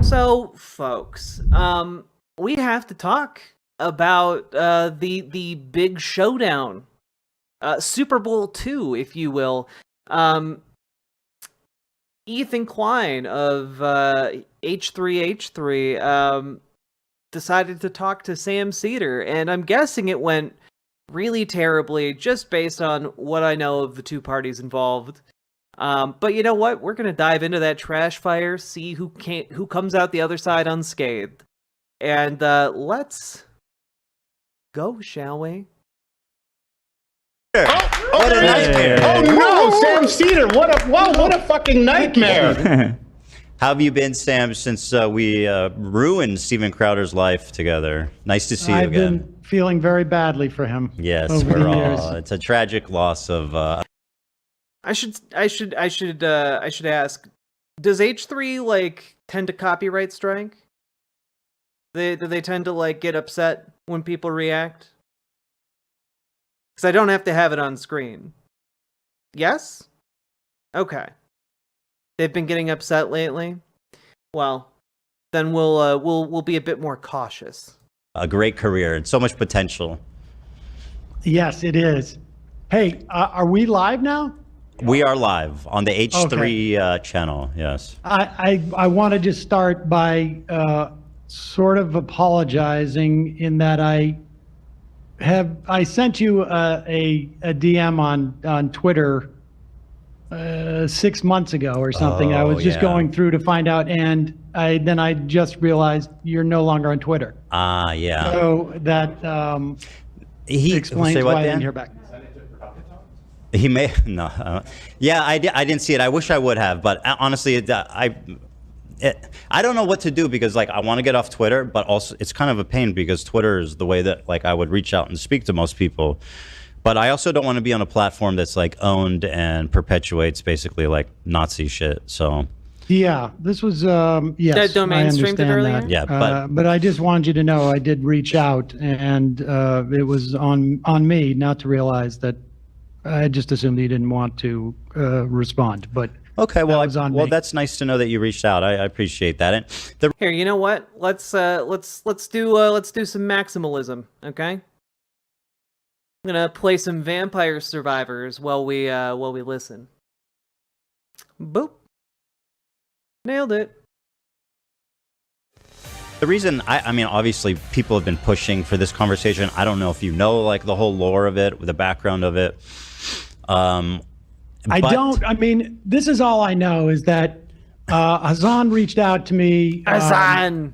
So, folks, we have to talk about the big showdown, Super Bowl II, if you will. Ethan Klein of H3H3 decided to talk to Sam Seder, and I'm guessing it went really terribly, just based on what I know of the two parties involved. But you know what? We're gonna dive into that trash fire, see who comes out the other side unscathed, and let's go, shall we? What a nightmare! Oh no, Sam Seder! What a fucking nightmare! How have you been, Sam, since we ruined Steven Crowder's life together? Nice to see you again. I've been feeling very badly for him. Yes, over we're the years. all. It's a tragic loss of. I should ask, does H3 like tend to copyright strike? Do they tend to like get upset when people react? Because I don't have to have it on screen. Yes? Okay. They've been getting upset lately? Well, then we'll be a bit more cautious. A great career and so much potential. Yes, it is. Hey, are we live now? We are live on the H3 channel. Yes. I want to just start by sort of apologizing in that I sent you a DM on Twitter 6 months ago or something. I was just going through to find out, and I just realized you're no longer on Twitter. Yeah. So that explains why I didn't hear back. He may yeah, I didn't see it. I wish I would have, but honestly, I don't know what to do, because like I want to get off Twitter, but also it's kind of a pain because Twitter is the way that like I would reach out and speak to most people. But I also don't want to be on a platform that's like owned and perpetuates basically like Nazi shit. So yeah, this was yes, that domain streamed it earlier. That. Yeah, but I just wanted you to know I did reach out, and it was on me not to realize that. I just assumed you didn't want to respond, but okay. Well, that's nice to know that you reached out. I appreciate that. And Here, you know what? Let's do some maximalism, okay? I'm gonna play some Vampire Survivors while we listen. Boop. Nailed it. The reason I mean, obviously, people have been pushing for this conversation. I don't know if you know like the whole lore of it, the background of it. I mean, this is all I know is that Hassan reached out to me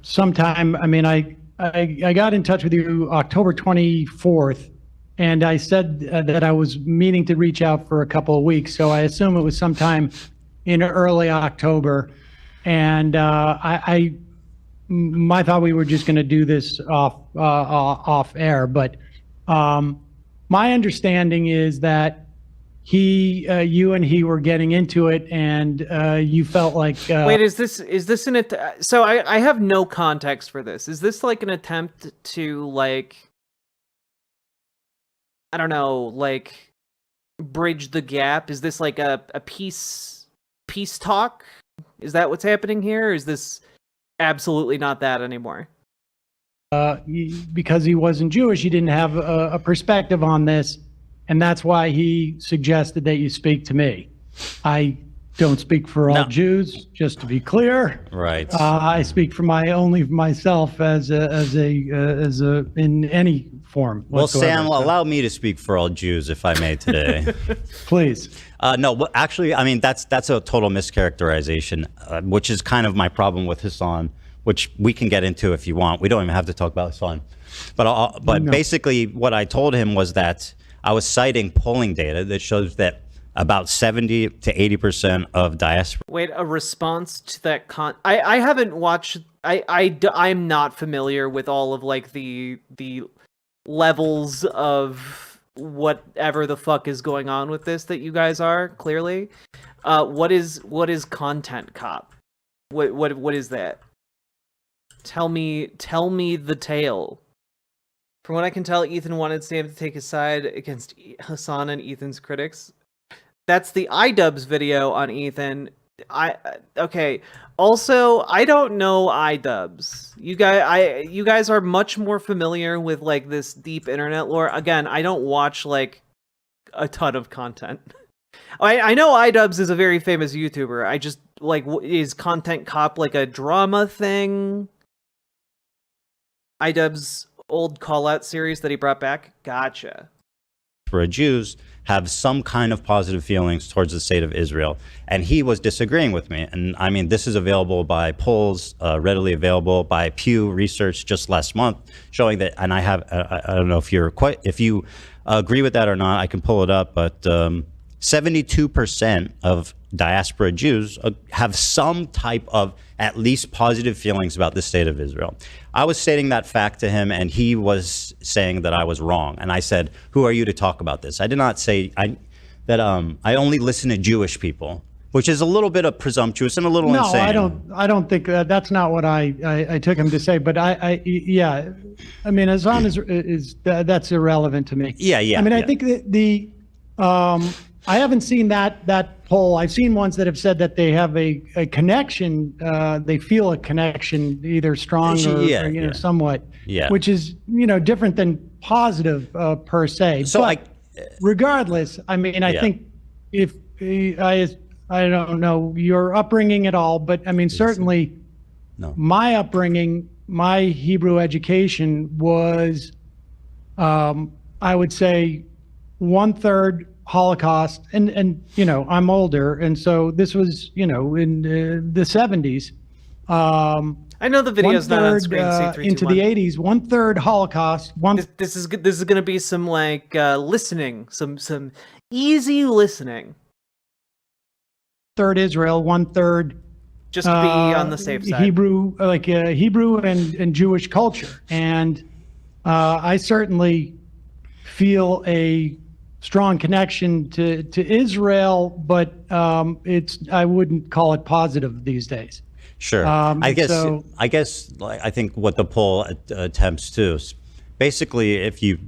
sometime. I mean, I got in touch with you October 24th, and I said that I was meaning to reach out for a couple of weeks. So I assume it was sometime in early October, and my thought we were just going to do this off air, but my understanding is that you and he were getting into it, and you felt like wait, is this an so I have no context for this. Is this like an attempt to like, I don't know, like bridge the gap? Is this like a peace talk? Is that what's happening here? Or is this absolutely not that anymore? Because he wasn't Jewish, he didn't have a perspective on this, and that's why he suggested that you speak to me. I don't speak for all Jews, just to be clear. Right. I speak for only myself as a in any form. Well, whatsoever. Sam, allow me to speak for all Jews, if I may, today. Please. No, actually, I mean that's a total mischaracterization, which is kind of my problem with Hassan, which we can get into if you want. We don't even have to talk about Hassan. But basically what I told him was that I was citing polling data that shows that about 70 to 80% of diaspora. Wait, a response to that I haven't watched. I'm not familiar with all of like the levels of whatever the fuck is going on with this that you guys are clearly. What is content cop? What is that? Tell me the tale. From what I can tell, Ethan wanted Sam to take his side against Hassan and Ethan's critics. That's the iDubbbz video on Ethan. Okay. Also, I don't know iDubbbz. You guys are much more familiar with like this deep internet lore. Again, I don't watch like a ton of content. I know iDubbbz is a very famous YouTuber. I just like is Content Cop like a drama thing? iDubbbz old call-out series that he brought back. Gotcha. For Jews have some kind of positive feelings towards the state of Israel, and he was disagreeing with me. And I mean, this is available by polls, readily available by Pew Research just last month, showing that. And I don't know if you agree with that or not. I can pull it up, but 72% of diaspora Jews have some type of at least positive feelings about the state of Israel. I was stating that fact to him, and he was saying that I was wrong. And I said, "Who are you to talk about this?" I did not say that I only listen to Jewish people, which is a little bit of presumptuous and a little insane. No, I don't think that's not what I took him to say. But yeah, I mean, Azan is that's irrelevant to me. Yeah. I mean, I think that I haven't seen that poll. I've seen ones that have said that they have a connection. They feel a connection, either strong or somewhat. Yeah. Which is different than positive per se. So but regardless, I mean, I think if I don't know your upbringing at all, but I mean certainly my upbringing, my Hebrew education was, I would say, 1/3 Holocaust, and I'm older, and so this was in the 70s. I know the video's not on screen. Into the 80s, 1/3 Holocaust. This is going to be some like listening, some easy listening. 1/3 Israel, 1/3 just to be on the safe side. Hebrew, Hebrew and Jewish culture, and I certainly feel a strong connection to Israel, but I wouldn't call it positive these days. Sure. I think what the poll attempts to is basically, if you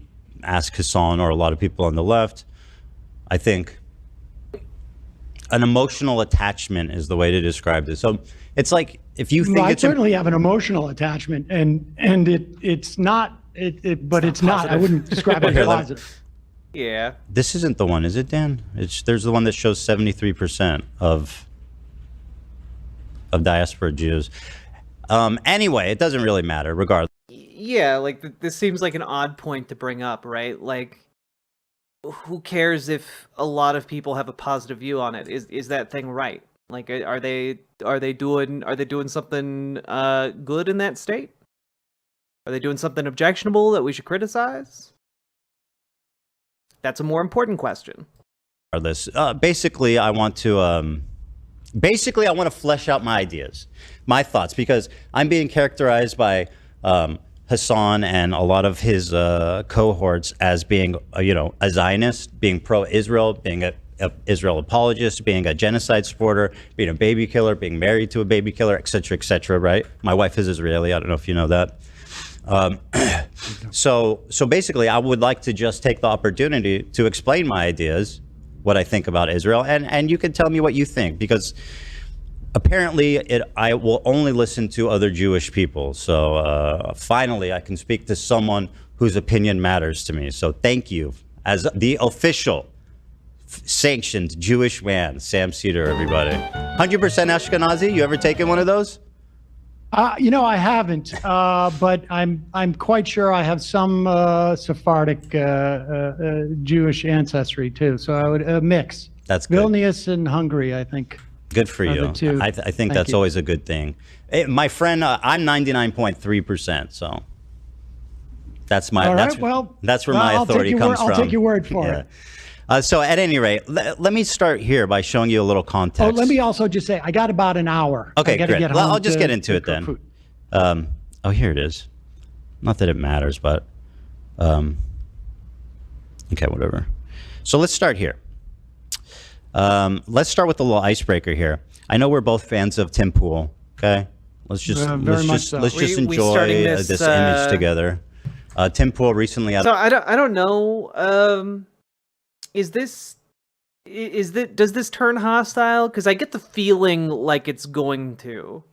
ask Hassan or a lot of people on the left, I think an emotional attachment is the way to describe this. So it's like if you think I certainly have an emotional attachment, and it's not but it's not. I wouldn't describe it as positive. Yeah. This isn't the one, is it, Dan? There's the one that shows 73% of diaspora Jews. Anyway, it doesn't really matter, regardless. Yeah, like this seems like an odd point to bring up, right? Like, who cares if a lot of people have a positive view on it? Is that thing right? Like, are they doing something good in that state? Are they doing something objectionable that we should criticize? That's a more important question. Basically, I want to flesh out my ideas, my thoughts, because I'm being characterized by Hassan and a lot of his cohorts as being, a Zionist, being pro-Israel, being a Israel apologist, being a genocide supporter, being a baby killer, being married to a baby killer, etc., right? My wife is Israeli. I don't know if you know that. So basically, I would like to just take the opportunity to explain my ideas, what I think about Israel, and you can tell me what you think, because apparently I will only listen to other Jewish people. So finally, I can speak to someone whose opinion matters to me. So thank you, as the official sanctioned Jewish man, Sam Seder, everybody. 100% Ashkenazi. You ever taken one of those? I haven't, but I'm quite sure I have some Sephardic Jewish ancestry too. So I would mix. That's good. Vilnius and Hungary, I think. Good for you. I think that's always a good thing. My friend, I'm 99.3%. So that's my. All right, that's where my authority comes from. I'll take your word for it. So at any rate, let me start here by showing you a little context. Oh, let me also just say, I got about an hour. Okay, great. I'll just get into it then. Here it is. Not that it matters, but okay, whatever. So let's start here. Let's start with a little icebreaker here. I know we're both fans of Tim Pool. Okay, let's just enjoy this image together. Tim Pool recently. So I don't know. Is this does this turn hostile? Because I get the feeling like it's going to.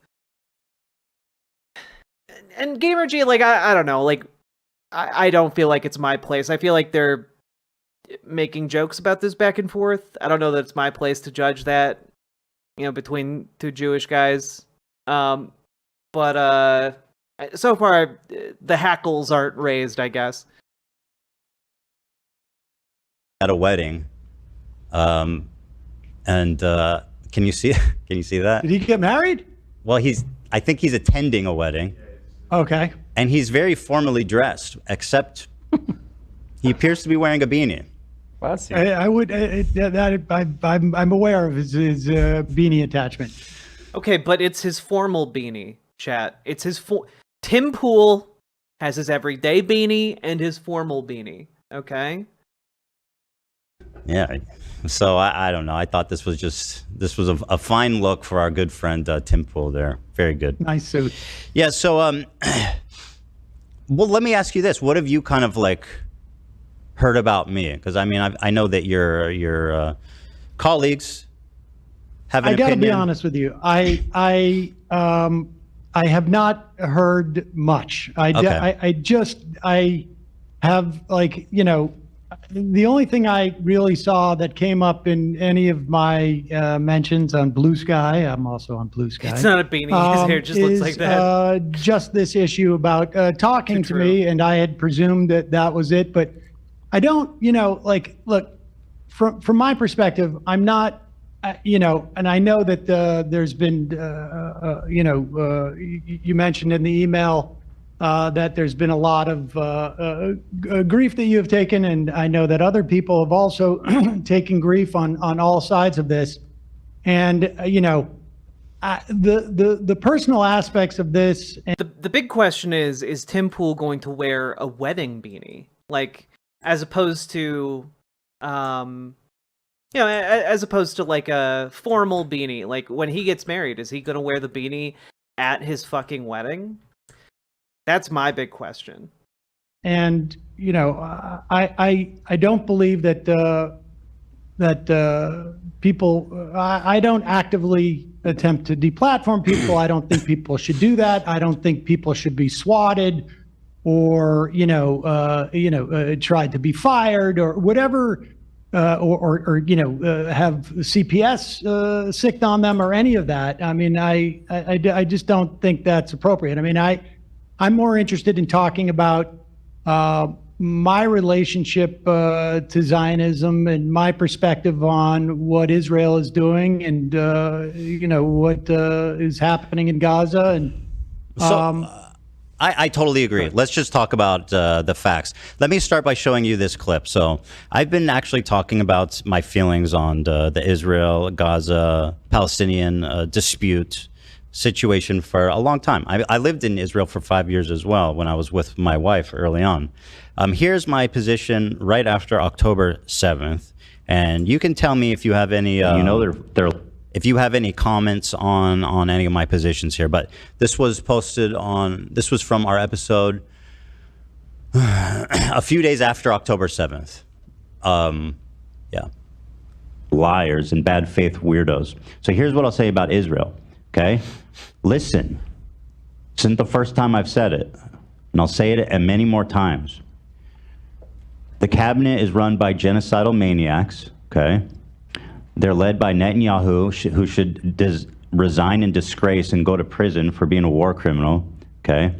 And Gamergy, like, I don't know, like, I don't feel like it's my place. I feel like they're making jokes about this back and forth. I don't know that it's my place to judge that, between two Jewish guys. But so far, the hackles aren't raised, I guess. At a wedding, can you see that? Did he get married? Well, I think he's attending a wedding. Okay. And he's very formally dressed, except he appears to be wearing a beanie. Classy. I'm aware of his beanie attachment. Okay, but it's his formal beanie, chat. It's his Tim Pool has his everyday beanie and his formal beanie. Okay. Yeah. So I don't know. I thought this was a fine look for our good friend Tim Pool there. Very good. Nice suit. Yeah. So well, let me ask you this: what have you kind of like heard about me? Because I mean, I know that your colleagues have an opinion. I got to be honest with you. I have not heard much. I have, like, the only thing I really saw that came up in any of my mentions on Blue Sky, I'm also on Blue Sky. It's not a beanie. His hair just looks like that. Just this issue about talking to me, and I had presumed that was it. But I don't, look, from my perspective, I'm not, and I know that there's been, you mentioned in the email that there's been a lot of grief that you have taken, and I know that other people have also taken grief on all sides of this. And the personal aspects of this. The big question is Tim Pool going to wear a wedding beanie, like, as opposed to as opposed to like a formal beanie? Like, when he gets married, is he going to wear the beanie at his fucking wedding? That's my big question. And I don't believe that people. I don't actively attempt to deplatform people. I don't think people should do that. I don't think people should be swatted, or tried to be fired, or whatever, or have CPS sicked on them, or any of that. I mean, I just don't think that's appropriate. I mean, I'm more interested in talking about my relationship to Zionism and my perspective on what Israel is doing, and what is happening in Gaza. And I totally agree. Let's just talk about the facts. Let me start by showing you this clip. So I've been actually talking about my feelings on the Israel-Gaza Palestinian dispute situation for a long time. I lived in Israel for 5 years as well when I was with my wife early on. Here's my position right after October 7th, and you can tell me if you have any if you have any comments on any of my positions here. But this was from our episode a few days after October 7th. Yeah. Liars and bad faith weirdos. So here's what I'll say about Israel. Okay, listen, this isn't the first time I've said it, and I'll say it many more times. The cabinet is run by genocidal maniacs, okay? They're led by Netanyahu, who should resign in disgrace and go to prison for being a war criminal, okay?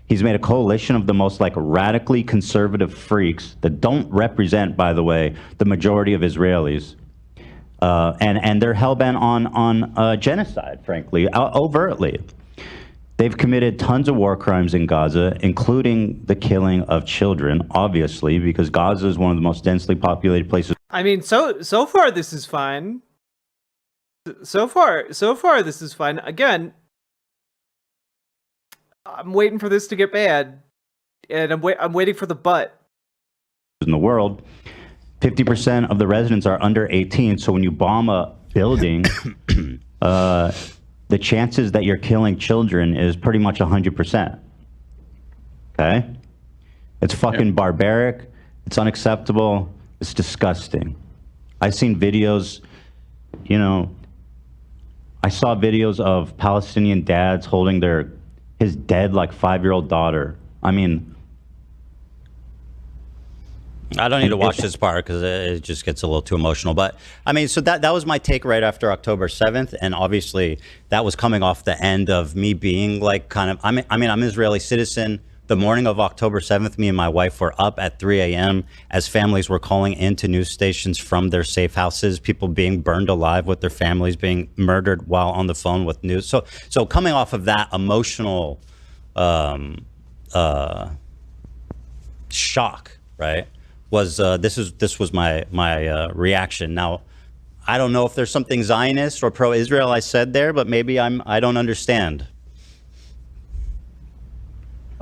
He's made a coalition of the most radically conservative freaks that don't represent, by the way, the majority of Israelis. And they're hell-bent on genocide, frankly, overtly. They've committed tons of war crimes in Gaza, including the killing of children, obviously, because Gaza is one of the most densely populated places. I mean, so far this is fine. So far this is fine. Again, I'm waiting for this to get bad, and I'm waiting for the but. In the world. 50% of the residents are under 18, so when you bomb a building, the chances that you're killing children is pretty much 100%. Okay? It's fucking barbaric. It's unacceptable. It's disgusting. I've seen videos, you know, I saw videos of Palestinian dads holding his dead, like, 5-year-old daughter. I mean, I don't need to watch this part because it just gets a little too emotional. But I mean, so that was my take right after October 7th. And obviously that was coming off the end of me being like kind of, I'm an Israeli citizen. The morning of October 7th, me and my wife were up at 3 a.m. as families were calling into news stations from their safe houses, people being burned alive with their families being murdered while on the phone with news. So coming off of that emotional shock, right, was this was my reaction. Now, I don't know if there's something Zionist or pro-Israel I said there, but maybe I don't understand.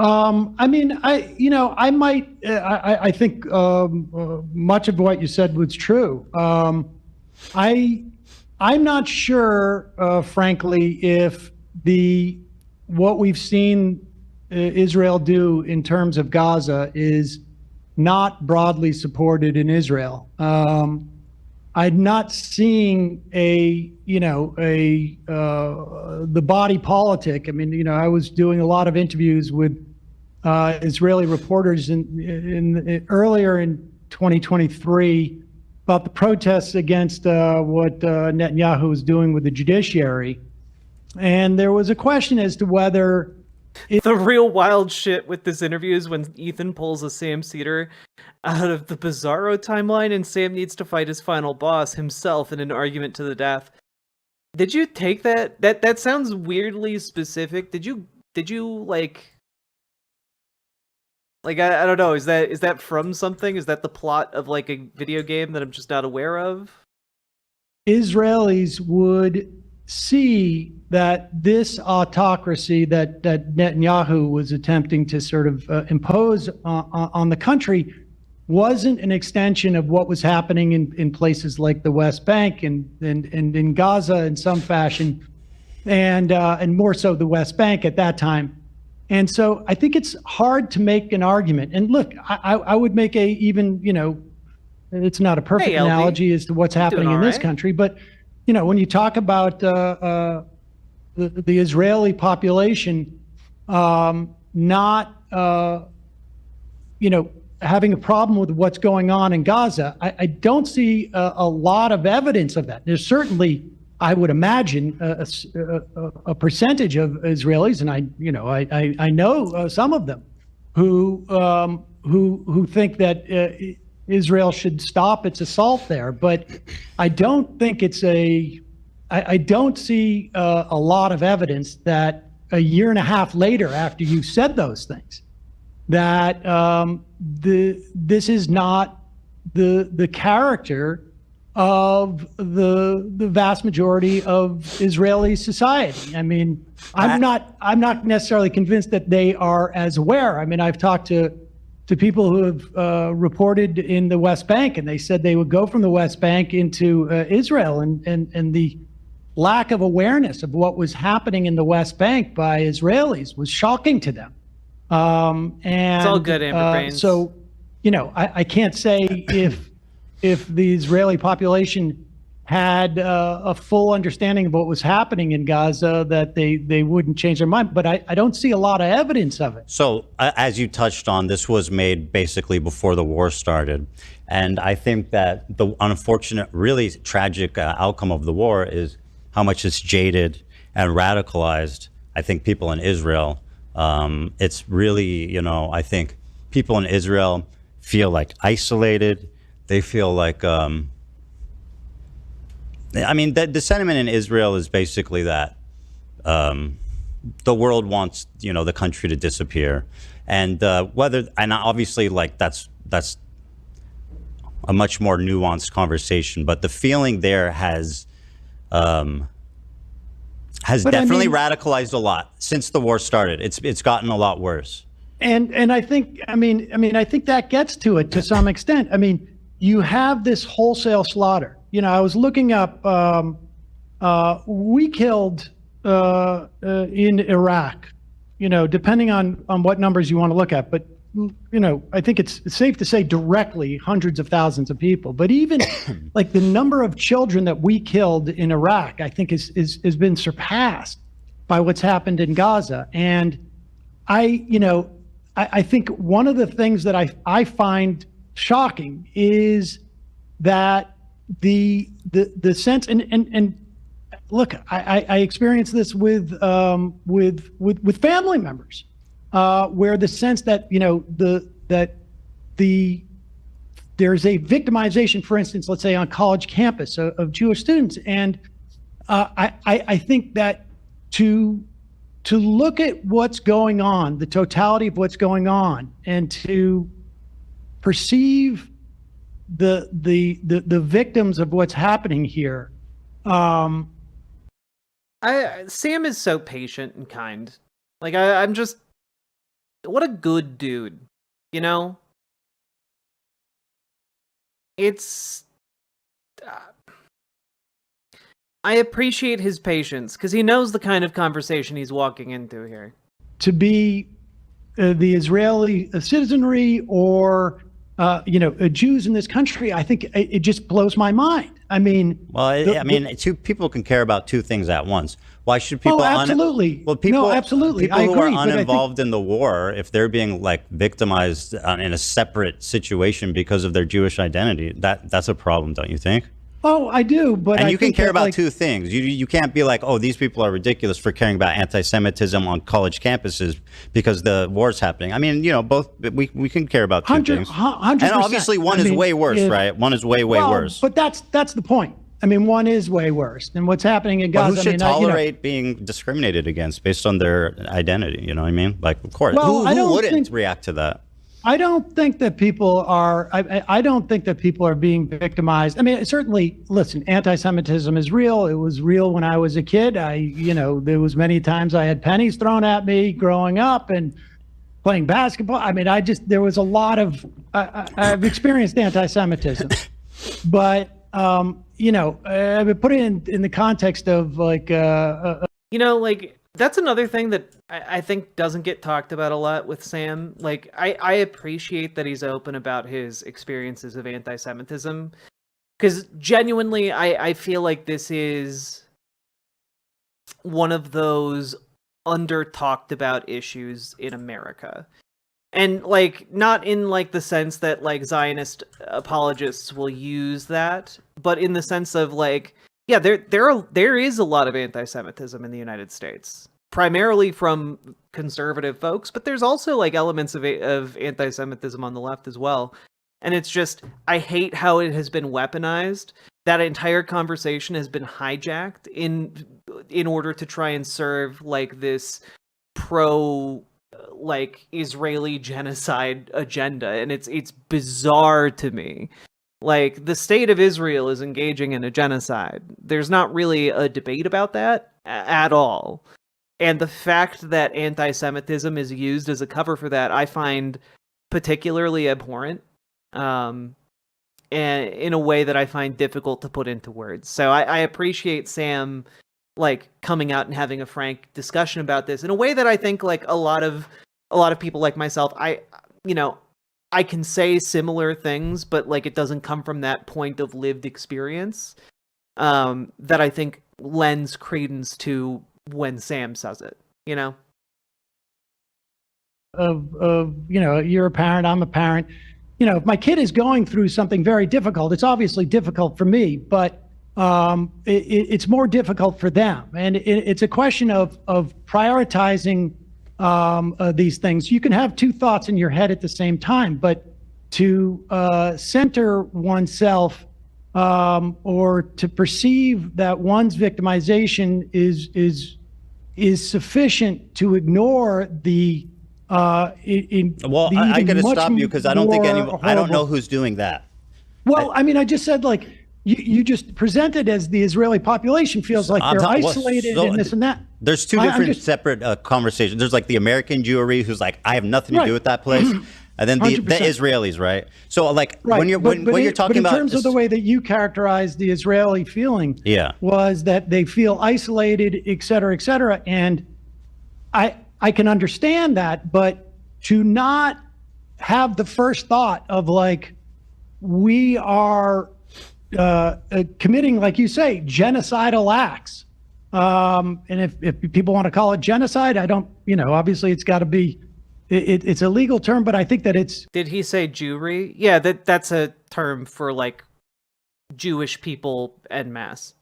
I mean, I think much of what you said was true. I'm not sure, frankly, if what we've seen Israel do in terms of Gaza is not broadly supported in Israel. I'm not seeing the body politic. I mean, I was doing a lot of interviews with Israeli reporters earlier in 2023 about the protests against what Netanyahu was doing with the judiciary. And there was a question as to whether the real wild shit with this interview is when Ethan pulls a Sam Seder out of the Bizarro timeline and Sam needs to fight his final boss himself in an argument to the death. Did you take that? That sounds weirdly specific. Did you I don't know, is that from something? Is that the plot of like a video game that I'm just not aware of? Israelis would see that this autocracy that Netanyahu was attempting to sort of impose on the country wasn't an extension of what was happening in places like the West Bank and in Gaza in some fashion, and more so the West Bank at that time. And so I think it's hard to make an argument. And look, I would make it's not a perfect analogy as to what's happening in this country, but when you talk about the Israeli population not having a problem with what's going on in Gaza, I don't see a lot of evidence of that. There's certainly, I would imagine, a percentage of Israelis, and I know some of them who think that Israel should stop its assault there, but I don't think I don't see a lot of evidence that a year and a half later, after you said those things, that this is not the character of the vast majority of Israeli society. I mean, I'm not necessarily convinced that they are as aware. I mean, I've talked to people who have reported in the West Bank, and they said they would go from the West Bank into Israel, and the lack of awareness of what was happening in the West Bank by Israelis was shocking to them. And it's all good, Amber Brains. So, I can't say if the Israeli population had a full understanding of what was happening in Gaza, that they wouldn't change their mind. But I don't see a lot of evidence of it. So as you touched on, this was made basically before the war started. And I think that the unfortunate, really tragic outcome of the war is how much it's jaded and radicalized, I think, people in Israel. It's really, I think people in Israel feel like isolated. They feel like, the sentiment in Israel is basically that the world wants, the country to disappear. And obviously, like, that's a much more nuanced conversation. But the feeling there has definitely radicalized a lot since the war started. It's gotten a lot worse. And I think, I think that gets to it to some extent. I mean, you have this wholesale slaughter. I was looking up, we killed in Iraq, depending on what numbers you want to look at, but I think it's safe to say directly hundreds of thousands of people, but even like the number of children that we killed in Iraq, I think has been surpassed by what's happened in Gaza. And I think one of the things that I find shocking is that the sense and look, I experienced this with family members, where the sense that there's a victimization, for instance, let's say on college campus of Jewish students, and I think that to look at what's going on, the totality of what's going on, and to perceive the victims of what's happening here. Sam is so patient and kind. Like I'm just, what a good dude, you know? It's I appreciate his patience because he knows the kind of conversation he's walking into here. To be the Israeli citizenry or Jews in this country, I think it just blows my mind. I mean, two people can care about two things at once. Why should people? Oh, absolutely. Absolutely. People I who agree, are uninvolved in the war, if they're being like victimized in a separate situation because of their Jewish identity, that's a problem, don't you think? Oh, I do, but you can care about two things. You can't be like, oh, these people are ridiculous for caring about anti-Semitism on college campuses because the war's happening. I mean, both we can care about two things. 100%. And obviously, one is way worse, right? One is way worse. But that's the point. I mean, one is way worse than what's happening in Gaza. But who should tolerate being discriminated against based on their identity? You know what I mean? Like, of course, who wouldn't react to that? I don't think that people are. I don't think that people are being victimized. I mean, certainly, listen, anti-Semitism is real. It was real when I was a kid. There was many times I had pennies thrown at me growing up and playing basketball. I mean, there was a lot of. I've experienced anti-Semitism, but I would put it in the context of like. That's another thing that I think doesn't get talked about a lot with Sam. Like, I appreciate that he's open about his experiences of anti-Semitism, because genuinely, I feel like this is one of those under-talked about issues in America. And, like, not in, like, the sense that, like, Zionist apologists will use that, but in the sense of, like, yeah, there is a lot of anti-Semitism in the United States, primarily from conservative folks, but there's also like elements of anti-Semitism on the left as well. And it's just, I hate how it has been weaponized. That entire conversation has been hijacked in order to try and serve like this like Israeli genocide agenda, and it's bizarre to me. Like, the state of Israel is engaging in a genocide. There's not really a debate about that at all. And the fact that anti-Semitism is used as a cover for that, I find particularly abhorrent, and in a way that I find difficult to put into words. So I appreciate Sam, like, coming out and having a frank discussion about this in a way that I think, like, a lot of people like myself, I can say similar things, but like it doesn't come from that point of lived experience that I think lends credence to when Sam says it, you're a parent, I'm a parent. If my kid is going through something very difficult, it's obviously difficult for me, but it's more difficult for them. And it's a question of prioritizing these things. You can have two thoughts in your head at the same time, but to center oneself or to perceive that one's victimization is sufficient to ignore the I gotta stop you because I don't think I don't know who's doing that. Well, I mean, I just said, like, you just presented as the Israeli population feels like they're isolated and this and that. There's two different separate conversations. There's like the American Jewry who's like, I have nothing to do with that place. And then the Israelis, right? So like when you're talking about in terms of the way that you characterized the Israeli feeling, was that they feel isolated, et cetera, and I can understand that, but to not have the first thought of like, we are committing, like you say, genocidal acts. And if people want to call it genocide, I don't, obviously it's got to be, it's a legal term, but I think that it's. Did he say Jewry? Yeah, that's a term for like Jewish people en masse.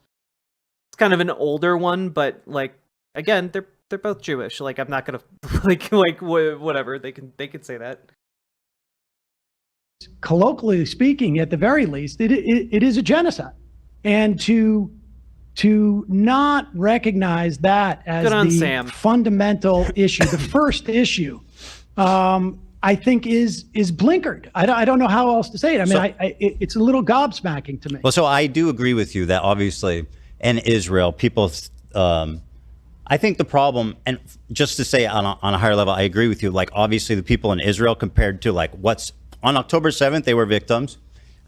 It's kind of an older one, but like, again, they're both Jewish. Like, I'm not gonna like whatever, they can say that. Colloquially speaking, at the very least, it is a genocide, and to not recognize that as the fundamental issue, the first issue, I think is blinkered. I don't know how else to say it. I mean, it's a little gobsmacking to me. Well, so I do agree with you that obviously in Israel, people. I think the problem, and just to say on a higher level, I agree with you. Like, obviously, the people in Israel compared to like what's on October 7th, they were victims.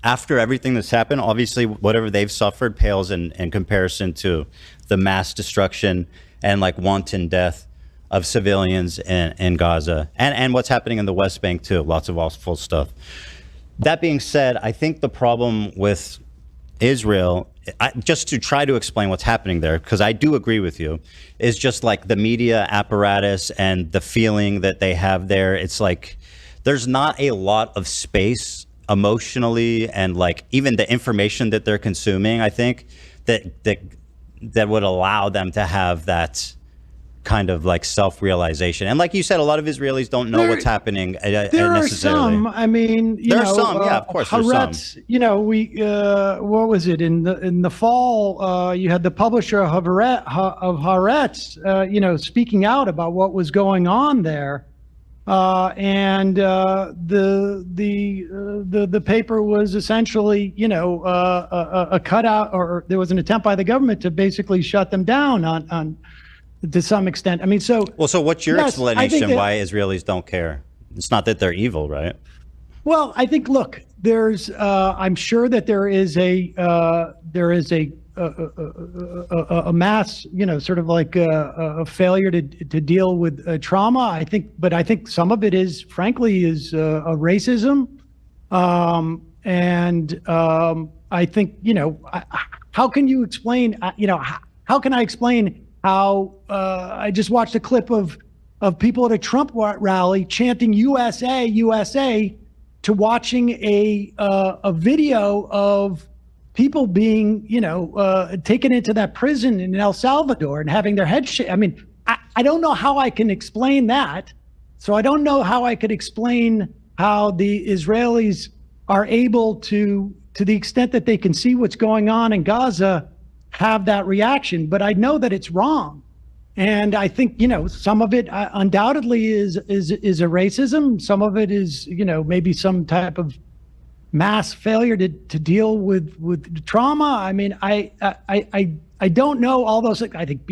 After everything that's happened, obviously, whatever they've suffered pales in comparison to the mass destruction and like wanton death of civilians in Gaza and what's happening in the West Bank too. Lots of awful stuff. That being said, I think the problem with Israel, just to try to explain what's happening there, because I do agree with you, is just like the media apparatus and the feeling that they have there. It's like there's not a lot of space emotionally, and like even the information that they're consuming, I think that would allow them to have that kind of like self-realization. And like you said, a lot of Israelis don't know what's happening there necessarily. Are some. I mean, there are some. Yeah, of course, there's some. We what was it in the fall? You had the publisher of Haaretz, speaking out about what was going on there. And the paper was essentially, a cutout, or there was an attempt by the government to basically shut them down on to some extent. I mean, so. Well, so what's your explanation why Israelis don't care? It's not that they're evil, right? Well, I think, look, there's, I'm sure that there is a mass, sort of like a failure to deal with trauma. I think some of it is, frankly, is racism. I think, how can you explain, how can I explain how I just watched a clip of people at a Trump rally chanting USA, USA, to watching a video of people being, taken into that prison in El Salvador and having their heads shaved. I mean, I don't know how I can explain that. So I don't know how I could explain how the Israelis are able to the extent that they can see what's going on in Gaza, have that reaction. But I know that it's wrong. And I think, some of it undoubtedly is a racism. Some of it is, maybe some type of mass failure to deal with trauma. I mean, I don't know all those things. I think,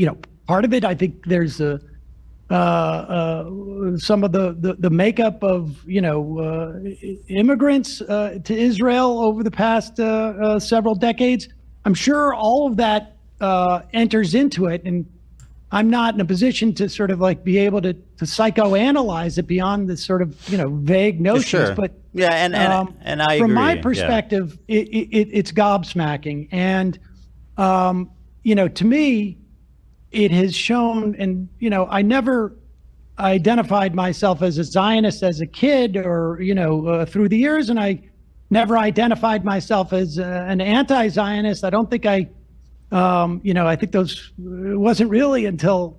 part of it, I think there's some of the makeup of, immigrants to Israel over the past several decades. I'm sure all of that enters into it. And I'm not in a position to sort of like be able to psychoanalyze it beyond the sort of, vague notions. Sure. But yeah, and I agree. From my perspective, it's gobsmacking. And, to me, it has shown, and, I never identified myself as a Zionist as a kid or, through the years, and I never identified myself as an anti-Zionist. I don't think I think it wasn't really until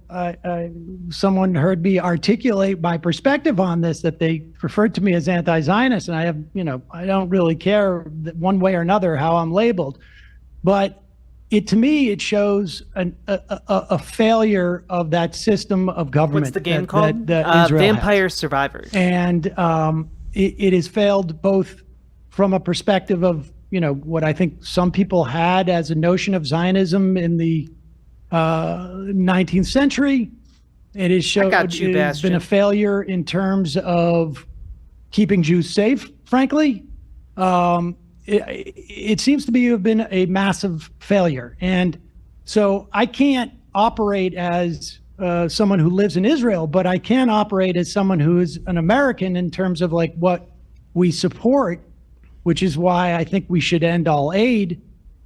someone heard me articulate my perspective on this that they referred to me as anti-Zionist, and I have, I don't really care one way or another how I'm labeled, but to me it shows a failure of that system of government. What's the game called? That Vampire Survivors. And it has failed both from a perspective of what I think some people had as a notion of Zionism in the 19th century. It has been a failure in terms of keeping Jews safe, frankly. It seems to have been a massive failure. And so I can't operate as someone who lives in Israel, but I can operate as someone who is an American in terms of like what we support, which is why I think we should end all aid.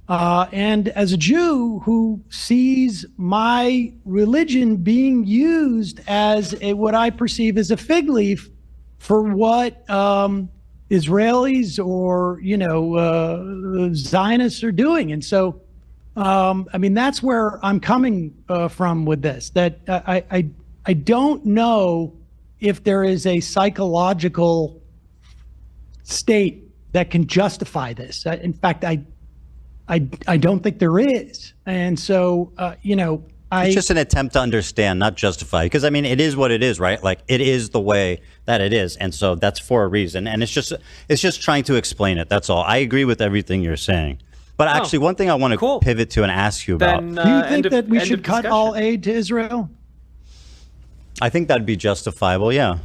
And as a Jew who sees my religion being used as what I perceive as a fig leaf for what Israelis or, Zionists are doing. And so, I mean, that's where I'm coming from with this, that I don't know if there is a psychological state that can justify this. In fact, I don't think there is. And so, it's just an attempt to understand, not justify, because I mean, it is what it is, right? Like it is the way that it is. And so that's for a reason. And it's just trying to explain it. That's all. I agree with everything you're saying. But actually, one thing I want to pivot to and ask you about. Do you think that we should cut all aid to Israel? I think that'd be justifiable, yeah.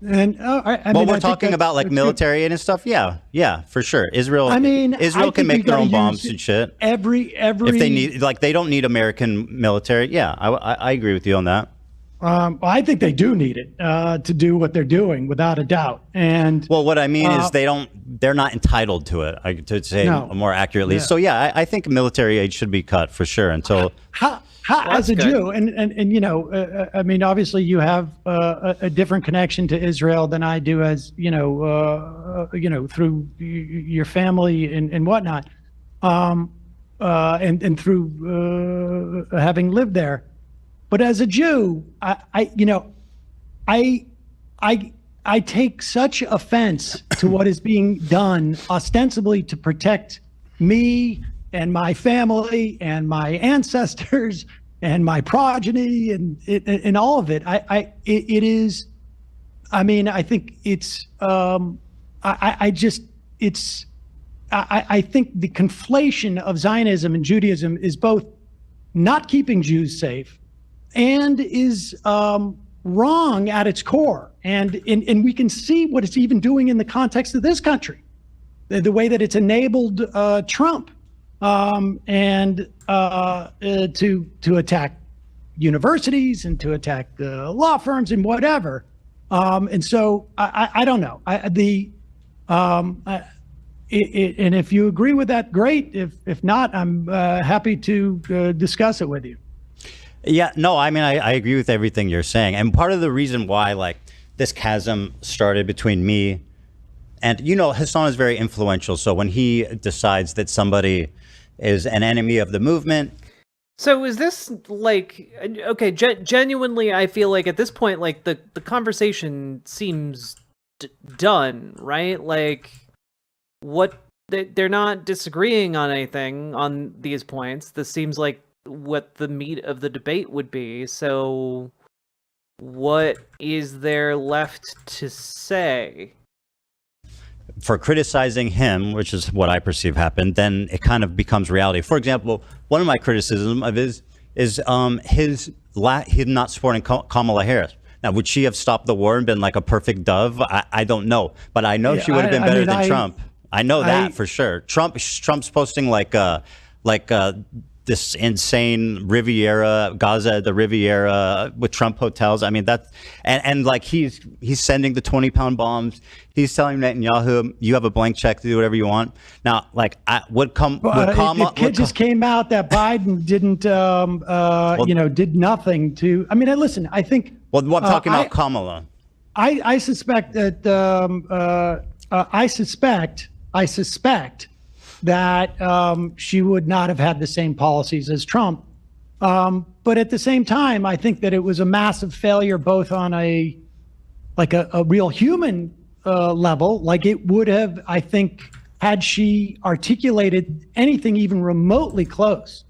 And we're talking about like military and stuff. Yeah, for sure. Israel can make their own bombs and shit. Every if they need, like, they don't need American military. Yeah, I agree with you on that. I think they do need it to do what they're doing, without a doubt. And well, what I mean is they're not entitled to it. To say more accurately. Yeah. So yeah, I think military aid should be cut for sure until. As a Jew, and I mean, obviously you have a different connection to Israel than I do, as through your family and whatnot, and through having lived there. But as a Jew, I take such offense to what is being done ostensibly to protect me and my family and my ancestors and my progeny and all of it. I think it's I think the conflation of Zionism and Judaism is both not keeping Jews safe and is wrong at its core. And we can see what it's even doing in the context of this country, the way that it's enabled Trump to attack universities and to attack law firms and whatever. And so I don't know. And if you agree with that, great. If not, I'm happy to discuss it with you. Yeah, no, I mean, I agree with everything you're saying. And part of the reason why, like, this chasm started between me and, Hassan is very influential. So when he decides that somebody is an enemy of the movement. So is this like, okay, genuinely, I feel like at this point, like the conversation seems done, right? Like they're not disagreeing on anything on these points. This seems like what the meat of the debate would be. So what is there left to say? For criticizing him, which is what I perceive happened, then it kind of becomes reality. For example, one of my criticisms of his is him not supporting Kamala Harris. Now, would she have stopped the war and been like a perfect dove? I don't know, but I know she would have been better than Trump. I know that for sure. Trump's posting like this insane Riviera, Gaza, the Riviera with Trump hotels. I mean, that's and like he's sending the 20-pound bombs. He's telling Netanyahu, you have a blank check to do whatever you want. Now, like, it just came out that Biden didn't, did nothing to. I mean, listen, I think. Well, I'm talking about Kamala. I suspect that. I suspect that she would not have had the same policies as Trump. But at the same time, I think that it was a massive failure, both on a real human level. Like, it would have, I think, had she articulated anything even remotely close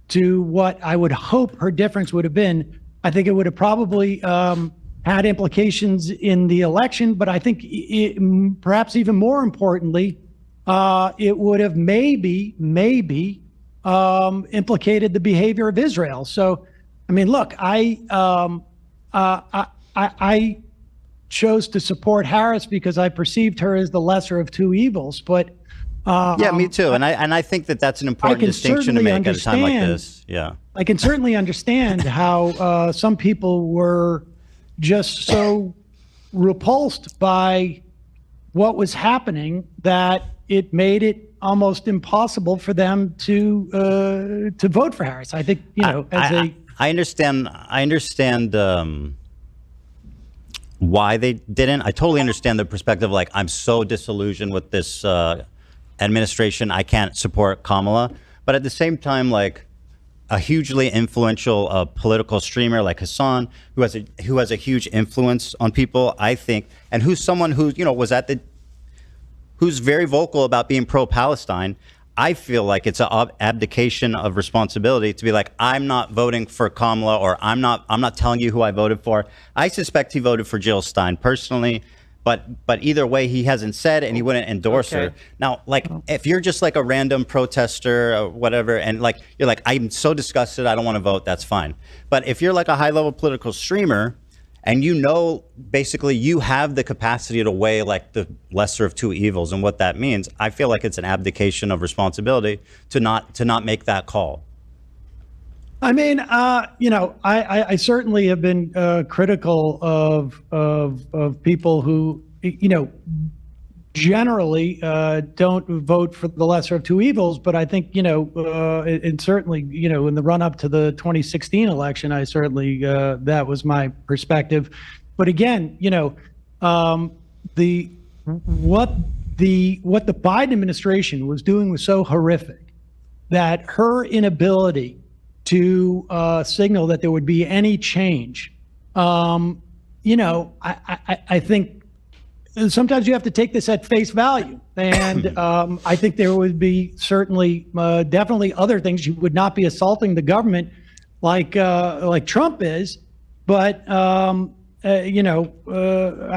to what I would hope her difference would have been, I think it would have probably had implications in the election. But I think perhaps even more importantly, it would have maybe implicated the behavior of Israel. So, I mean, look, I chose to support Harris because I perceived her as the lesser of two evils. But yeah, me too. And I think that that's an important distinction to make at a time like this. Yeah. I can certainly understand how some people were just so repulsed by what was happening that it made it almost impossible for them to vote for Harris. I think, I understand why they didn't. I totally understand the perspective. Like, I'm so disillusioned with this administration, I can't support Kamala. But at the same time, like, a hugely influential political streamer like Hassan, who has a huge influence on people, I think, and who's someone who who's very vocal about being pro-Palestine. I feel like it's an abdication of responsibility to be like, I'm not voting for Kamala, or I'm not telling you who I voted for. I suspect he voted for Jill Stein personally, but either way, he hasn't said, and he wouldn't endorse her. Now, like, if you're just like a random protester or whatever, and like you're like, I'm so disgusted, I don't want to vote, that's fine. But if you're like a high-level political streamer, and basically you have the capacity to weigh like the lesser of two evils and what that means, I feel like it's an abdication of responsibility to not make that call. I mean, I certainly have been critical of people who, generally don't vote for the lesser of two evils. But I think, and certainly, in the run up to the 2016 election, I certainly that was my perspective. But again, what the Biden administration was doing was so horrific that her inability to signal that there would be any change, I think sometimes you have to take this at face value. And I think there would be certainly, definitely other things. You would not be assaulting the government like Trump is. But, I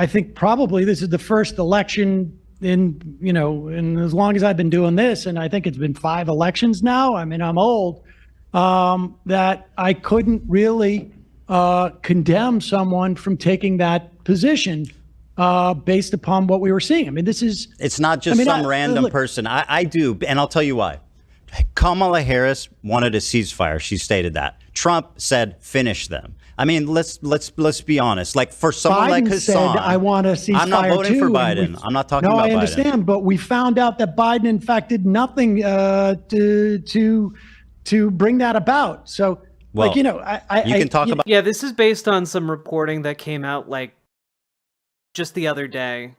think probably this is the first election in as long as I've been doing this, and I think it's been 5 elections now. I mean, I'm old. That I couldn't really condemn someone from taking that position based upon what we were seeing. I mean, it's not just some random person. I do, and I'll tell you why. Kamala Harris wanted a ceasefire. She stated that. Trump said, finish them. I mean, let's be honest. Like, for someone Biden like Hassan, said, I want a ceasefire. I'm not voting for Biden. I'm not talking about Biden. No, I understand, but we found out that Biden, in fact, did nothing to bring that about. So, well, you can talk about. Yeah, this is based on some reporting that came out like just the other day.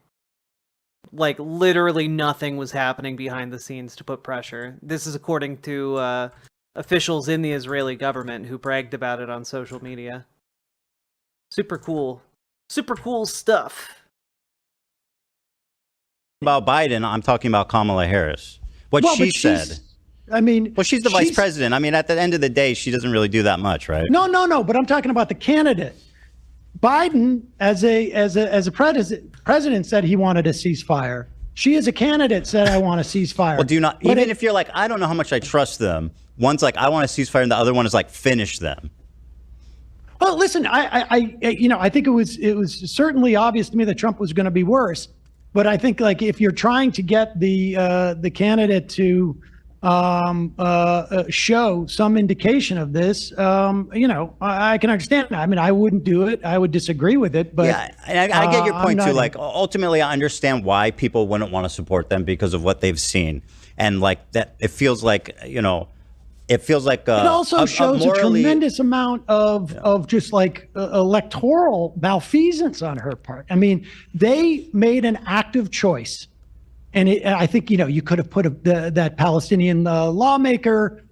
Like, literally nothing was happening behind the scenes to put pressure. This is according to officials in the Israeli government who bragged about it on social media. Super cool stuff. About Biden, I'm talking about Kamala Harris. What she said. I mean, well, she's the vice president. I mean, at the end of the day, she doesn't really do that much, right? No. But I'm talking about the candidate. Biden, as a president, said he wanted a ceasefire. She, as a candidate, said, I want a ceasefire. Well, do you not? Even if you're like, I don't know how much I trust them. One's like, I want a ceasefire, and the other one is like, finish them. Well, listen, I think it was certainly obvious to me that Trump was going to be worse. But I think, like, if you're trying to get the candidate to show some indication of this, I can understand. I mean, I wouldn't do it. I would disagree with it. But yeah, and I get your point too. Like, ultimately, I understand why people wouldn't want to support them because of what they've seen, and like that, it feels like it also shows a tremendous amount of just like electoral malfeasance on her part. I mean, they made an active choice. And I think, you could have put that Palestinian lawmaker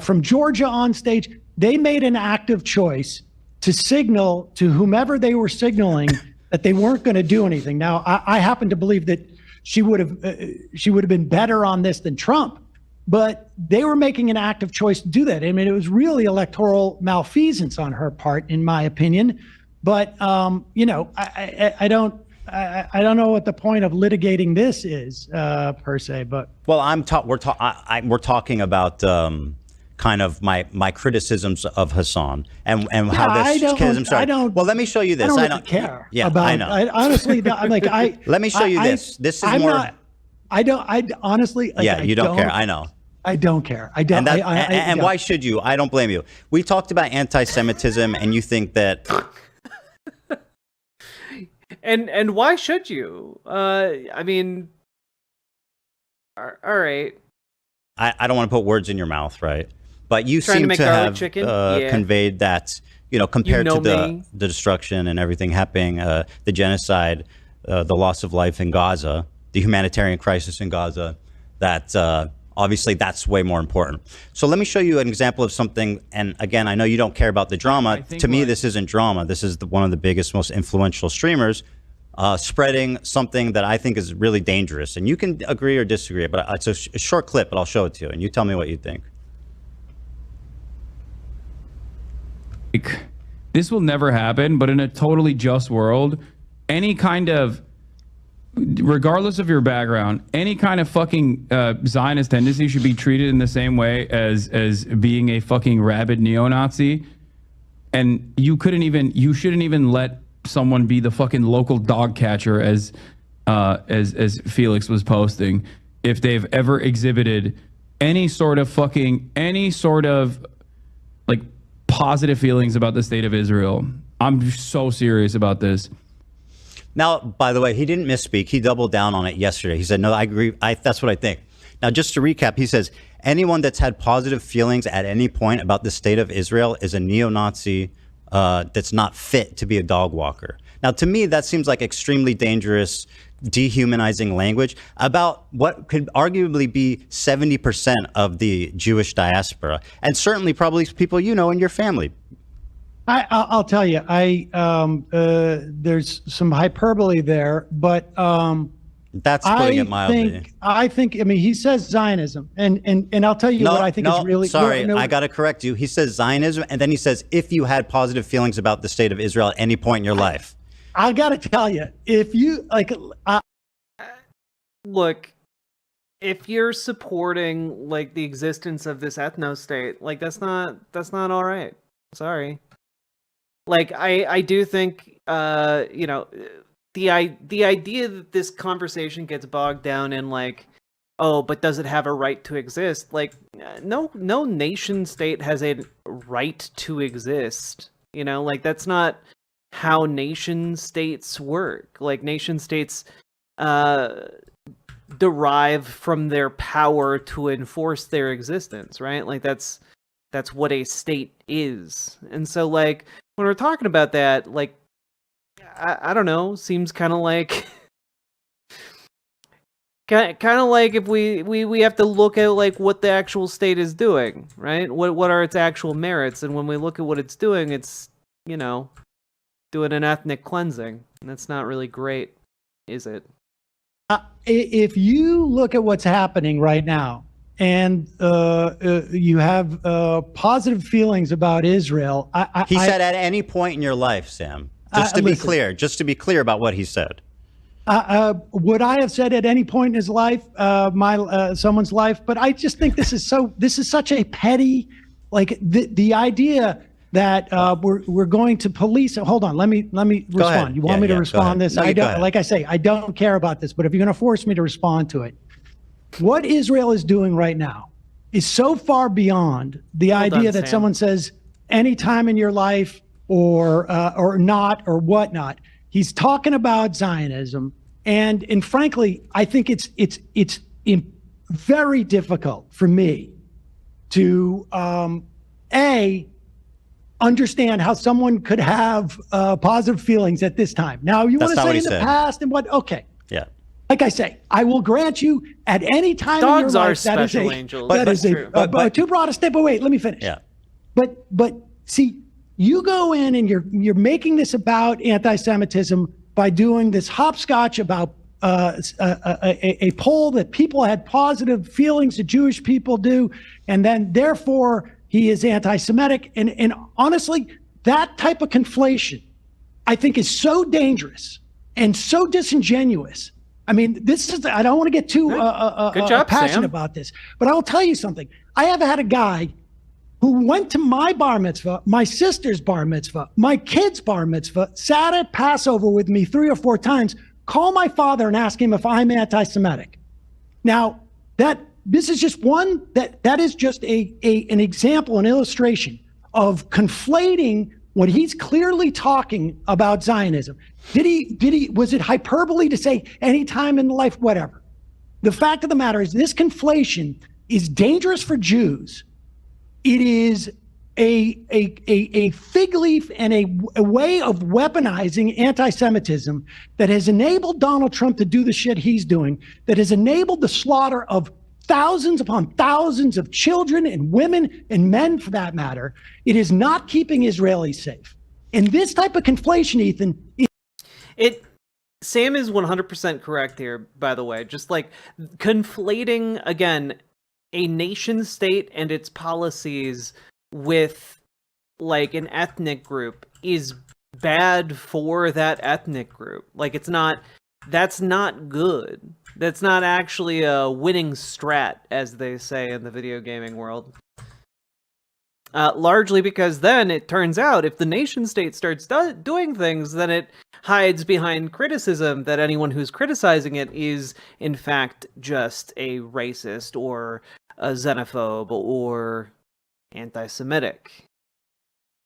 from Georgia on stage. They made an active choice to signal to whomever they were signaling that they weren't going to do anything. Now, I happen to believe that she would have been better on this than Trump, but they were making an active choice to do that. I mean, it was really electoral malfeasance on her part, in my opinion. But I don't know what the point of litigating this is per se, but well, we're talking about kind of my criticisms of Hassan and how this schism started. Well, let me show you this. I don't care. Yeah, about, I know. Honestly, let me show you this. This is more. I honestly. Yeah, you don't care. I know. I don't care. I don't. And why should you? I don't blame you. We talked about anti-Semitism, and you think that. And why should you? I mean, all right. I don't want to put words in your mouth, right? But you Trying seem to to have conveyed that, compared to me. the destruction and everything happening, the genocide, the loss of life in Gaza, the humanitarian crisis in Gaza, that obviously that's way more important. So let me show you an example of something. And again, I know you don't care about the drama. To me, this isn't drama. This is one of the biggest, most influential streamers spreading something that I think is really dangerous. And you can agree or disagree, but it's a short clip, but I'll show it to you. And you tell me what you think. This will never happen, but in a totally just world, any kind of, regardless of your background, any kind of fucking Zionist tendency should be treated in the same way as being a fucking rabid neo-Nazi. And you shouldn't even let someone be the fucking local dog catcher as Felix was posting if they've ever exhibited any sort of like positive feelings about the state of Israel. I'm so serious about this. Now, by the way, he didn't misspeak. He doubled down on it yesterday. He said, no, I agree. That's what I think. Now, just to recap, he says, anyone that's had positive feelings at any point about the state of Israel is a neo-Nazi that's not fit to be a dog walker. Now, to me, that seems like extremely dangerous, dehumanizing language about what could arguably be 70% of the Jewish diaspora, and certainly probably people in your family. I'll tell you, there's some hyperbole there, but that's putting it mildly. I mean, he says Zionism, and I'll tell you what I think is really. Sorry, I got to correct you. He says Zionism, and then he says if you had positive feelings about the state of Israel at any point in your life. I got to tell you, if you look, if you're supporting like the existence of this ethno state, like that's not all right. Sorry. Like I do think the idea that this conversation gets bogged down in like, oh, but does it have a right to exist? Like no nation state has a right to exist. Like that's not how nation states work. Like nation states derive from their power to enforce their existence, right? Like that's what a state is. And so like when we're talking about that, like I don't know, seems kind of like if we have to look at like what the actual state is doing, right? What are its actual merits? And when we look at what it's doing, it's doing an ethnic cleansing, and that's not really great, is it? If you look at what's happening right now, and you have positive feelings about Israel, he said at any point in your life, Sam. Just to be clear about what he said. Would I have said at any point in his life, someone's life? But I just think this is such a petty, like the idea that we're going to police. Hold on, let me respond. You want me to respond this? No, I don't. Like I say, I don't care about this. But if you're going to force me to respond to it, what Israel is doing right now is so far beyond the idea that someone says any time in your life or not or whatnot. He's talking about Zionism, and frankly, I think it's very difficult for me to understand how someone could have positive feelings at this time. Now, you want to say in the past and what? Okay. Yeah. Like I say, I will grant you at any time dogs in your life are special angels. That is too broad a step. But wait, let me finish. Yeah. But see, you go in and you're making this about anti-Semitism by doing this hopscotch about a poll that people had positive feelings that Jewish people do, and then therefore he is anti-Semitic. And honestly, that type of conflation, I think, is so dangerous and so disingenuous. I mean, I don't want to get too passionate about this, but I will tell you something. I have had a guy who went to my bar mitzvah, my sister's bar mitzvah, my kid's bar mitzvah, sat at Passover with me 3 or 4 times, call my father and ask him if I'm anti-Semitic. Now, that this is just one that is just an example, an illustration of conflating when he's clearly talking about Zionism. Was it hyperbole to say any time in life, whatever? The fact of the matter is this conflation is dangerous for Jews. It is a fig leaf and a way of weaponizing anti-Semitism that has enabled Donald Trump to do the shit he's doing, that has enabled the slaughter of thousands upon thousands of children and women and men, for that matter. It is not keeping Israelis safe. And this type of conflation, Ethan, Sam is 100% correct here, by the way. Just like conflating, again, a nation state and its policies with like an ethnic group is bad for that ethnic group. Like that's not good. That's not actually a winning strat, as they say in the video gaming world. Largely because then it turns out if the nation state starts doing things, then it hides behind criticism that anyone who's criticizing it is in fact just a racist or a xenophobe or anti-Semitic.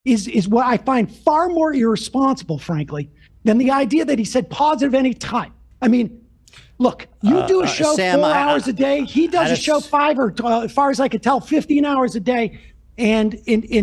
Is what I find far more irresponsible, frankly, than the idea that he said positive any time. I mean, look, you do a show Sam, 4 hours a day. He does a show 5 or, as far as I could tell, 15 hours a day. And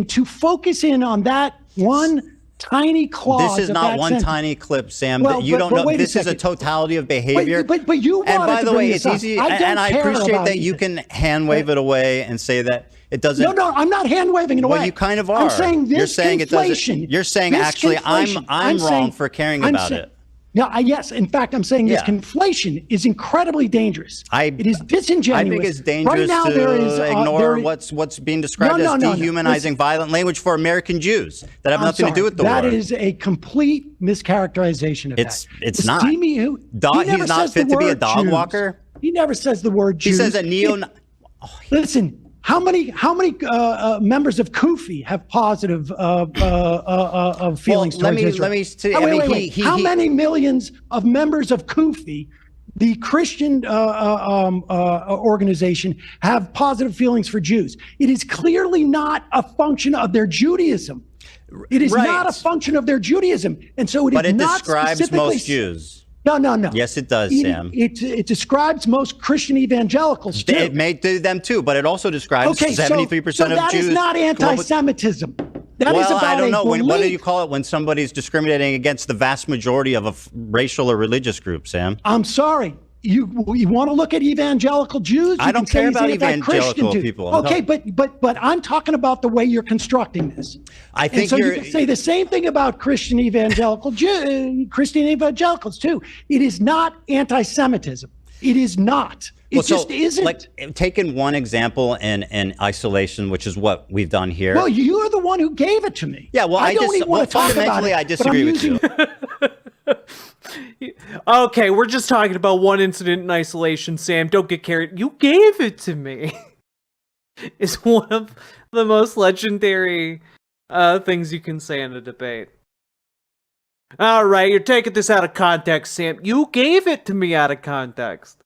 to focus in on that one tiny clause. This is not one tiny clip, Sam. Well, you don't know. This is a totality of behavior. But you wanted and by the way, it's easy. And I appreciate that you can hand wave it away and say that it doesn't. No, I'm not hand waving it away. Well, you kind of are. I'm saying this You're saying it doesn't. You're saying actually I'm wrong for caring about it. No, yes. In fact, I'm saying this conflation is incredibly dangerous. It is disingenuous. I think it's dangerous right now, to ignore what's being described as dehumanizing, violent language for American Jews that have nothing to do with the war. That is a complete mischaracterization of that. It's not. He's not fit to be a dog walker. He never says the word Jews. He says that Listen. How many members of Kufi have positive feelings towards Israel? Let me say. How many millions of members of Kufi, the Christian organization, have positive feelings for Jews? It is clearly not a function of their Judaism. It is not a function of their Judaism, and so it is not. But it describes most Jews. No. Yes, it does, Sam. It describes most Christian evangelicals, too. It may do them, too, but it also describes 73% of Jews. So that is not anti-Semitism. That is about I don't know. What do you call it when somebody's discriminating against the vast majority of a racial or religious group, Sam? I'm sorry. You want to look at evangelical Jews? I don't care about evangelical people. Okay, but I'm talking about the way you're constructing this. I think you can say the same thing about Christian evangelicals too. It is not anti-Semitism. It is not. It just isn't. Like, taking one example in isolation, which is what we've done here. Well, you're the one who gave it to me. Yeah, well, I don't even want to talk about it. I disagree with you. Okay, we're just talking about one incident in isolation, Sam. Don't get carried. You gave it to me. It's one of the most legendary things you can say in a debate. All right, you're taking this out of context, Sam. You gave it to me out of context.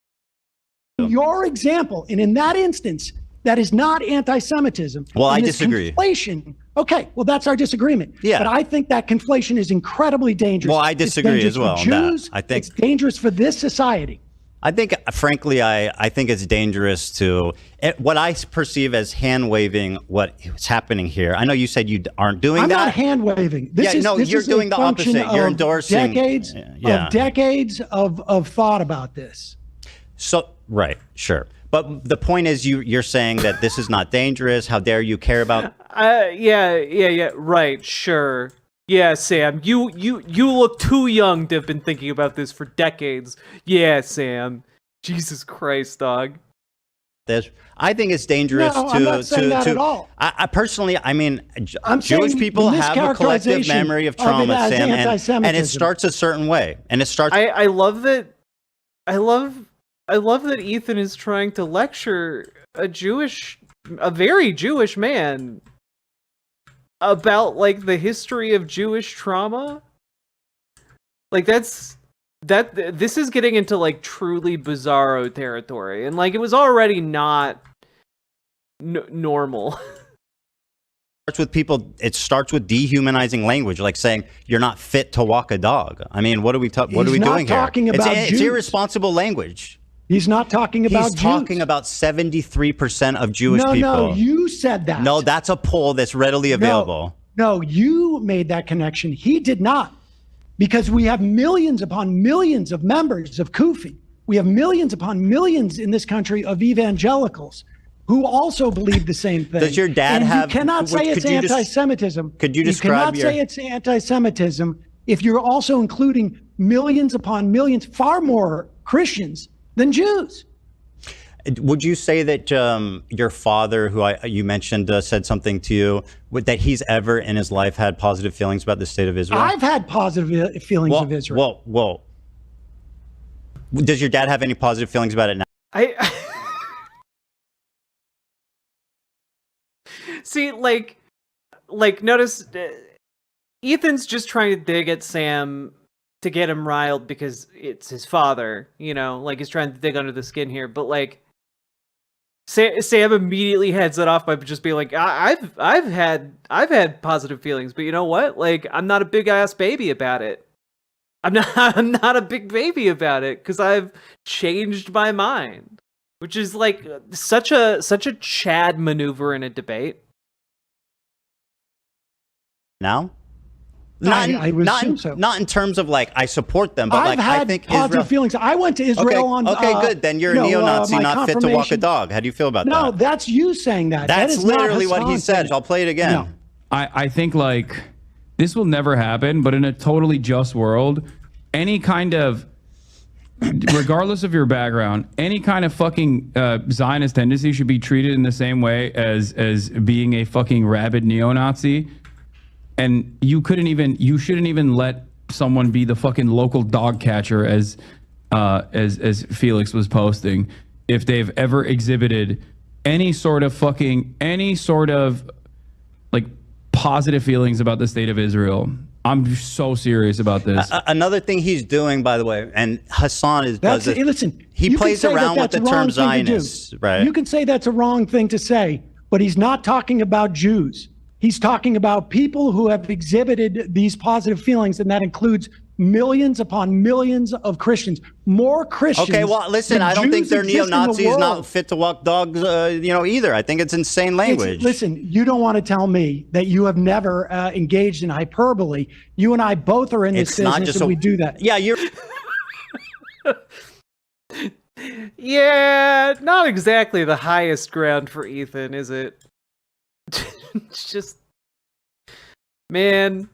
Your example, and in that instance, that is not anti-Semitism. Well, I disagree. Conflation. Okay, well, that's our disagreement. Yeah. But I think that conflation is incredibly dangerous. Well, I disagree as well. For Jews, I think it's dangerous for this society. I think, frankly, I think it's dangerous to what I perceive as hand waving what is happening here. I know you said you aren't doing that. I'm not hand waving. You're doing the opposite. You're endorsing decades of thought about this. So right, sure. But the point is, you're saying that this is not dangerous. How dare you care about? Yeah. Right, sure. Yeah, Sam, you look too young to have been thinking about this for decades. Yeah, Sam. Jesus Christ, dog. I think it's dangerous I'm not saying that at all. I personally, I mean, Jewish people have a collective memory of trauma, Sam, and it starts a certain way, and it starts. I love that. I love that Ethan is trying to lecture a very Jewish man about like the history of Jewish trauma. Like that's this is getting into like truly bizarro territory, and like it was already not normal. It starts with dehumanizing language, like saying you're not fit to walk a dog. I mean, what are we doing here? It's irresponsible language. He's not talking about Jews. He's talking about 73% of Jewish people. No, you said that. No, that's a poll that's readily available. No, you made that connection. He did not. Because we have millions upon millions of members of Kufi. We have millions upon millions in this country of evangelicals who also believe the same thing. Does your dad have... You cannot say it's anti-Semitism. Could you describe You cannot say it's anti-Semitism if you're also including millions upon millions, far more Christians than Jews. Would you say that your father, who you mentioned, said something to you, that he's ever in his life had positive feelings about the state of Israel? I've had positive feelings of Israel. Well, does your dad have any positive feelings about it now? See, like, notice Ethan's just trying to dig at Sam to get him riled because it's his father, you know, like he's trying to dig under the skin here. But like, Sam immediately heads it off by just being like, I've had positive feelings, but you know what? Like, I'm not a big ass baby about it. I'm not a big baby about it because I've changed my mind, which is like such a Chad maneuver in a debate. Now? I would assume so. Not in terms of like I support them, but I've like had I think positive Israel... feelings. I went to Israel on. Okay, good. Then you're a neo-Nazi, not fit to walk a dog. How do you feel about that? No, that's you saying that. That's literally what he said. I'll play it again. No. I think like this will never happen, but in a totally just world, any kind of, regardless of your background, any kind of fucking Zionist tendency should be treated in the same way as being a fucking rabid neo-Nazi. And you shouldn't even let someone be the fucking local dog catcher as Felix was posting if they've ever exhibited any sort of like positive feelings about the state of Israel. I'm so serious about this. Another thing he's doing, by the way, and Hassan does it. Listen, he plays around with the term Zionists, right? You can say that's a wrong thing to say, but he's not talking about Jews. He's talking about people who have exhibited these positive feelings, and that includes millions upon millions of Christians. More Christians. Okay, well, listen, I don't think they're neo-Nazis, not fit to walk dogs, either. I think it's insane language. Listen, you don't want to tell me that you have never engaged in hyperbole. You and I both are in this business, and we do that. Yeah, you're... Yeah, not exactly the highest ground for Ethan, is it? It's just, man,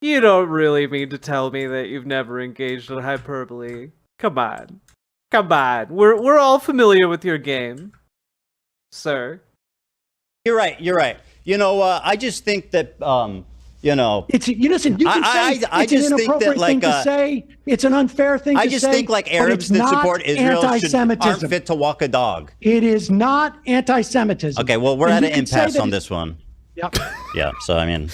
you don't really mean to tell me that you've never engaged in hyperbole. Come on. We're all familiar with your game, sir. You're right. I just think that It's listen. You can say it's an inappropriate thing to say. It's an unfair thing to say. I just think like Arabs that support Israel aren't fit to walk a dog. It is not anti-Semitism. Okay, well we're at an impasse on this one. Yep. Yeah. So I mean,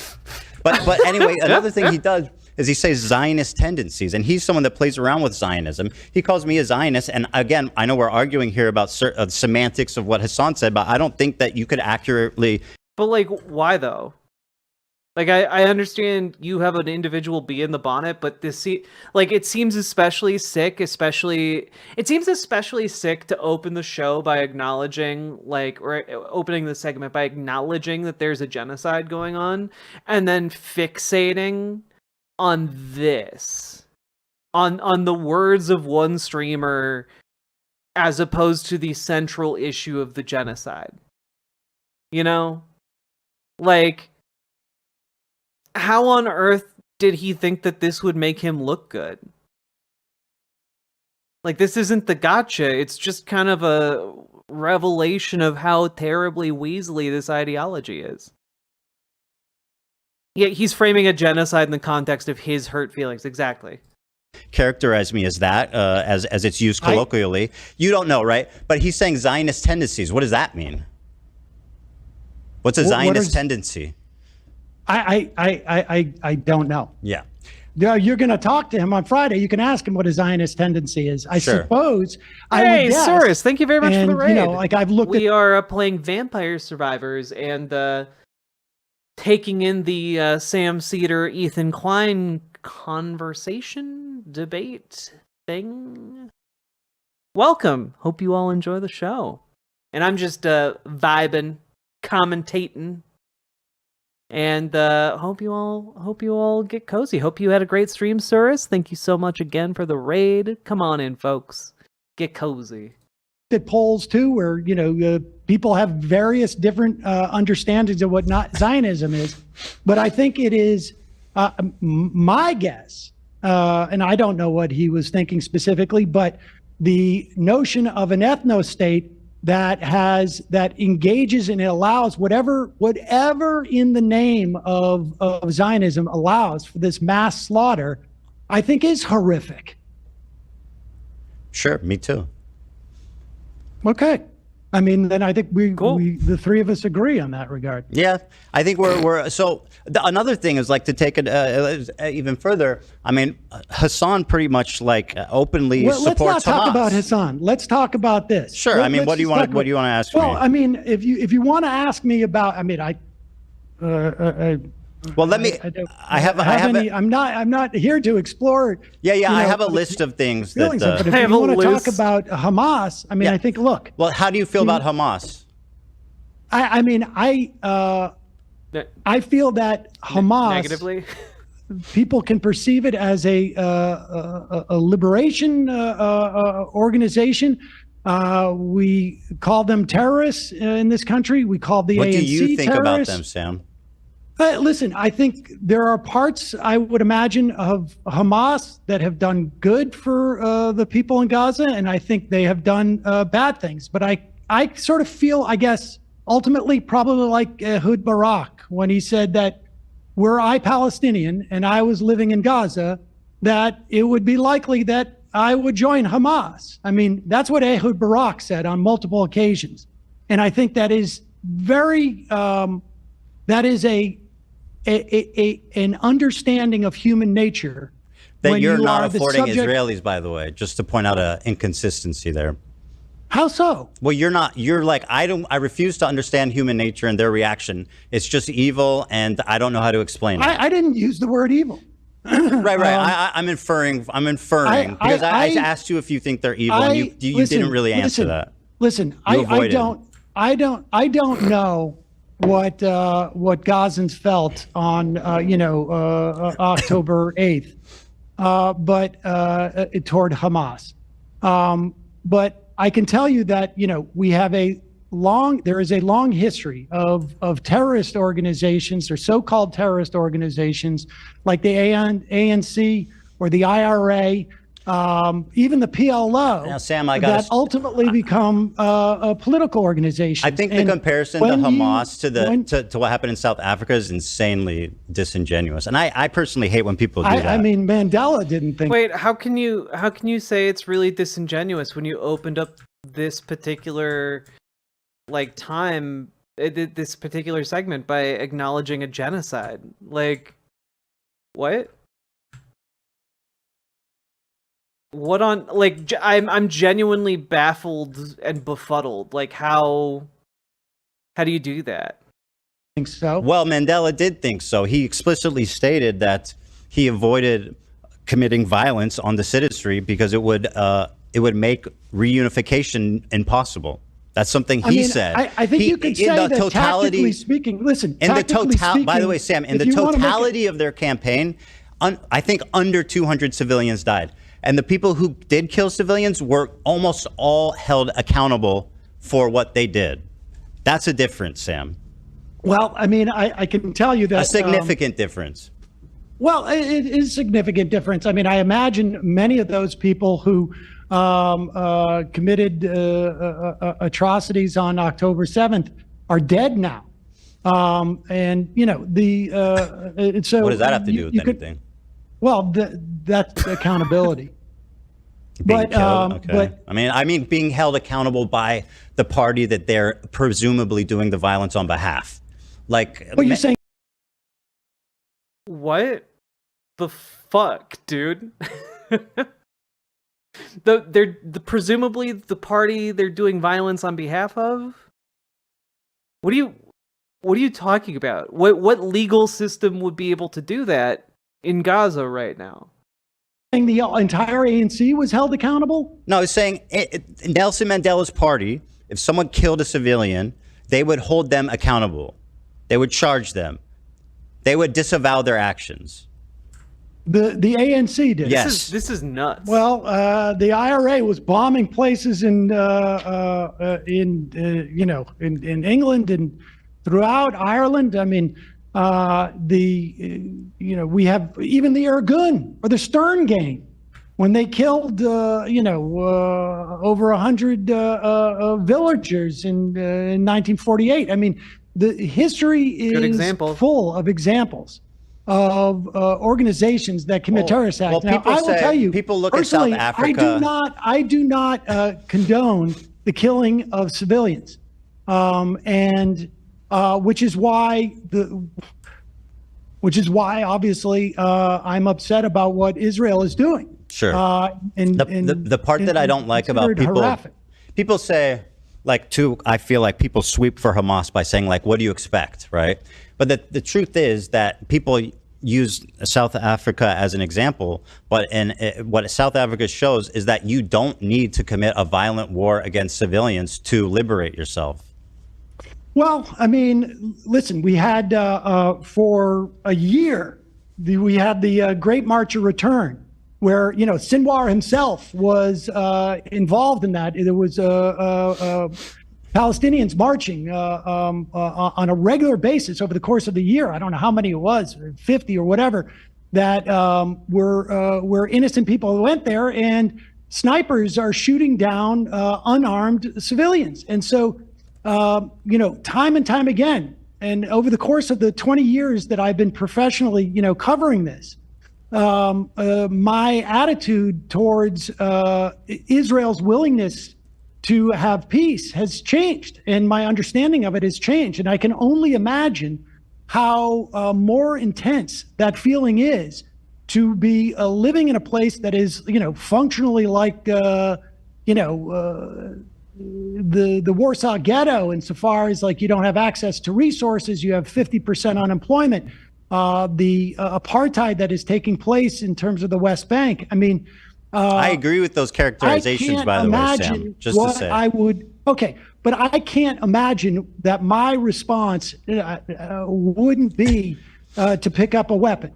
but anyway, another thing he does is he says Zionist tendencies, and he's someone that plays around with Zionism. He calls me a Zionist, and again, I know we're arguing here about semantics of what Hassan said, but I don't think that you could accurately. But like, why though? Like, I understand you have an individual bee in the bonnet, but it seems especially sick to open the show by acknowledging, or opening the segment by acknowledging that there's a genocide going on, and then fixating on this, on the words of one streamer, as opposed to the central issue of the genocide. You know? Like, how on earth did he think that this would make him look good? Like, this isn't the gotcha. It's just kind of a revelation of how terribly weaselly this ideology is. Yeah, he's framing a genocide in the context of his hurt feelings. Exactly. Characterize me as that, as it's used colloquially. You don't know, right? But he's saying Zionist tendencies. What does that mean? What's a Zionist tendency? I don't know. Yeah. You're going to talk to him on Friday. You can ask him what his Zionist tendency is. I suppose. Hey, Soros, thank you very much for the raid. You know, like I've looked. We are playing Vampire Survivors and taking in the Sam Seder, Ethan Klein conversation debate thing. Welcome. Hope you all enjoy the show. And I'm just vibing, commentating. And hope you all get cozy. Hope you had a great stream, Suris. Thank you so much again for the raid. Come on in, folks. Get cozy. At polls too, where people have various different understandings of what not Zionism is, but I think it is my guess, and I don't know what he was thinking specifically, but the notion of an ethno-state that engages and allows whatever in the name of Zionism allows for this mass slaughter, I think is horrific. Sure, me too. Okay. I mean, then I think we the three of us agree on that regard. Yeah, I think we're so. Another thing is like to take it even further. I mean, Hassan pretty much like openly supports Hamas. Let's not talk about Hassan. Let's talk about this. Sure. I mean, what do you want to ask me? Well, I mean, if you want to ask me about, I mean, well, let me. I'm not here to explore. Yeah. I have a list of things that. But if you want to talk about Hamas, I mean, I think. Look. Well, how do you feel about Hamas? I mean, I feel that Hamas negatively. People can perceive it as a liberation organization. We call them terrorists in this country. We call the ANC terrorists. What do you think about them, Sam? Listen, I think there are parts, I would imagine, of Hamas that have done good for the people in Gaza, and I think they have done bad things. But I sort of feel, I guess, ultimately probably like Ehud Barak when he said that were I Palestinian and I was living in Gaza, that it would be likely that I would join Hamas. I mean, that's what Ehud Barak said on multiple occasions. And I think that is very, that is an understanding of human nature. That you're not affording Israelis, by the way, just to point out an inconsistency there. How so? Well, you're like, I refuse to understand human nature and their reaction. It's just evil, and I don't know how to explain it. I didn't use the word evil. Right. I'm inferring because I asked you if you think they're evil, and you didn't really answer that. Listen, I don't know what Gazans felt on October 8th, but toward Hamas. But I can tell you that we have there is a long history of terrorist organizations or so-called terrorist organizations like the ANC or the IRA, even the PLO, now, Sam, that ultimately become political organizations. I think the comparison to Hamas to what happened in South Africa is insanely disingenuous, and I personally hate when people do that. I mean, Mandela didn't think. Wait, how can you say it's really disingenuous when you opened up this particular time, this particular segment by acknowledging a genocide? Like, what? What on I'm genuinely baffled and befuddled. Like, how do you do that? Think so? Well, Mandela did think so. He explicitly stated that he avoided committing violence on the citizenry because it would make reunification impossible. That's something he said. I think you could say that tactically speaking. Listen, by the way, Sam, in the totality of their campaign, I think under 200 civilians died. And the people who did kill civilians were almost all held accountable for what they did. That's a difference, Sam. Well, I mean, I can tell you that a significant difference. Well, it is a significant difference. I mean, I imagine many of those people who committed atrocities on October 7th are dead now. And so what does that have to do with anything? Well, that's accountability. But I mean, being held accountable by the party that they're presumably doing the violence on behalf. Like, but you're saying what the fuck, dude? They're presumably the party they're doing violence on behalf of. What are you talking about? What legal system would be able to do that in Gaza right now? The entire ANC was held accountable? No, it's saying Nelson Mandela's party, if someone killed a civilian, they would hold them accountable. They would charge them. They would disavow their actions. The ANC did. Yes. This is nuts. Well, the IRA was bombing places in England and throughout Ireland. I mean, we have even the Irgun or the Stern Gang when they killed over 100 villagers in 1948. I mean, the history is full of exammples of organizations that commit terrorist acts. Now, I will tell you, people look at South Africa. I do not condone the killing of civilians, which is why obviously I'm upset about what Israel is doing. Sure. The part that I don't like about people say, I feel like people sweep for Hamas by saying, like, what do you expect, right? But the truth is that people use South Africa as an example, but what South Africa shows is that you don't need to commit a violent war against civilians to liberate yourself. Well, I mean, listen, we had for a year, we had the Great March of Return, where, Sinwar himself was involved in that. There was Palestinians marching on a regular basis over the course of the year. I don't know how many it was, 50 or whatever, that were innocent people who went there, and snipers are shooting down unarmed civilians. And so, time and time again, and over the course of the 20 years that I've been professionally, covering this, my attitude towards Israel's willingness to have peace has changed, and my understanding of it has changed. And I can only imagine how more intense that feeling is to be living in a place that is, functionally like, the Warsaw Ghetto, insofar as, like, you don't have access to resources, you have 50% unemployment, the apartheid that is taking place in terms of the West Bank. I mean, I agree with those characterizations, by the way, Sam. Just to say, but I can't imagine that my response wouldn't be to pick up a weapon.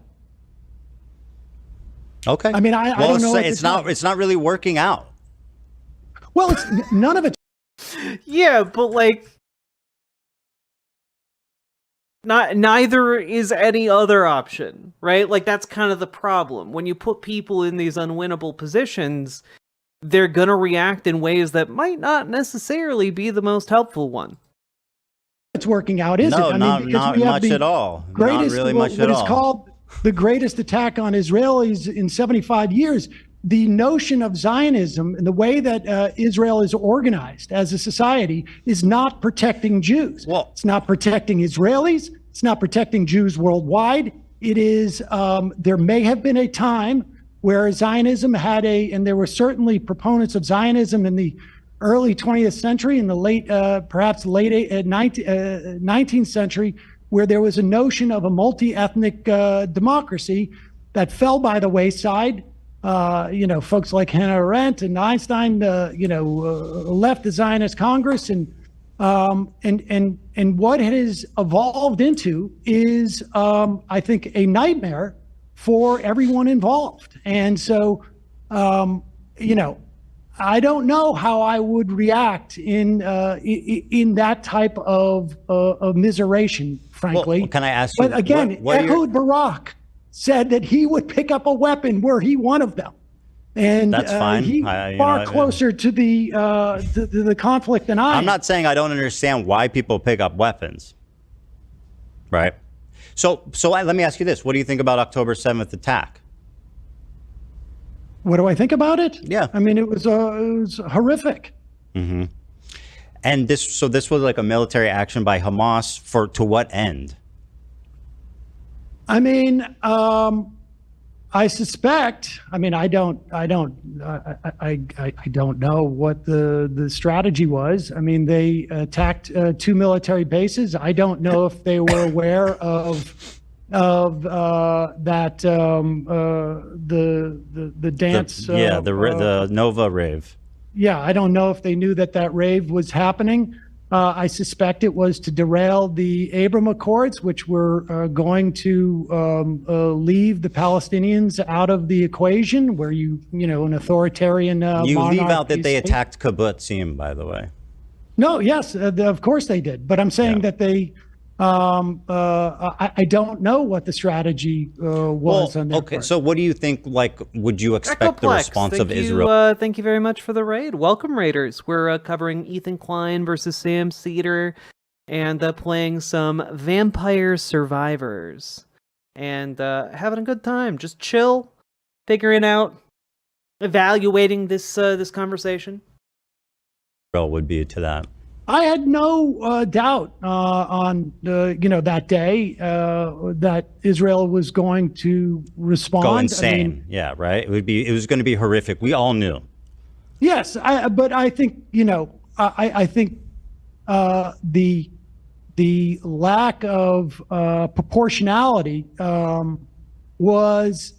Okay. I mean, I don't know. It's not really working out. Well, it's none of it. Yeah, but neither is any other option, right? Like, that's kind of the problem. When you put people in these unwinnable positions, they're gonna react in ways that might not necessarily be the most helpful one. It's working out, is it? I mean, not much at all. Not really much at all. What is called the greatest attack on Israelis in 75 years. The notion of Zionism and the way that Israel is organized as a society is not protecting Jews. Well, it's not protecting Israelis. It's not protecting Jews worldwide. It is, there may have been a time where Zionism had and there were certainly proponents of Zionism in the early 20th century, in the late, perhaps late 19th century, where there was a notion of a multi-ethnic democracy that fell by the wayside. Folks like Hannah Arendt and Einstein, left the Zionist Congress, and what it has evolved into is, I think, a nightmare for everyone involved. And so, I don't know how I would react in that type of miseration, frankly. Well, can I ask you? But again, Ehud Barak said that he would pick up a weapon were he one of them, and that's fine. He's far closer to the conflict than I am. I'm not saying I don't understand why people pick up weapons, right? So let me ask you this: what do you think about October 7th attack? What do I think about it? Yeah, I mean, it was horrific. Mm-hmm. And this was like a military action by Hamas to what end? I mean, I suspect. I mean, I don't know what the strategy was. I mean, they attacked 2 military bases. I don't know if they were aware of that the dance. The Nova rave. Yeah, I don't know if they knew that rave was happening. I suspect it was to derail the Abraham Accords, which were going to leave the Palestinians out of the equation, where an authoritarian You leave out that monarchy they state. attacked kibbutzim, by the way. No, yes, of course they did. But I'm saying that they. I don't know what the strategy was on their part. So what do you think? Like, would you expect the Echoplex, response thank of you, Israel? Thank you very much for the raid. Welcome, Raiders. We're covering Ethan Klein versus Sam Seder and playing some Vampire Survivors. And having a good time. Just chill, figuring out, evaluating this conversation. Israel would be to that. I had no doubt on that day that Israel was going to respond. Go insane. I mean, yeah, right. It was going to be horrific. We all knew. Yes, but I think I think the lack of proportionality was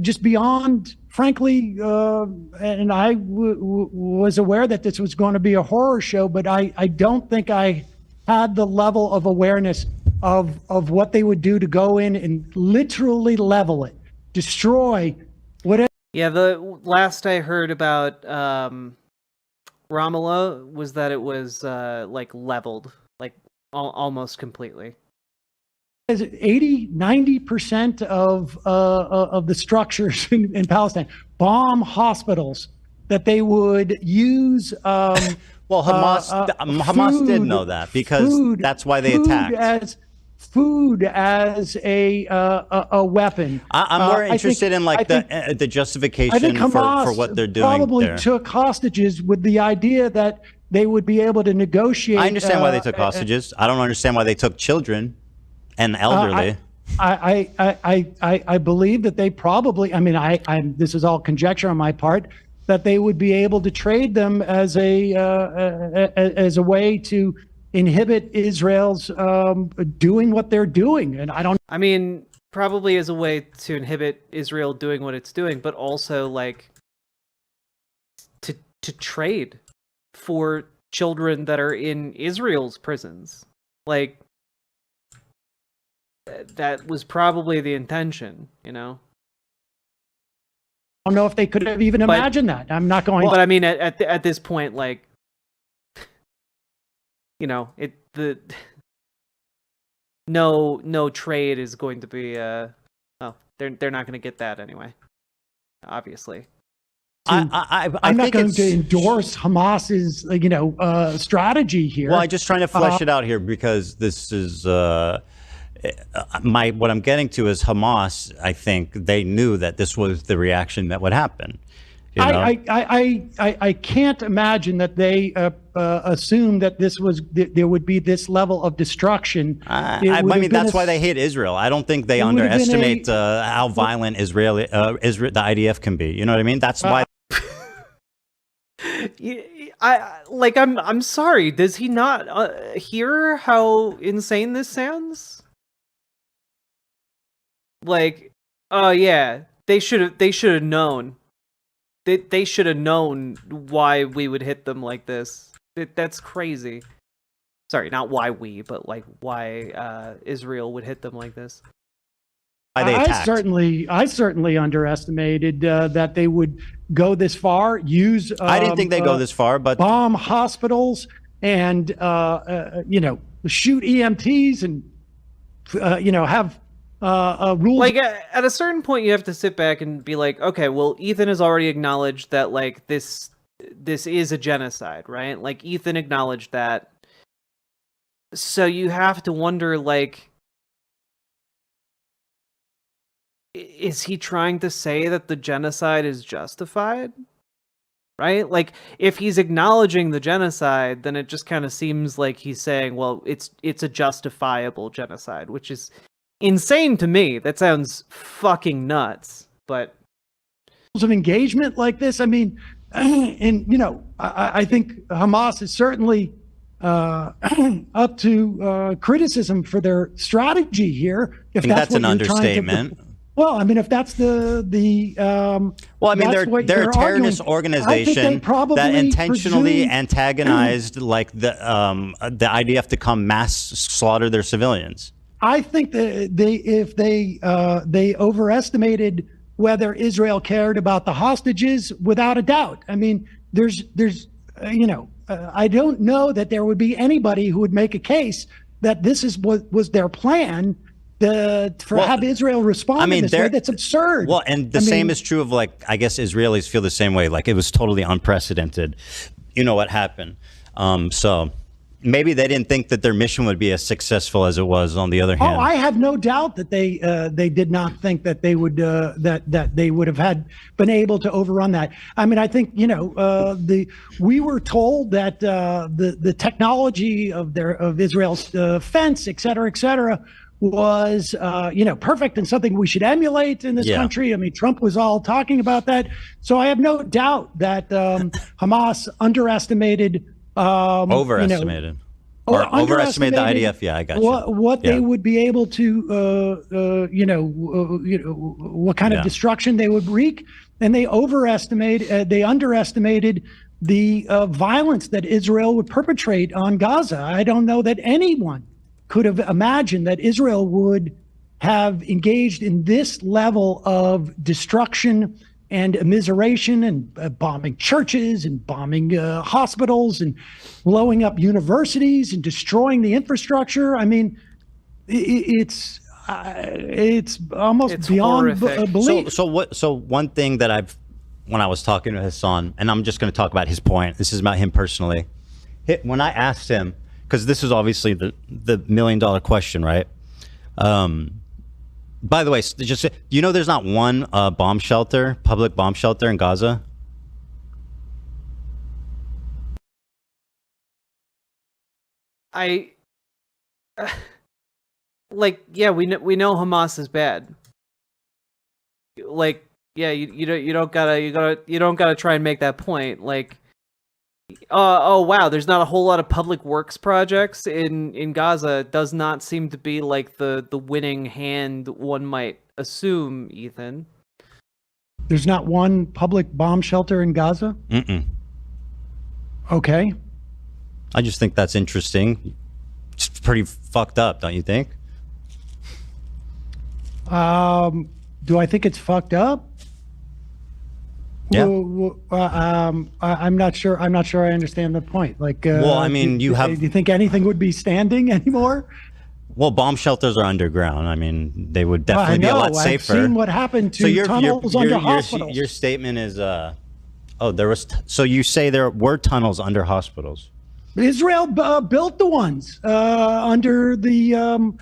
just beyond. Frankly, and I was aware that this was going to be a horror show, but I don't think I had the level of awareness of what they would do to go in and literally level it, destroy whatever. Yeah, the last I heard about Ramallah was that it was like leveled, like almost completely. 80-90% of the structures in Palestine, bomb hospitals that they would use. Well, Hamas did know that because that's why they attacked. Food as a weapon. I'm more interested in the justification for what they're doing. Probably took hostages with the idea that they would be able to negotiate. I understand why they took hostages. I don't understand why they took children and elderly. I believe that they probably. I mean, this is all conjecture on my part. That they would be able to trade them as a way to inhibit Israel's doing what they're doing, and I don't. I mean, probably as a way to inhibit Israel doing what it's doing, but also like to trade for children that are in Israel's prisons. Like that was probably the intention, I don't know if they could have even imagined that. I'm not going. But I mean, at this point, like, no trade is going to be. They're not going to get that anyway. Obviously. I'm not going to endorse Hamas's strategy here. Well, I'm just trying to flesh it out here because this is what I'm getting to is Hamas. I think they knew that this was the reaction that would happen. I can't imagine that they assumed that there would be this level of destruction. I mean, that's why they hate Israel. I don't think they underestimate how violent the IDF can be. You know what I mean? That's why. I'm sorry. Does he not hear how insane this sounds? Like, oh yeah, they should have known. They should have known why we would hit them like this. That's crazy. Sorry, not why we, but like why Israel would hit them like this. I certainly underestimated that they would go this far. Use I didn't think they'd go this far, but bomb hospitals and shoot EMTs and have rules. Like at a certain point, you have to sit back and be like, okay, well, Ethan has already acknowledged that like this is a genocide, right? Like Ethan acknowledged that. So you have to wonder, like, is he trying to say that the genocide is justified? Right? Like, if he's acknowledging the genocide, then it just kind of seems like he's saying, well, it's a justifiable genocide, which is insane to me. That sounds fucking nuts. But of engagement like this, I mean, and I think Hamas is certainly up to criticism for their strategy here. If that's an understatement. Well, I mean, if that's the well, I mean, they're a terrorist organization that intentionally antagonized like the IDF to come mass slaughter their civilians. I think that they overestimated whether Israel cared about the hostages, without a doubt. I mean, there's I don't know that there would be anybody who would make a case that this is what was their plan. Have Israel respond in this way. That's absurd. Well, and the same is true of, like, I guess Israelis feel the same way. Like, it was totally unprecedented. You know what happened. So maybe they didn't think that their mission would be as successful as it was. On the other hand, I have no doubt that they did not think that they would that they would have been able to overrun that. I mean, I think we were told that the technology of Israel's fence, et cetera, was perfect and something we should emulate in this country. I mean, Trump was all talking about that. So I have no doubt that Hamas overestimated the IDF. Yeah, I got you. What they would be able to, what kind of destruction they would wreak, and they underestimated the violence that Israel would perpetrate on Gaza. I don't know that anyone could have imagined that Israel would have engaged in this level of destruction and immiseration and bombing churches and bombing hospitals and blowing up universities and destroying the infrastructure. I mean, it's almost beyond belief. So one thing that when I was talking to Hassan, and I'm just going to talk about his point. This is about him personally. When I asked him, because this is obviously the $1 million question, right? By the way, just there's not one public bomb shelter in Gaza. we know Hamas is bad. Like, yeah, you don't gotta try and make that point. Like, oh wow, there's not a whole lot of public works projects in Gaza. It does not seem to be like the winning hand one might assume, Ethan. There's not one public bomb shelter in Gaza? Okay. I just think that's interesting. It's pretty fucked up, don't you think? Do I think it's fucked up? Yeah. I'm not sure. I'm not sure I understand the point. Like, well, I mean, do you think anything would be standing anymore? Well, bomb shelters are underground. I mean, they would definitely be a lot safer. I've seen what happened to tunnels under hospitals. Your statement is, so you say there were tunnels under hospitals. Israel built the ones under the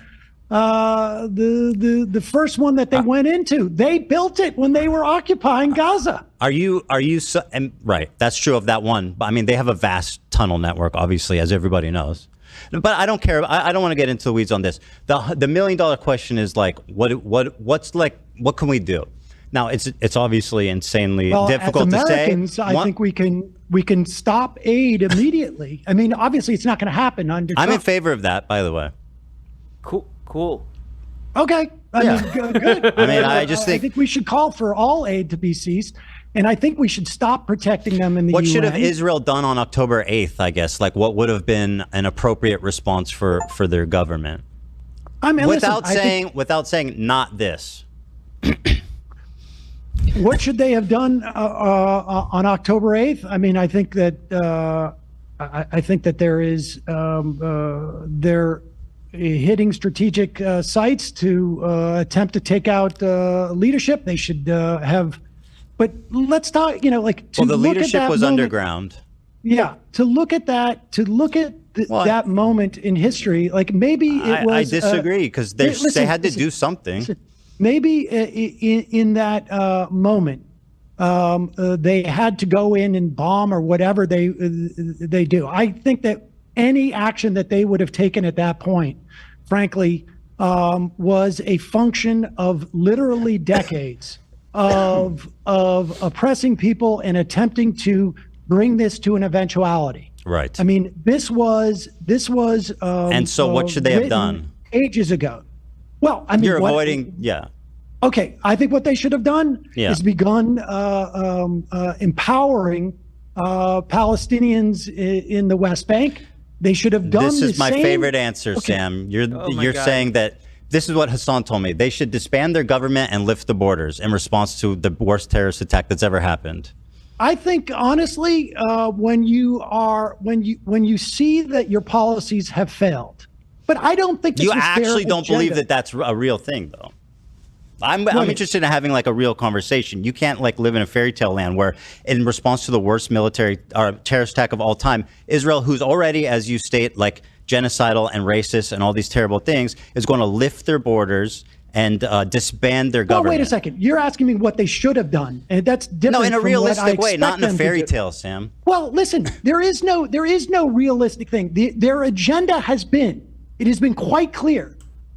first one that they went into. They built it when they were occupying Gaza. Right, that's true of that one. But I mean, they have a vast tunnel network, obviously, as everybody knows. But I don't care. I don't want to get into the weeds on this. The $1 million question is like, what can we do? Now, it's obviously insanely difficult as Americans, to say. I think we can stop aid immediately. I mean, obviously, it's not going to happen under Trump. I'm in favor of that, by the way. Cool. Okay. I mean, good. I mean, I think we should call for all aid to be ceased, and I think we should stop protecting them in the UN. What should have Israel done on October 8th, I guess? Like, what would have been an appropriate response for their government? I mean, without saying not this. What should they have done on October 8th? I mean, I think that there is they're hitting strategic sites to attempt to take out leadership. They should have, but let's talk. The leadership was underground. Yeah, to look at that, that moment in history, like maybe it was. I disagree because they had to do something. Maybe in that moment, they had to go in and bomb or whatever they do. I think that any action that they would have taken at that point, frankly, was a function of literally decades of oppressing people and attempting to bring this to an eventuality. Right. I mean, this was. And so, what should they have done? Ages ago. Well, I mean, You're avoiding. Yeah. Okay, I think what they should have done is begun empowering Palestinians in the West Bank. They should have done this. Is my same... favorite answer, okay. Sam. You're saying that this is what Hassan told me. They should disband their government and lift the borders in response to the worst terrorist attack that's ever happened. I think honestly, when you see that your policies have failed, but I don't think this you was actually their don't agenda. believe that that's a real thing, though. I'm interested in having like a real conversation. You can't like live in a fairy tale land where, in response to the worst military or terrorist attack of all time, Israel, who's already, as you state, like genocidal and racist and all these terrible things, is going to lift their borders and disband their government. Wait a second. You're asking me what they should have done, and that's different. No, in a realistic way, not in a fairy tale, tale, Sam. Well, listen, there is no realistic thing. Their agenda has been. It has been quite clear.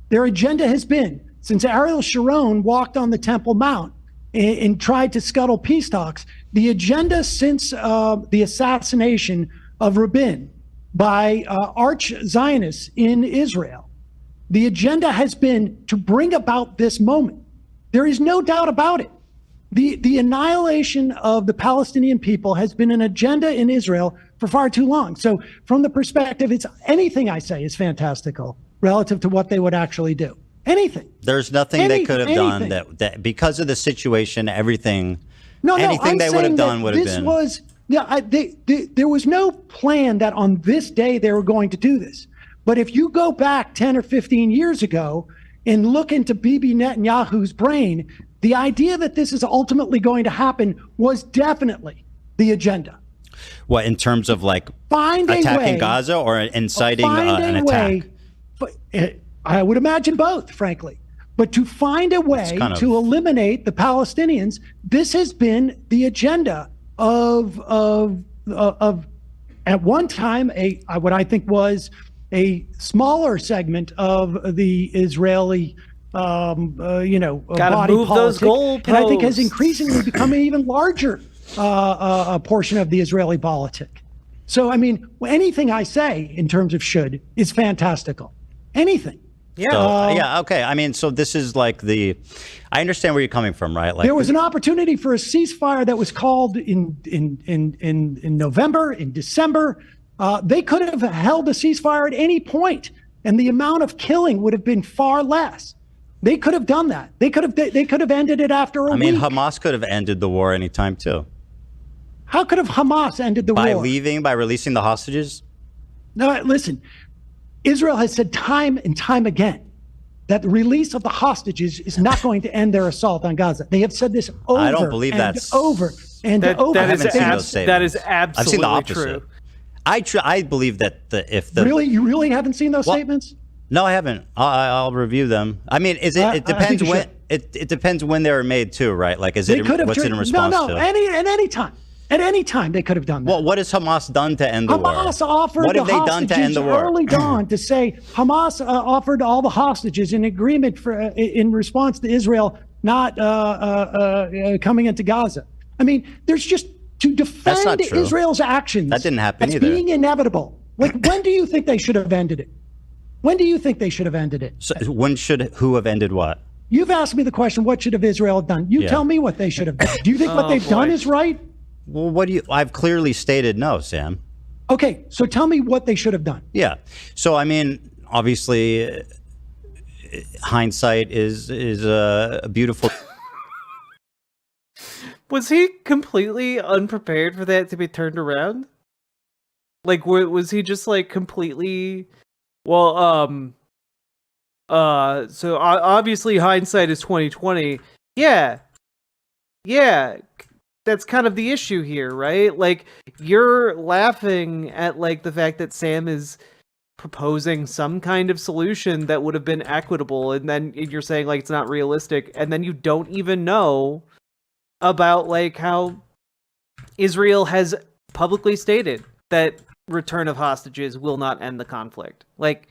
Their agenda has been, since Ariel Sharon walked on the Temple Mount and tried to scuttle peace talks, the agenda since the assassination of Rabin by arch Zionists in Israel, the agenda has been to bring about this moment. There is no doubt about it. The annihilation of the Palestinian people has been an agenda in Israel for far too long. So from the perspective, it's anything I say is fantastical relative to what they would actually do. Anything. There's nothing they could have done that because of the situation, anything they would have done would have been. There was no plan that on this day they were going to do this. But if you go back 10 or 15 years ago and look into Bibi Netanyahu's brain, the idea that this is ultimately going to happen was definitely the agenda. What, in terms of like attacking Gaza or inciting an attack? I would imagine both, frankly. But to find a way to eliminate the Palestinians, this has been the agenda of at one time what I think was a smaller segment of the Israeli, body move politic, those goalposts. and I think has increasingly become an even larger portion of the Israeli politic. So, I mean, anything I say in terms of should is fantastical. Anything. Yeah. Okay. I mean, so this is like I understand where you're coming from, right? Like there was an opportunity for a ceasefire that was called in November, in December. They could have held a ceasefire at any point, and the amount of killing would have been far less. They could have done that. They could have ended it after a week. I mean, Hamas could have ended the war anytime too. How could have Hamas ended the war? By releasing the hostages? No, listen. Israel has said time and time again that the release of the hostages is not going to end their assault on Gaza. They have said this over I don't believe and that's over and over. That is absolutely I've seen the opposite. true. I believe that you really haven't seen those statements? No, I haven't. I'll review them. I mean, it depends when it depends when they were made too, right? Like, what's it in response to? At any time they could have done that. Well, what has Hamas done to end the war? Hamas offered what have they done to end the war? Early on to say Hamas offered all the hostages in agreement in response to Israel not coming into Gaza. I mean, there's just to defend Israel's actions. That didn't happen either. It's being inevitable. Like, when do you think they should have ended it? When do you think they should have ended it? So who have ended what? You've asked me the question, what should have Israel done? You tell me what they should have done. Do you think what they've done is right? Well, I've clearly stated no, Sam. Okay, so tell me what they should have done. Yeah. So, I mean, obviously, hindsight is a beautiful. Was he completely unprepared for that to be turned around? Like, was he just like completely? Well, so obviously hindsight is 20/20. Yeah. That's kind of the issue here, right? Like, you're laughing at like the fact that Sam is proposing some kind of solution that would have been equitable, and then you're saying like it's not realistic, and then you don't even know about like how Israel has publicly stated that return of hostages will not end the conflict. Like,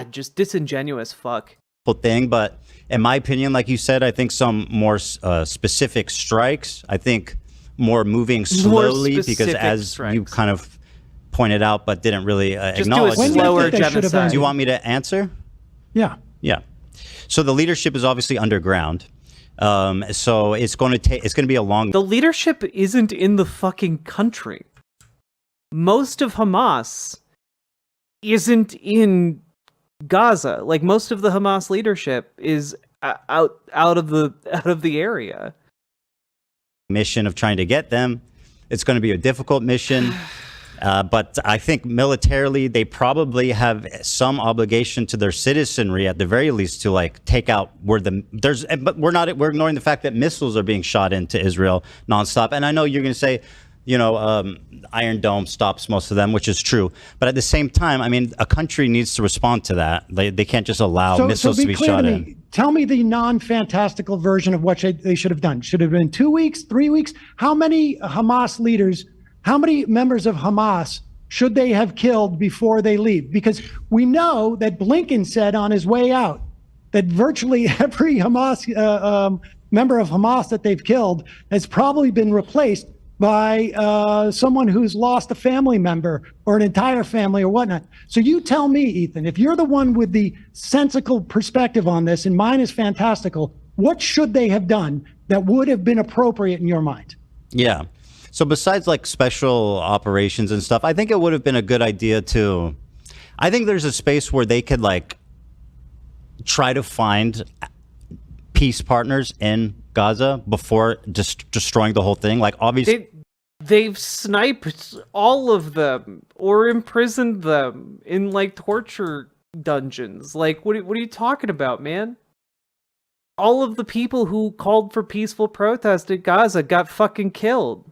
just disingenuous fuck. Thing, but in my opinion, like you said, I think some more specific strikes. I think more moving slowly because, as you kind of pointed out, but didn't really acknowledge. Just do a slower genocide. Do you want me to answer? Yeah. Yeah. So the leadership is obviously underground. So it's going to take. It's going to be a long. The leadership isn't in the fucking country. Most of Hamas isn't in Gaza. Like, most of the Hamas leadership is out of the area. Mission of trying to get them. It's going to be a difficult mission. But I think militarily, they probably have some obligation to their citizenry, at the very least, to like take out we're ignoring the fact that missiles are being shot into Israel nonstop. And I know you're going to say, Iron Dome stops most of them, which is true. But at the same time, I mean, a country needs to respond to that. They can't just allow missiles to be shot in. Tell me the non-fantastical version of what they should have done. Should have been 2 weeks, 3 weeks? How many Hamas leaders, how many members of Hamas should they have killed before they leave? Because we know that Blinken said on his way out that virtually every Hamas member of Hamas that they've killed has probably been replaced by someone who's lost a family member or an entire family or whatnot. So you tell me, Ethan, if you're the one with the sensical perspective on this, and mine is fantastical, what should they have done that would have been appropriate in your mind? Yeah. So besides like special operations and stuff, I think it would have been a good idea to, I think there's a space where they could like try to find peace partners in Gaza before just destroying the whole thing. Like, obviously they've sniped all of them or imprisoned them in like torture dungeons. Like, what are you talking about, man? All of the people who called for peaceful protest at Gaza got fucking killed.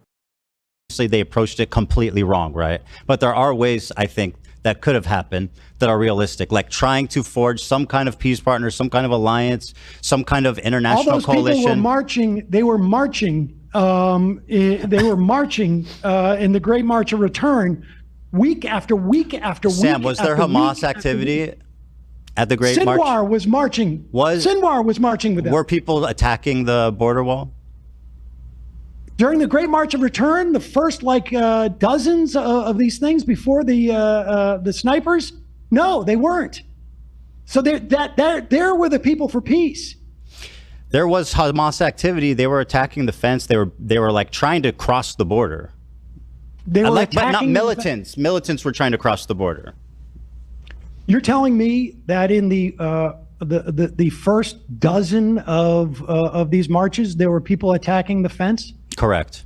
They approached it completely wrong, right? But there are ways, I think, that could have happened that are realistic, like trying to forge some kind of peace partner, some kind of alliance, some kind of international coalition. All those people were marching. They were marching. They were marching in the Great March of Return, week after week after week. Sam, was there Hamas activity at the Great March? Sinwar was marching. Sinwar was marching with them. Were people attacking the border wall? During the Great March of Return, the first dozens of these things before the snipers, no, they weren't. So there were the people for peace. There was Hamas activity. They were attacking the fence. They were like trying to cross the border. They were but not militants. Militants were trying to cross the border. You're telling me that in the first dozen of these marches, there were people attacking the fence? Correct.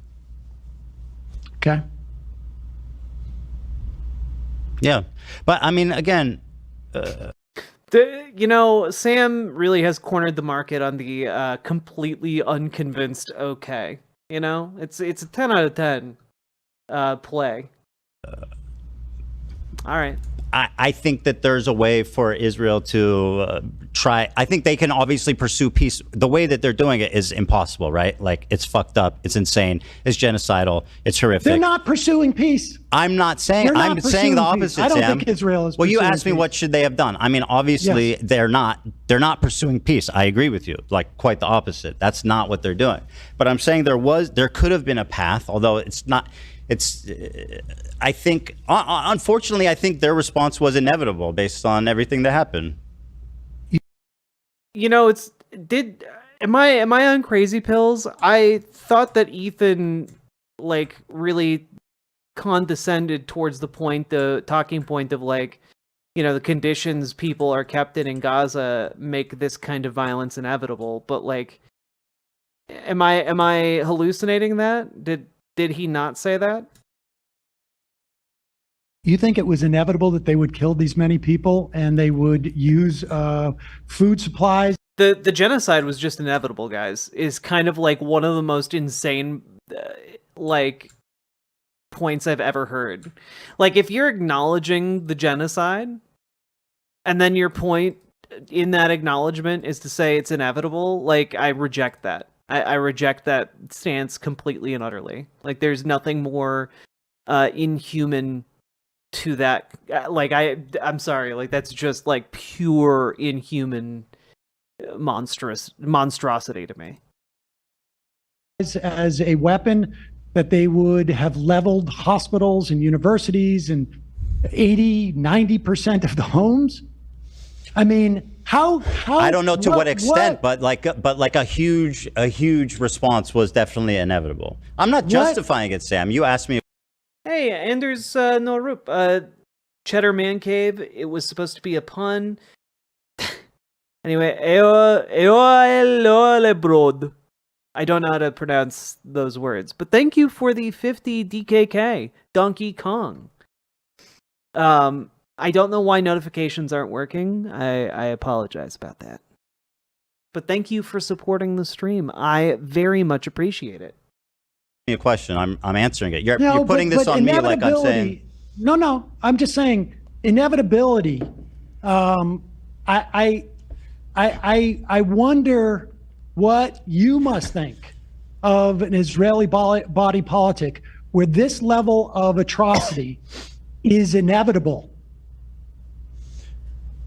Okay. Yeah. But I mean, again, Sam really has cornered the market on the completely unconvinced okay. It's a 10 out of 10 play. All right. I think that there's a way for Israel to try. I think they can obviously pursue peace. The way that they're doing it is impossible, right? Like, it's fucked up. It's insane. It's genocidal. It's horrific. They're not pursuing peace. I'm not saying. I'm saying the opposite. Sam. I don't think Israel is. Well, you asked me what should they have done. I mean, obviously, yes. They're not pursuing peace. I agree with you. Like, quite the opposite. That's not what they're doing. But I'm saying there could have been a path, although it's not. I think, unfortunately, I think their response was inevitable based on everything that happened. Am I on crazy pills? I thought that Ethan, really condescended towards the talking point of, the conditions people are kept in Gaza make this kind of violence inevitable. But, am I hallucinating that? Did he not say that? You think it was inevitable that they would kill these many people and they would use food supplies? The genocide was just inevitable, guys. Is kind of one of the most insane points I've ever heard. If you're acknowledging the genocide and then your point in that acknowledgement is to say it's inevitable, I reject that. I reject that stance completely and utterly. There's nothing more inhuman to that. Like I'm sorry, like that's just like pure inhuman monstrosity to me. As a weapon, that they would have leveled hospitals and universities and 80-90% of the homes. I mean, how I don't know to what extent, but like a huge response was definitely inevitable. I'm not justifying it, Sam. You asked me. Hey, Anders Norup, Cheddar Man Cave. It was supposed to be a pun. Anyway, Eolebrod. I don't know how to pronounce those words, but thank you for the 50 DKK, Donkey Kong. I don't know why notifications aren't working. I apologize about that. But thank you for supporting the stream. I very much appreciate it. A question. I'm answering it. You're putting this on me like I'm saying. No. I'm just saying inevitability. I wonder what you must think of an Israeli body politic where this level of atrocity is inevitable.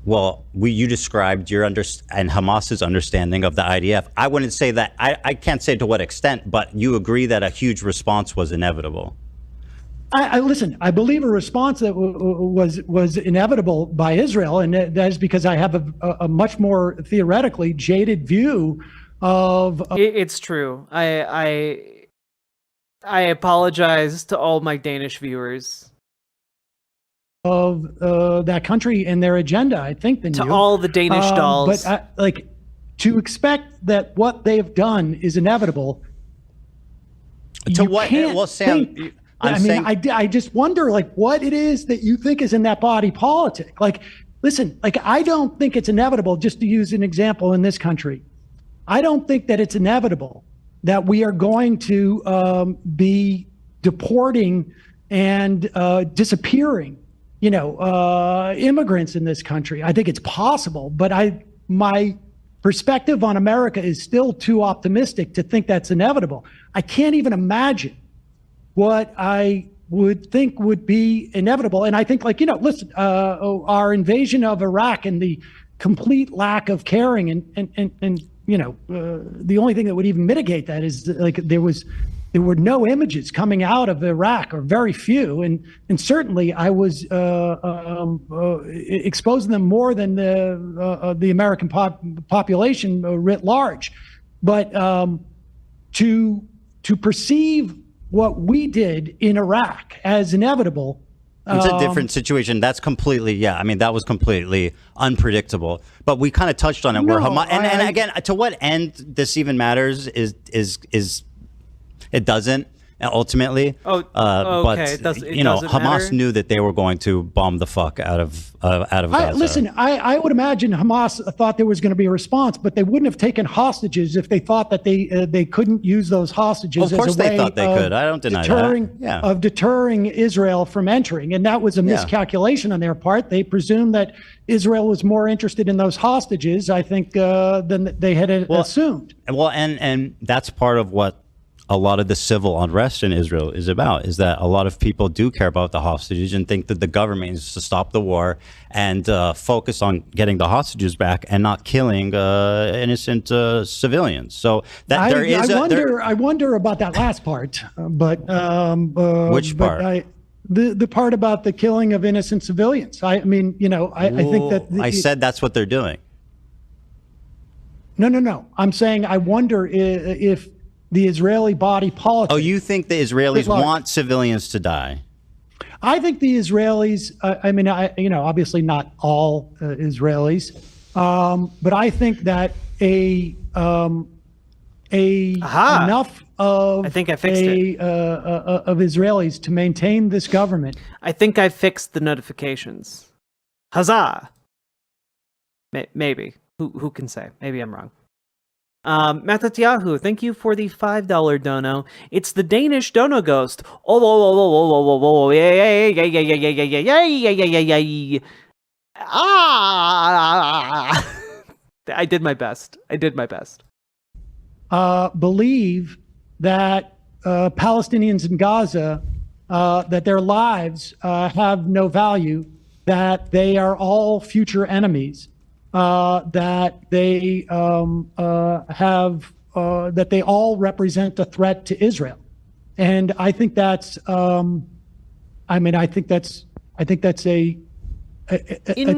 Well, you described your and Hamas's understanding of the IDF. I wouldn't say that. I can't say to what extent, but you agree that a huge response was inevitable. I listen. I believe a response that was inevitable by Israel, and that is because I have a much more theoretically jaded view of. It's true. I apologize to all my Danish viewers. Of that country and their agenda, I think, than to all the Danish dolls. But to expect that what they've done is inevitable. To what? Well, Sam, I just wonder, like, what it is that you think is in that body politic. Like, listen, like, I don't think it's inevitable. Just to use an example in this country, I don't think that it's inevitable that we are going to be deporting and disappearing immigrants in this country. I think it's possible, but my perspective on America is still too optimistic to think that's inevitable. I can't even imagine what I would think would be inevitable. And I think, listen, our invasion of Iraq and the complete lack of caring and the only thing that would even mitigate that is like there were no images coming out of Iraq, or very few, and certainly I was exposing them more than the American population writ large. But to perceive what we did in Iraq as inevitable. It's a different situation. That's completely, that was completely unpredictable. But we kind of touched on it. Where Hamas, and again, to what end this even matters is it doesn't ultimately. Okay. But Hamas matter? knew that they were going to bomb the fuck out of Gaza. Listen, I would imagine Hamas thought there was going to be a response, but they wouldn't have taken hostages if they thought that they couldn't use those hostages. Of course, as a way they thought they could. I don't deny that. Yeah. Of deterring Israel from entering, and that was a miscalculation on their part. They presumed that Israel was more interested in those hostages, I think, than they had assumed. Well, and that's part of what a lot of the civil unrest in Israel is about, is that a lot of people do care about the hostages and think that the government needs to stop the war and focus on getting the hostages back and not killing innocent civilians. So that I wonder about that last part, but which part? The part about the killing of innocent civilians. I think that I said that's what they're doing. No. I'm saying I wonder if the Israeli body politic. Oh, you think the Israelis want civilians to die? I think the Israelis. Obviously not all Israelis, but I think that enough of I think I fixed it. Of Israelis to maintain this government. I think I fixed the notifications. Huzzah! Maybe. Who can say? Maybe I'm wrong. Matatyahu, thank you for the $5 dono. It's the Danish dono ghost. Oh, yeah. I did my best. Believe that Palestinians in Gaza that their lives have no value, that they are all future enemies, that they that they all represent a threat to Israel. And I think that's, I think that's a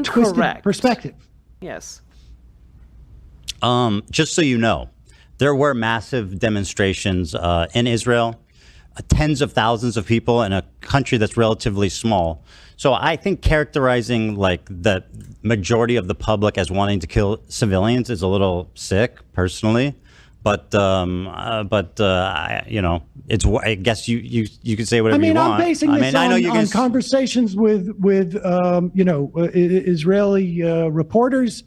twisted perspective. Yes. Just so you know, there were massive demonstrations in Israel, tens of thousands of people in a country that's relatively small. So I think characterizing like the majority of the public as wanting to kill civilians is a little sick, personally. But you know, it's. I guess you could say whatever you want. I'm basing this on conversations with Israeli reporters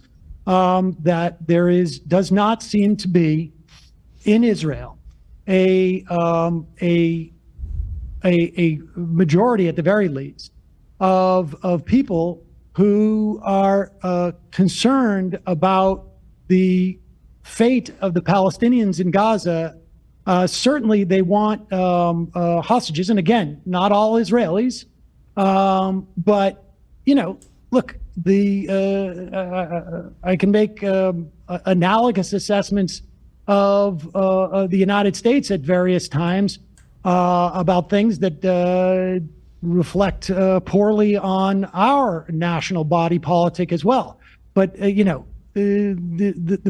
that there does not seem to be in Israel a majority, at the very least, of people who are concerned about the fate of the Palestinians in Gaza. Certainly they want hostages, and again, not all Israelis, but look, I can make analogous assessments of the United States at various times about things that reflect poorly on our national body politic as well. But the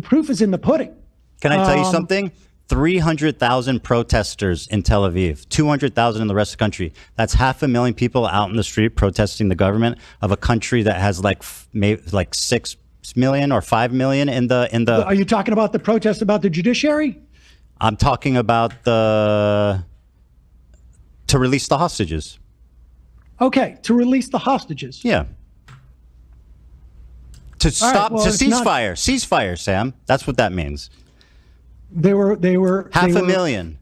proof is in the pudding. Can I tell you something? 300,000 protesters in Tel Aviv, 200,000 in the rest of the country. That's 500,000 people out in the street protesting the government of a country that has like 6 million or 5 million in the. Are you talking about the protest about the judiciary? I'm talking about to release the hostages. Okay, to release the hostages. Yeah. To stop, ceasefire, ceasefire, Sam. That's what that means. They were 500,000.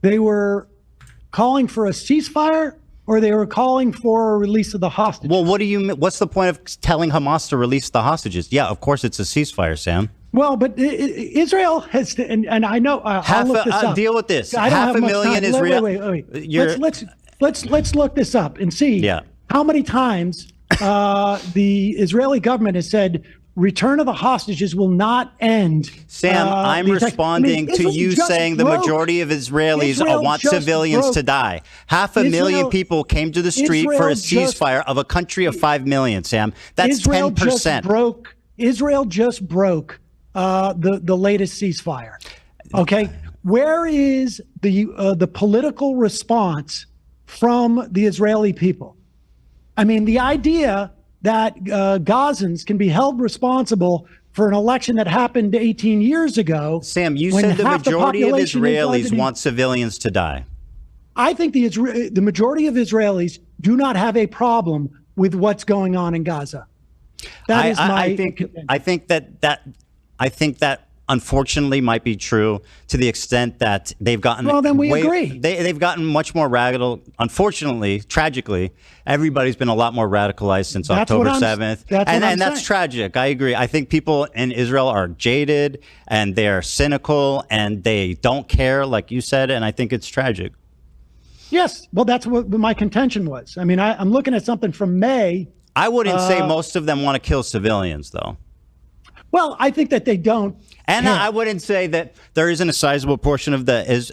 They were calling for a ceasefire, or they were calling for a release of the hostages. Well, what do you? What's the point of telling Hamas to release the hostages? Yeah, of course it's a ceasefire, Sam. Well, but Israel has, and I know. I'll look this up. Deal with this. I don't have much time. Israel. Wait. Let's look this up and see how many times the Israeli government has said return of the hostages will not end. Sam, I'm responding to you saying the majority of Israelis want civilians to die. 500,000 people came to the street for a ceasefire of a country of 5 million, Sam. That's 10%. Israel just broke the latest ceasefire. Okay, where is the political response from the Israeli people? I mean, the idea that Gazans can be held responsible for an election that happened 18 years ago. Sam, you said the majority of Israelis want civilians to die. I think the majority of Israelis do not have a problem with what's going on in Gaza. That is my opinion. I think that unfortunately might be true to the extent that they've gotten. Well, then we agree. They've gotten much more radical. Unfortunately, tragically, everybody's been a lot more radicalized since October 7th. And that's tragic. I agree. I think people in Israel are jaded and they're cynical and they don't care, like you said. And I think it's tragic. Yes. Well, that's what my contention was. I mean, I'm looking at something from May. I wouldn't say most of them want to kill civilians, though. Well, I think that they don't. And I wouldn't say that there isn't a sizable portion of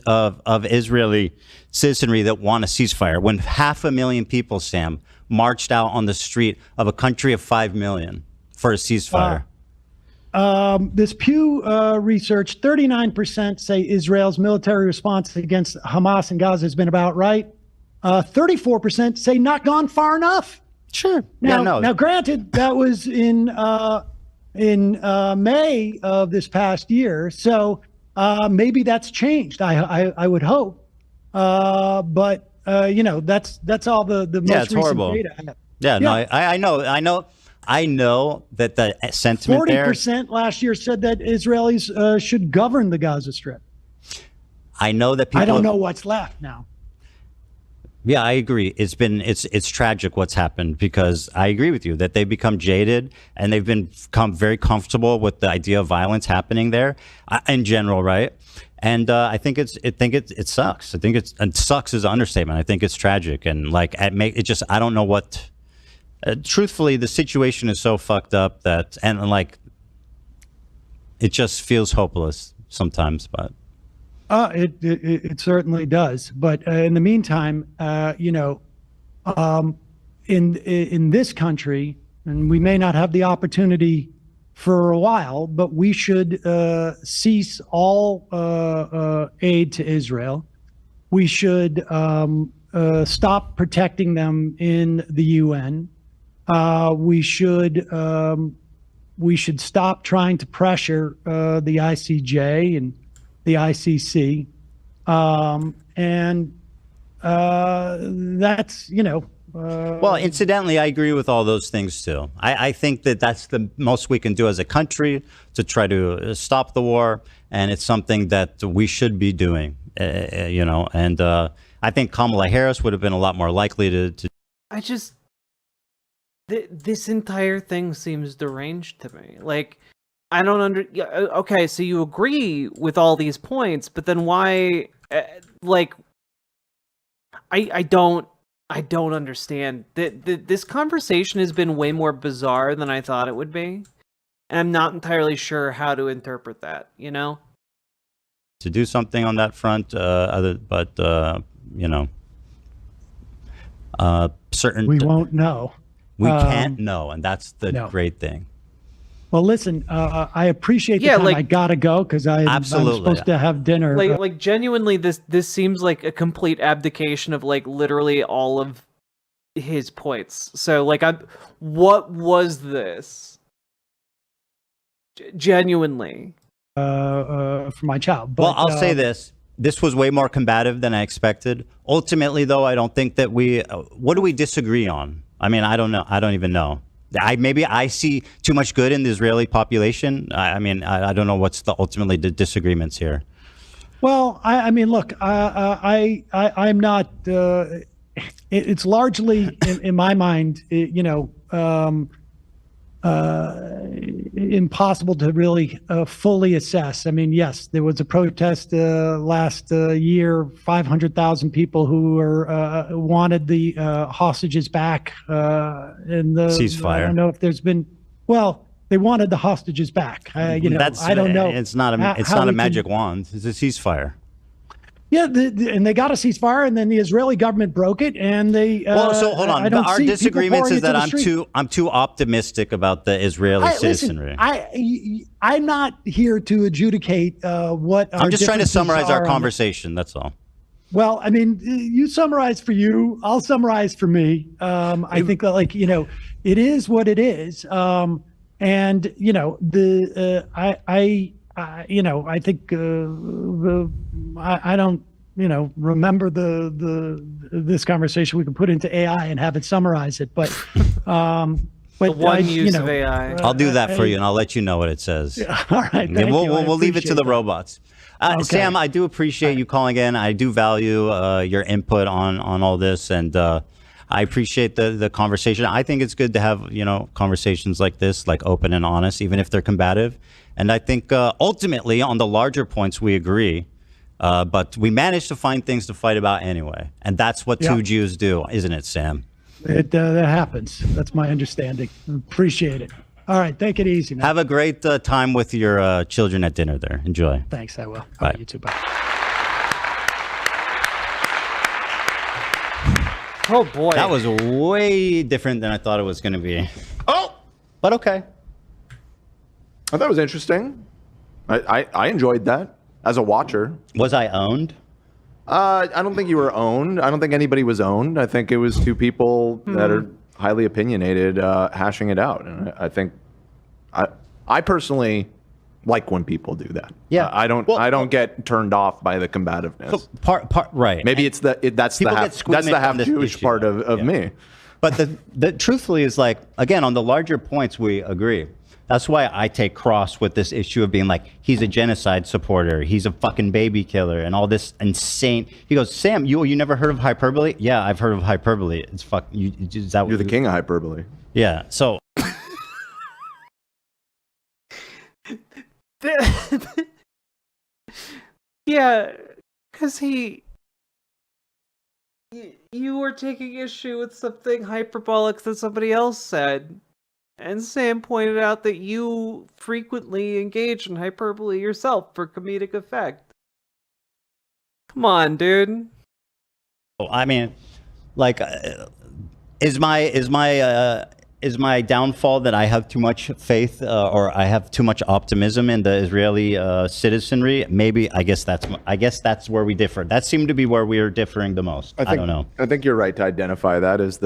of Israeli citizenry that want a ceasefire. When 500,000 people, Sam, marched out on the street of a country of 5 million for a ceasefire. This Pew research, 39% say Israel's military response against Hamas in Gaza has been about right. 34% say not gone far enough. Sure. Now, granted, that was in May of this past year, so maybe that's changed. I would hope, but that's all the most recent horrible data I have. Yeah, no, I know that the sentiment 40% last year said that Israelis should govern the Gaza Strip. I know that people. I don't know what's left now. Yeah, I agree. It's tragic what's happened, because I agree with you that they've become jaded and they've become very comfortable with the idea of violence happening there in general, right? And I think it sucks. I think it sucks is an understatement. I think it's tragic, and like I don't know what. Truthfully, the situation is so fucked up that, and like, it just feels hopeless sometimes. But it certainly does. But in the meantime, in this country, and we may not have the opportunity for a while, but we should cease all aid to Israel. We should stop protecting them in the UN. We should stop trying to pressure the ICJ and the ICC, and that's well, incidentally, I agree with all those things too. I think that that's the most we can do as a country to try to stop the war, and it's something that we should be doing. And I think Kamala Harris would have been a lot more likely to. This entire thing seems deranged to me. Like, I don't okay, so you agree with all these points, but then why? I don't understand. This conversation has been way more bizarre than I thought it would be, and I'm not entirely sure how to interpret that. To do something on that front, certain. We won't know. We can't know, and that's the great thing. Well, listen, I appreciate the time. I gotta go because I'm supposed to have dinner. Like genuinely, this seems like a complete abdication of like literally all of his points. So like, what was this? Genuinely, for my child. But, well, I'll say this. This was way more combative than I expected. Ultimately, though, I don't think that what do we disagree on? I mean, I don't know. I don't even know. Maybe I see too much good in the Israeli population. I mean, I don't know what's ultimately the disagreements here. Well, I mean, look, I'm not. It's largely in my mind, impossible to really fully assess. I mean, yes, there was a protest last year, 500,000 people who wanted the hostages back in the ceasefire. I don't know if there's been. Well, they wanted the hostages back. I don't know. It's not a magic wand. It's a ceasefire. Yeah, and they got a ceasefire, and then the Israeli government broke it, and they. Well, so hold on. Our disagreements is that I'm too optimistic about the Israeli citizenry. I'm not here to adjudicate what. I'm just trying to summarize our conversation. That's all. Well, I mean, you summarize for you. I'll summarize for me. I think that, it is what it is, and I think I don't remember this conversation. We can put into AI and have it summarize it, but the one use of AI. I'll do that for you, and I'll let you know what it says. All right, we'll leave it to the robots. Okay. Sam, I do appreciate you calling in. I do value your input on all this, and I appreciate the conversation. I think it's good to have conversations like this, like open and honest, even if they're combative. And I think ultimately on the larger points we agree, but we managed to find things to fight about anyway. And that's what two Jews do, isn't it, Sam? That happens. That's my understanding. Appreciate it. All right, take it easy, man. Have a great time with your children at dinner there. Enjoy. Thanks, I will. Bye. All right, you too. Bye. Oh, boy. That was way different than I thought it was going to be. Oh! But okay. I thought it was interesting. I enjoyed that as a watcher. Was I owned? I don't think you were owned. I don't think anybody was owned. I think it was two people that are highly opinionated hashing it out. And I think I personally like when people do that. Yeah. I don't get turned off by the combativeness. Part right. Maybe that's the half Jewish part of me. But the truthfully is like, again, on the larger points we agree. That's why I take cross with this issue of being like, he's a genocide supporter, he's a fucking baby killer, and all this insane. He goes, Sam, you never heard of hyperbole? Yeah, I've heard of hyperbole. It's you're the king of hyperbole. Yeah. So. Yeah, because you were taking issue with something hyperbolic that somebody else said, and Sam pointed out that you frequently engage in hyperbole yourself for comedic effect. Come on, dude. I mean, like, is my downfall that I have too much faith or I have too much optimism in the Israeli citizenry? Maybe. I guess that's where we differ. That seemed to be where we are differing the most. I don't know. I think you're right to identify that as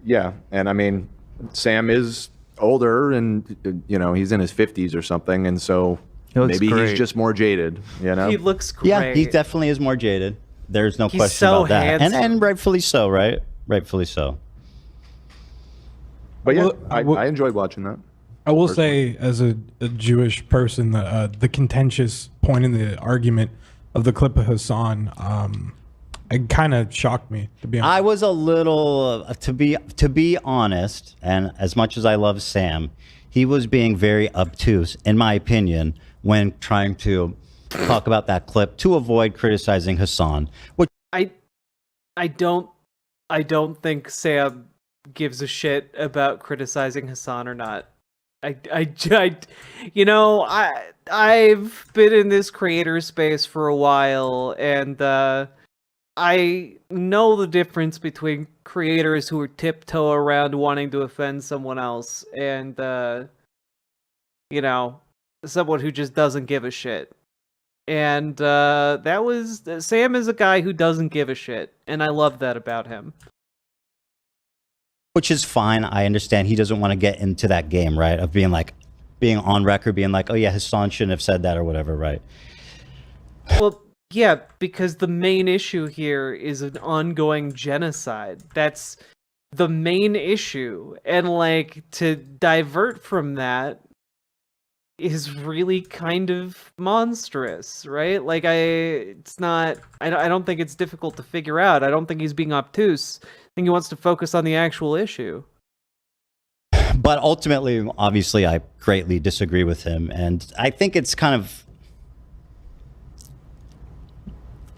yeah. And I mean, Sam is older, and he's in his 50s or something, and so maybe he's just more jaded. He looks great. Yeah, he definitely is more jaded. There's no question so about that, handsome. and rightfully so, right? Rightfully so. But yeah, I enjoyed watching that. I will say, as a Jewish person, the contentious point in the argument of the clip of Hassan, it kind of shocked me, to be honest. I was a little, to be honest, and as much as I love Sam, he was being very obtuse, in my opinion, when trying to talk about that clip to avoid criticizing Hassan. Which I don't think Sam gives a shit about criticizing Hassan or not. I've been in this creator space for a while, and I know the difference between creators who are tiptoe around wanting to offend someone else and someone who just doesn't give a shit. And Sam is a guy who doesn't give a shit, and I love that about him. Which is fine. I understand he doesn't want to get into that game, right? Of being on record, being like, oh yeah, Hassan shouldn't have said that or whatever, right? Well, yeah, because the main issue here is an ongoing genocide. That's the main issue. And to divert from that is really kind of monstrous, right? I don't think it's difficult to figure out. I don't think he's being obtuse. I think he wants to focus on the actual issue. But ultimately, obviously, I greatly disagree with him. And I think it's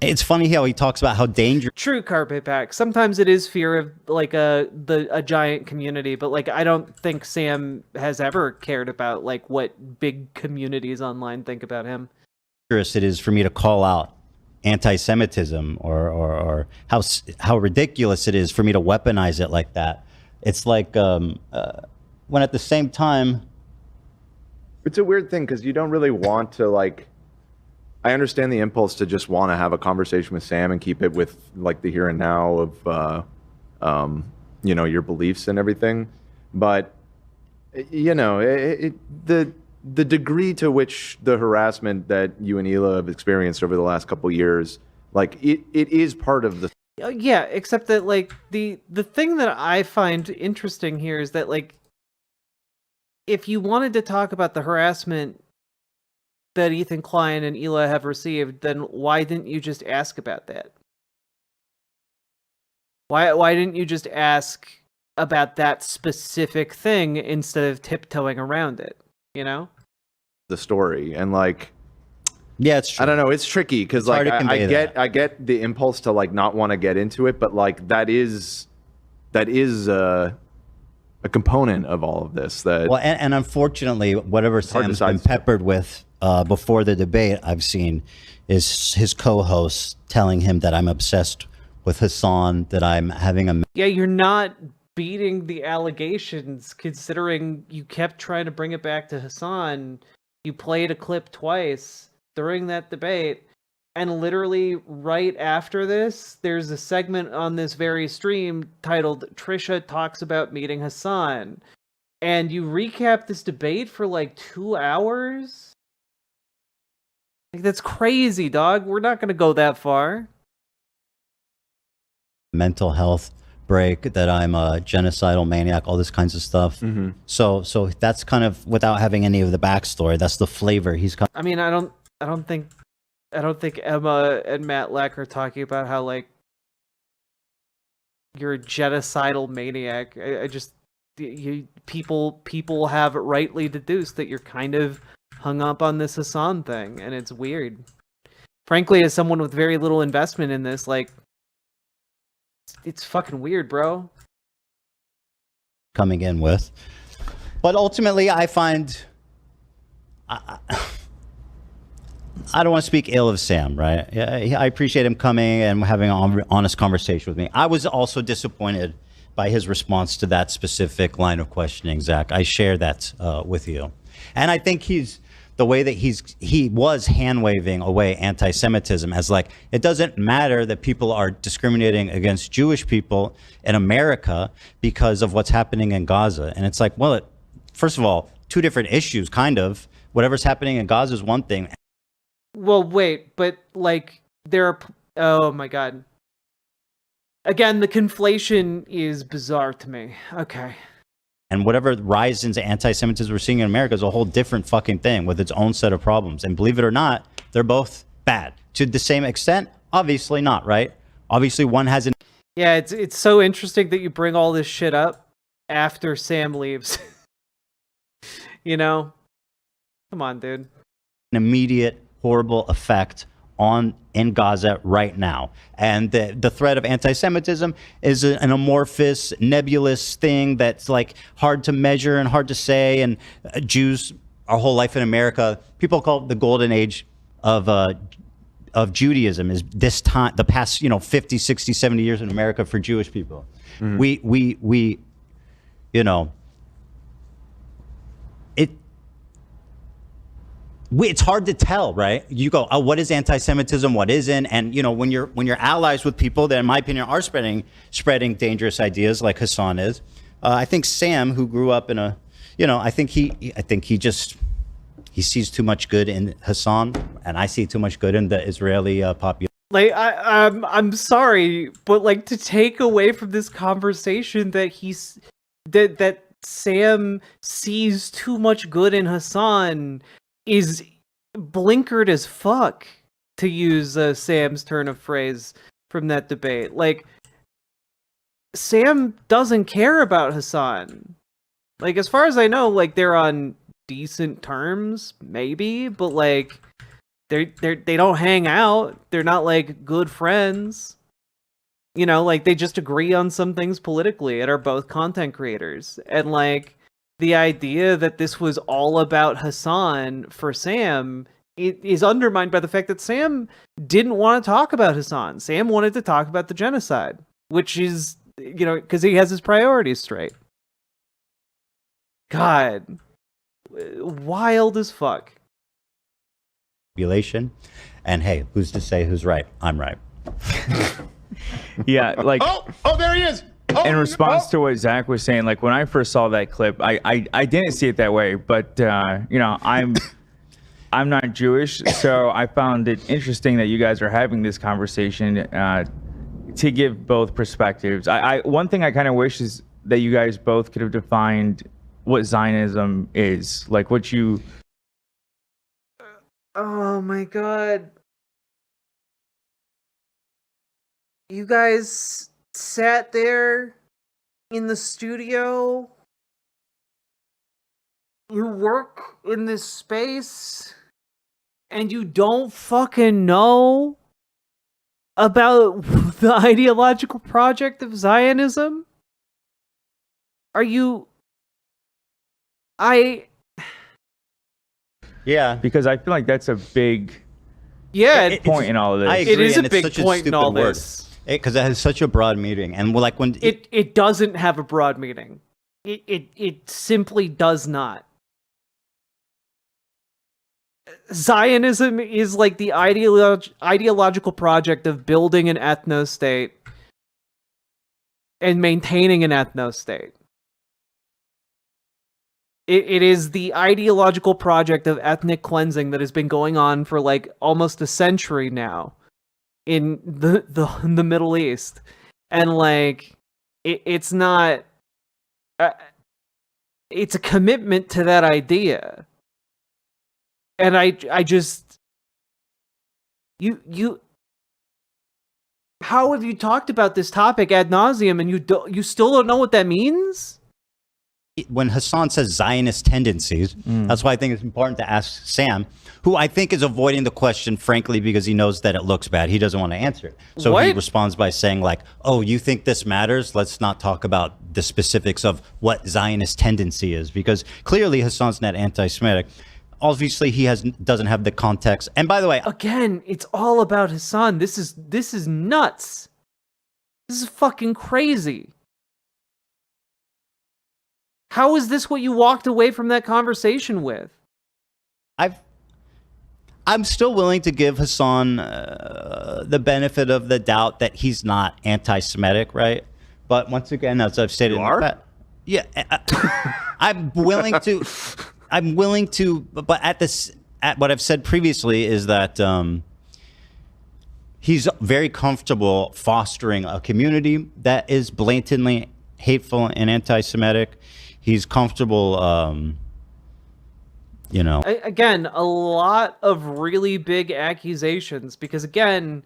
it's funny how he talks about how dangerous. True, Carpet Pack. Sometimes it is fear of a giant community, but I don't think Sam has ever cared about what big communities online think about him. It is for me to call out anti-Semitism or how ridiculous it is for me to weaponize it like that. It's when at the same time, it's a weird thing because you don't really want to I understand the impulse to just want to have a conversation with Sam and keep it with the here and now of your beliefs and everything, but the degree to which the harassment that you and Hila have experienced over the last couple of years, it is part of the. Yeah, except that the thing that I find interesting here is that if you wanted to talk about the harassment that Ethan Klein and Hila have received, then why didn't you just ask about that? Why didn't you just ask about that specific thing instead of tiptoeing around it? The story and yeah, it's true. I don't know. It's tricky because I get the impulse to not want to get into it, but that is a component of all of this. And unfortunately, whatever Sam's been peppered with before the debate, I've seen is his co-host telling him that I'm obsessed with Hassan, that I'm having a. Yeah, you're not beating the allegations, considering you kept trying to bring it back to Hassan. You played a clip twice during that debate, and literally right after this, there's a segment on this very stream titled Trisha Talks About Meeting Hassan. And you recap this debate for 2 hours? That's crazy, dog. We're not going to go that far. Mental health break, that I'm a genocidal maniac, all this kinds of stuff. Mm-hmm. So that's kind of, without having any of the backstory, that's the flavor he's. I mean, I don't think Emma and Matt Leck are talking about how you're a genocidal maniac. I just people have rightly deduced that you're kind of hung up on this Hassan thing, and it's weird. frankly, as someone with very little investment in this, like, it's fucking weird, bro. Coming in with. But ultimately, I find... I don't want to speak ill of Sam, right? Yeah, I appreciate him coming and having an honest conversation with me. I was also disappointed by his response to that specific line of questioning, Zach. I share that with you. And I think the way that he was hand-waving away anti-Semitism as like, it doesn't matter that people are discriminating against Jewish people in America because of what's happening in Gaza. And it's like, well, first of all, two different issues, kind of. Whatever's happening in Gaza is one thing. Well, wait, but like there are... Oh my god. Again, the conflation is bizarre to me. Okay. And whatever rise into anti-Semitism we're seeing in America is a whole different fucking thing with its own set of problems. And believe it or not, they're both bad. To the same extent? Obviously not, right? Obviously one has an... Yeah, it's so interesting that you bring all this shit up after Sam leaves. You know? Come on, dude. An immediate horrible effect in Gaza right now. And the threat of anti-Semitism is an amorphous, nebulous thing that's like hard to measure and hard to say. And Jews, our whole life in America, people call it the golden age of Judaism, is this time, the past, 50, 60, 70 years in America for Jewish people. Mm-hmm. We it's hard to tell, right? You go, oh, what is anti-Semitism? What isn't? And when you're allies with people that, in my opinion, are spreading dangerous ideas, like Hassan is. I think Sam, who grew up in I think he sees too much good in Hassan, and I see too much good in the Israeli population. Like I'm sorry, but like to take away from this conversation that that Sam sees too much good in Hassan is blinkered as fuck, to use Sam's turn of phrase from that debate. Like, Sam doesn't care about Hassan. Like, as far as I know, like, they're on decent terms, maybe, but like they don't hang out. They're not like good friends. Like they just agree on some things politically and are both content creators. And like the idea that this was all about Hassan for Sam is undermined by the fact that Sam didn't want to talk about Hassan. Sam wanted to talk about the genocide, which is, because he has his priorities straight. God, wild as fuck. And hey, who's to say who's right? I'm right. Yeah, like oh, there he is. In response to what Zach was saying, like when I first saw that clip, I didn't see it that way, but I'm not Jewish, so I found it interesting that you guys are having this conversation to give both perspectives. One thing I kind of wish is that you guys both could have defined what Zionism is, like what you... Oh my god. You guys sat there in the studio. You work in this space and you don't fucking know about the ideological project of Zionism? Are you... Yeah. Because I feel like that's a big point in all of this. I agree, it is a and big it's such point in all word. this. Because it has such a broad meaning. And like when... It doesn't have a broad meaning. It simply does not. Zionism is like the ideological project of building an ethno-state and maintaining an ethno-state. It is the ideological project of ethnic cleansing that has been going on for like almost a century now in the Middle East. And like it's not it's a commitment to that idea. And I just you how have you talked about this topic ad nauseum and you still don't know what that means? when Hassan says Zionist tendencies, that's why I think it's important to ask Sam, who I think is avoiding the question, frankly, because he knows that it looks bad. He doesn't want to answer it. So he responds by saying like, oh, you think this matters? Let's not talk about the specifics of what Zionist tendency is, because clearly Hassan's not anti-Semitic. Obviously, he doesn't have the context. And by the way, again, it's all about Hassan. This is nuts. This is fucking crazy. How is this what you walked away from that conversation with? I'm still willing to give Hassan the benefit of the doubt that he's not anti-Semitic, right? But once again, as I've stated, yeah, I'm willing to. But at what I've said previously is that he's very comfortable fostering a community that is blatantly hateful and anti-Semitic. He's comfortable, you know. Again, a lot of really big accusations, because again,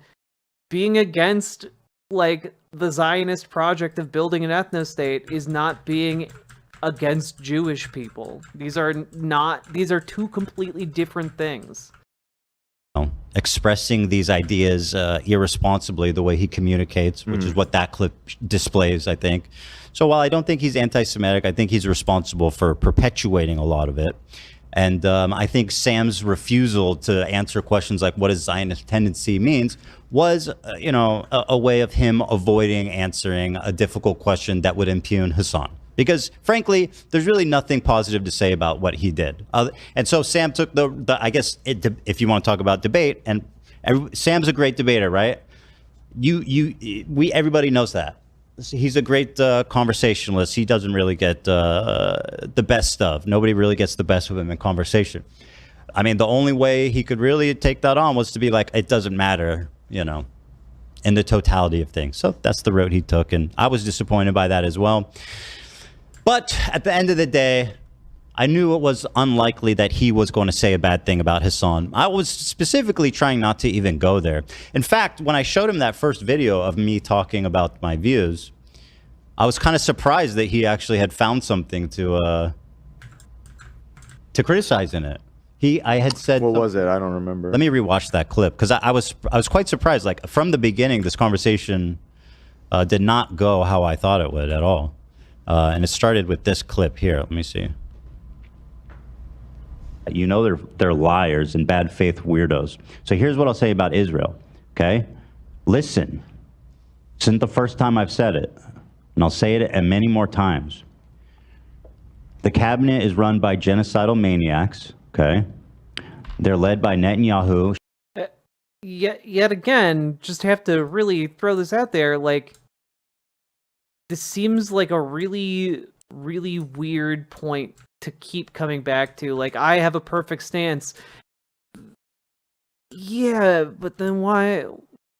being against like the Zionist project of building an ethno-state is not being against Jewish people. These are two completely different things. Expressing these ideas irresponsibly, the way he communicates, which is what that clip displays, I think. So while I don't think he's anti-Semitic, I think he's responsible for perpetuating a lot of it. And I think Sam's refusal to answer questions like what does Zionist tendency means was, a way of him avoiding answering a difficult question that would impugn Hassan. Because, frankly, there's really nothing positive to say about what he did. And so Sam took if you want to talk about debate, and Sam's a great debater, right? Everybody knows that. He's a great conversationalist. He doesn't really get the best of. Nobody really gets the best of him in conversation. I mean, the only way he could really take that on was to be like, it doesn't matter, in the totality of things. So that's the route he took, and I was disappointed by that as well. But at the end of the day, I knew it was unlikely that he was going to say a bad thing about Hassan. I was specifically trying not to even go there. In fact, when I showed him that first video of me talking about my views, I was kind of surprised that he actually had found something to criticize in it. I had said, what was it? I don't remember. Let me rewatch that clip, because I was quite surprised. Like, from the beginning, this conversation did not go how I thought it would at all. And it started with this clip here. Let me see. They're liars and bad faith weirdos. So here's what I'll say about Israel, okay? Listen, this isn't the first time I've said it, and I'll say it many more times. The cabinet is run by genocidal maniacs, okay? They're led by Netanyahu. Yet again, just have to really throw this out there, like, this seems like a really, really weird point to keep coming back to. Like, I have a perfect stance. Yeah, but then why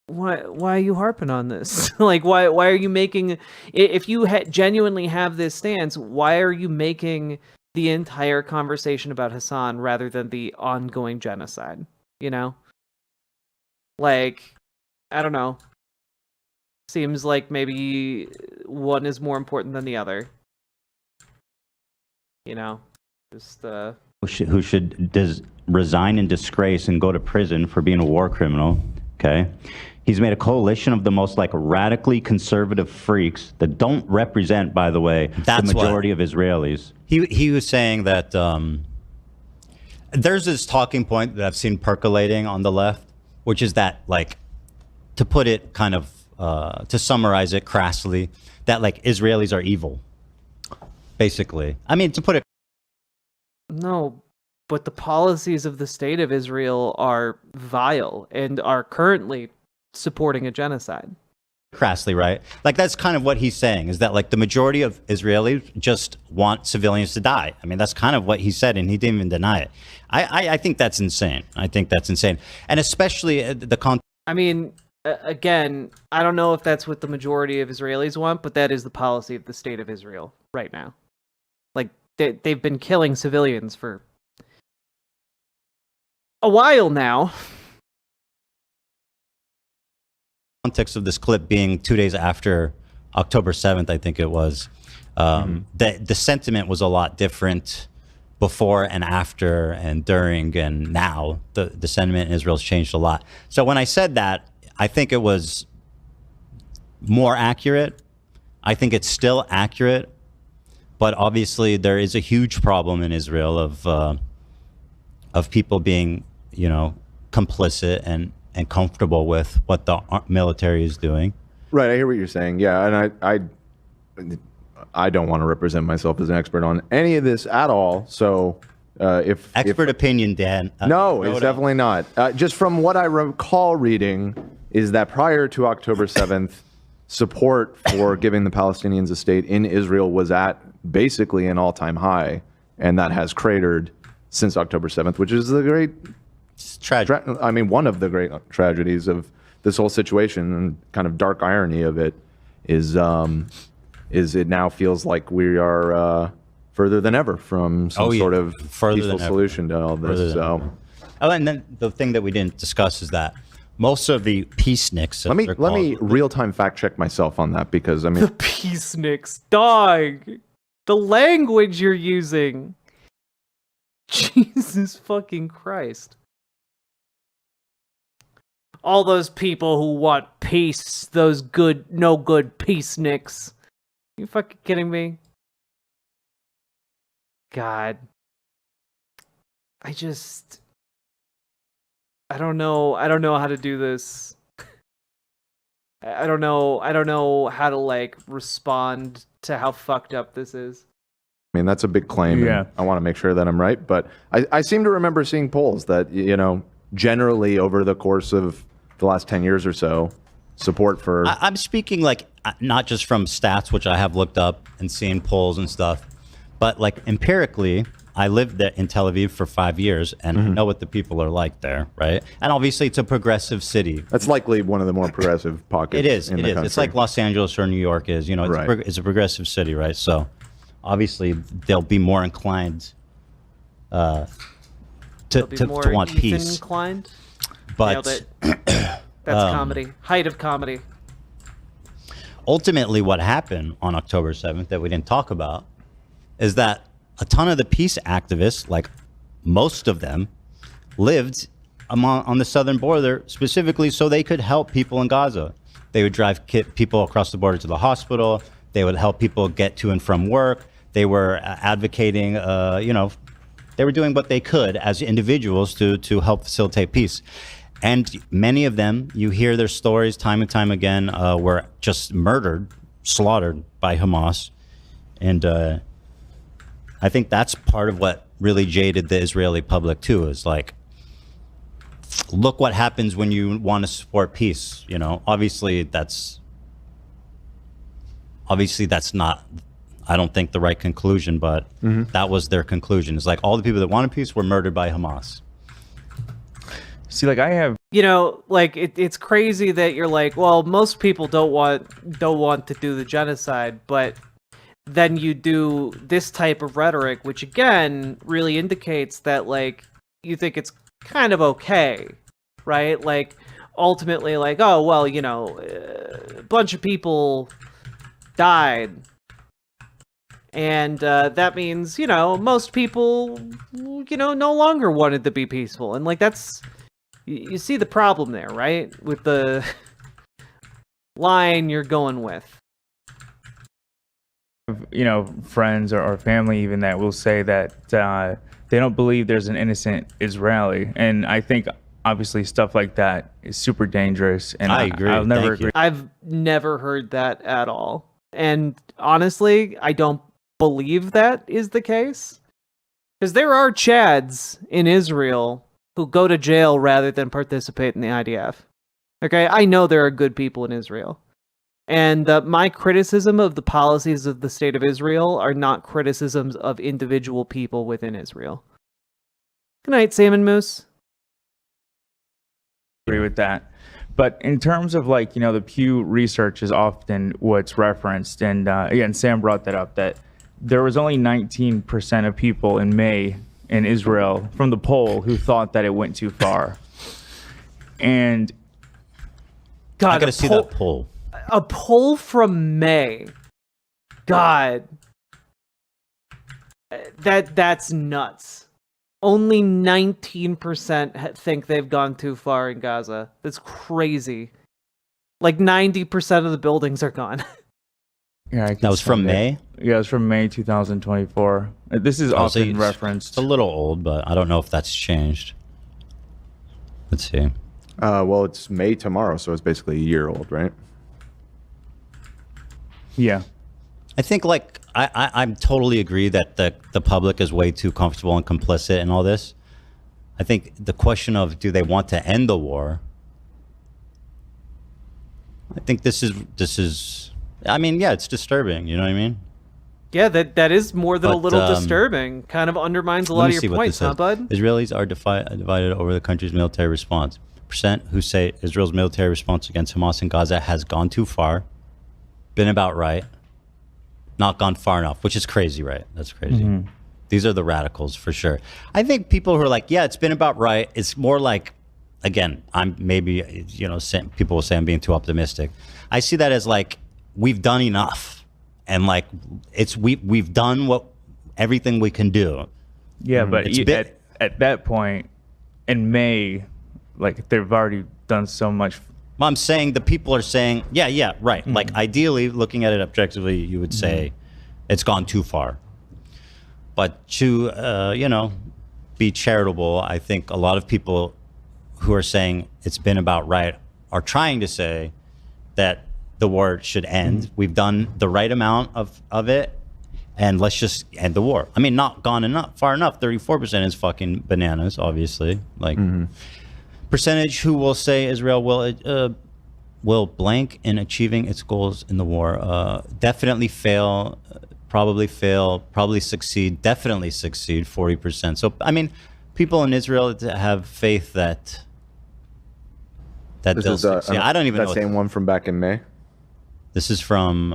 are you harping on this? Like, why are you making, if you genuinely have this stance, why are you making the entire conversation about Hassan rather than the ongoing genocide? Like, I don't know. Seems like maybe one is more important than the other. Just who should resign in disgrace and go to prison for being a war criminal, okay? He's made a coalition of the most radically conservative freaks that don't represent, by the way, the majority of Israelis. He was saying that there's this talking point that I've seen percolating on the left, which is that, to put it kind of, to summarize it crassly, that Israelis are evil, basically. I mean, to put it. No, but the policies of the state of Israel are vile and are currently supporting a genocide. Crassly, right? That's kind of what he's saying, is that the majority of Israelis just want civilians to die. I mean, that's kind of what he said, and he didn't even deny it. I think that's insane. And especially I mean, again, I don't know if that's what the majority of Israelis want, but that is the policy of the state of Israel right now. They've been killing civilians for a while now. Context of this clip being 2 days after October 7th, I think it was. The sentiment was a lot different before and after and during and now. The sentiment in Israel's changed a lot. So when I said that, I think it was more accurate. I think it's still accurate, but obviously there is a huge problem in Israel of people being, complicit and comfortable with what the military is doing. Right, I hear what you're saying. Yeah, and I don't want to represent myself as an expert on any of this at all. So if opinion, Dan. No, it's definitely not. Just from what I recall reading, is that prior to October 7th, support for giving the Palestinians a state in Israel was at basically an all-time high, and that has cratered since October 7th, which is the great one of the great tragedies of this whole situation, and kind of dark irony of it is it now feels like we are further than ever from some sort of peaceful solution to all this. And then the thing that we didn't discuss is that most of the peaceniks. Let me real-time fact check myself on that, because the peaceniks, dog, the language you're using. Jesus fucking Christ. All those people who want peace, those no good peaceniks. You fucking kidding me? God. I don't know how to do this. I don't know how to respond to how fucked up this is. I mean, that's a big claim. Yeah. I want to make sure that I'm right, but I seem to remember seeing polls that, generally over the course of the last 10 years or so, support for... I'm speaking not just from stats, which I have looked up and seen polls and stuff, but empirically, I lived there in Tel Aviv for 5 years, and I know what the people are like there, right? And obviously, it's a progressive city. That's likely one of the more progressive pockets. It is. It's like Los Angeles or New York is. It's a progressive city, right? So, obviously, they'll be more inclined to want peace. Inclined? But that's comedy. Height of comedy. Ultimately, what happened on October 7th that we didn't talk about is that a ton of the peace activists, most of them, lived on the southern border specifically so they could help people in Gaza. They would drive people across the border to the hospital. They would help people get to and from work. They were advocating, they were doing what they could as individuals to help facilitate peace. And many of them, you hear their stories time and time again, were just murdered, slaughtered by Hamas. And I think that's part of what really jaded the Israeli public too, is look what happens when you want to support peace. Obviously that's not, I don't think, the right conclusion, but that was their conclusion. It's all the people that wanted peace were murdered by Hamas. See, I have... it's crazy that you're well, most people don't want to do the genocide, but then you do this type of rhetoric, which again really indicates that you think it's kind of okay, right? Ultimately, oh well, a bunch of people died, and that means most people no longer wanted to be peaceful, and that's, you see the problem there, right, with the line you're going with. Friends or family even that will say that they don't believe there's an innocent Israeli, and I think obviously stuff like that is super dangerous. And I agree. I'll never agree. I've never heard that at all, and honestly, I don't believe that is the case, because there are Chads in Israel who go to jail rather than participate in the IDF. Okay, I know there are good people in Israel. And my criticism of the policies of the state of Israel are not criticisms of individual people within Israel. Good night, Salmon Moose. Agree with that. But in terms of the Pew research is often what's referenced. And again, Sam brought that up, that there was only 19% of people in May in Israel from the poll who thought that it went too far. And God, I gotta see that poll. A poll from May. God. That's nuts. Only 19% think they've gone too far in Gaza. That's crazy. Like 90% of the buildings are gone. Yeah, That was from May? Yeah, it was from May 2024. This is often referenced. It's a little old, but I don't know if that's changed. Let's see. Well, it's May tomorrow, so it's basically a year old, right? Yeah. I think like I totally agree that the public is way too comfortable and complicit in all this. I think the question of do they want to end the war? I think this is I mean, yeah, it's disturbing, you know what I mean? Yeah, that is more than a But, little disturbing. Kind of undermines a lot of your points, huh, bud? Israelis are divided over the country's military response. Percent who say Israel's military response against Hamas in Gaza has gone too far, been about right, not gone far enough, which is crazy, right? That's crazy. Mm-hmm. These are the radicals for sure. I think people who are like, yeah, it's been about right. It's more like, again, I'm maybe, you know, people will say I'm being too optimistic. I see that as like, we've done enough. And like, we've done everything we can do. Yeah, but at that point, in May, like they've already done so much. Well, I'm saying the people are saying, yeah, right. Mm-hmm. Like ideally, looking at it objectively, you would say it's gone too far. But to, you know, be charitable, I think a lot of people who are saying it's been about right are trying to say that the war should end. We've done the right amount of it, and let's just end the war. I mean, not gone far enough. 34% is fucking bananas, obviously. Like, percentage who will say Israel will blank in achieving its goals in the war. Definitely fail, probably succeed, definitely succeed, 40%. So, I mean, people in Israel have faith that this they'll is succeed. I don't even know. That same one from back in May? This is from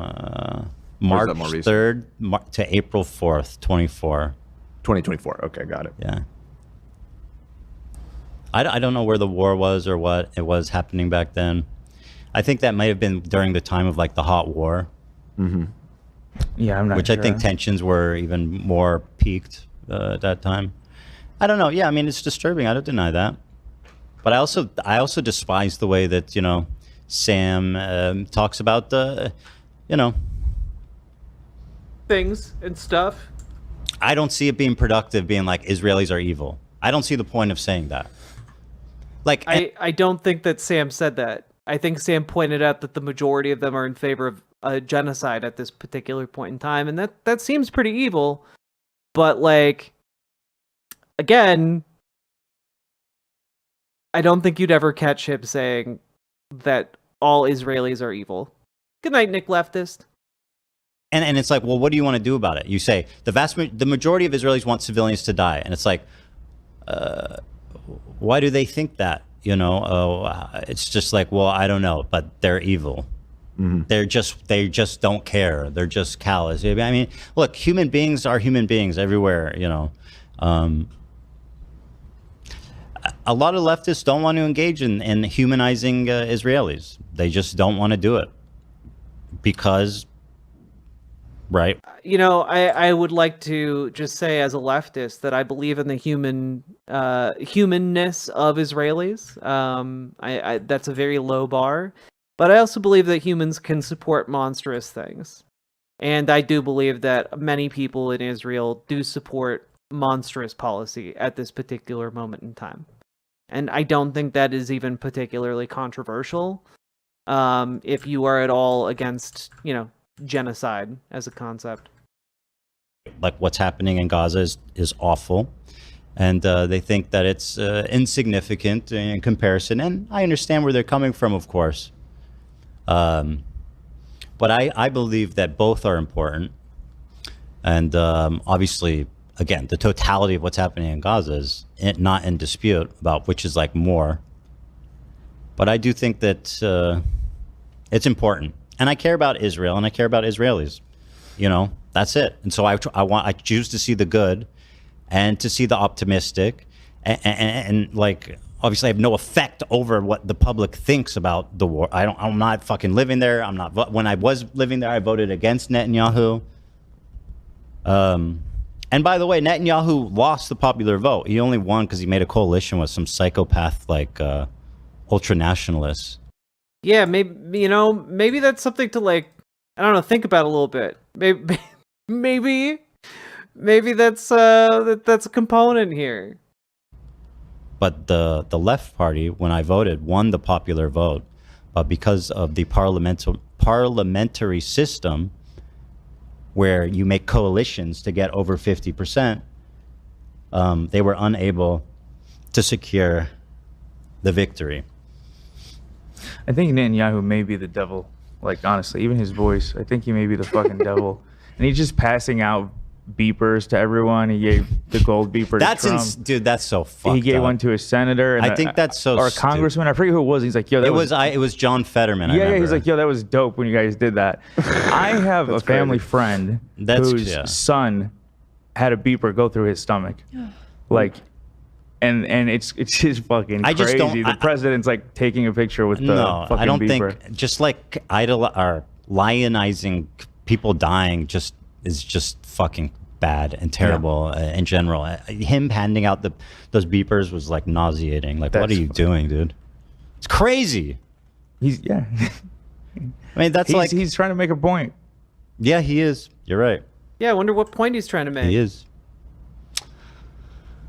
March 3rd to April 4th, 24. 2024. Okay, got it. Yeah. I don't know where the war was or what it was happening back then. I think that might have been during the time of like the hot war. Mm-hmm. Yeah, I'm not Which sure. I think tensions were even more peaked at that time. I don't know. Yeah, I mean, it's disturbing. I don't deny that. But I also despise the way that, you know, Sam talks about the, you know, things and stuff. I don't see it being productive being like Israelis are evil. I don't see the point of saying that. Like I don't think that Sam said that. I think Sam pointed out that the majority of them are in favor of a genocide at this particular point in time, and that seems pretty evil. But like, again, I don't think you'd ever catch him saying that all Israelis are evil. Good night, Nick Leftist. And it's like, well, what do you want to do about it? You say the majority of Israelis want civilians to die, and it's like, why do they think that? You know, it's just like, well, I don't know, but they're evil. Mm-hmm. They just don't care. They're just callous. I mean, look, human beings are human beings everywhere. You know, a lot of leftists don't want to engage in humanizing Israelis. They just don't want to do it because, right? You know, I would like to just say as a leftist that I believe in the humanness of Israelis. I that's a very low bar, but I also believe that humans can support monstrous things. And I do believe that many people in Israel do support monstrous policy at this particular moment in time. And I don't think that is even particularly controversial. If you are at all against, you know, genocide as a concept. Like what's happening in Gaza is awful. And they think that it's insignificant in comparison. And I understand where they're coming from, of course. But I believe that both are important. And obviously, again, the totality of what's happening in Gaza is not in dispute about which is like more. But I do think that it's important. And I care about Israel and I care about Israelis. You know, that's it. And so I choose to see the good and to see the optimistic and like, obviously I have no effect over what the public thinks about the war. I'm not fucking living there. I'm not, when I was living there, I voted against Netanyahu. And by the way, Netanyahu lost the popular vote. He only won because he made a coalition with some psychopath like ultra nationalists. Yeah, maybe that's something to like, I don't know, think about a little bit. Maybe that's a component here. But the left party, when I voted, won the popular vote, but because of the parliamentary system, where you make coalitions to get over 50%, they were unable to secure the victory. I think Netanyahu may be the devil. Like, honestly, even his voice, I think he may be the fucking devil. And he's just passing out beepers to everyone. He gave the gold beeper to Trump. Dude, that's so fucked He gave up. one to a senator. And I think that's so or a congressman. I forget who it was. He's like, yo, that it was John Fetterman. I yeah, remember. he's like, yo, that was dope when you guys did that. I have a family friend whose son had a beeper go through his stomach. Like, and it's just fucking crazy. just don't. The president's like taking a picture with the fucking I don't beeper. think just like lionizing people dying is just fucking bad and terrible in general. Him handing out those beepers was like nauseating. Like, what are you doing, dude? It's crazy. I mean, he's trying to make a point. Yeah, he is. You're right. Yeah, I wonder what point he's trying to make. He is.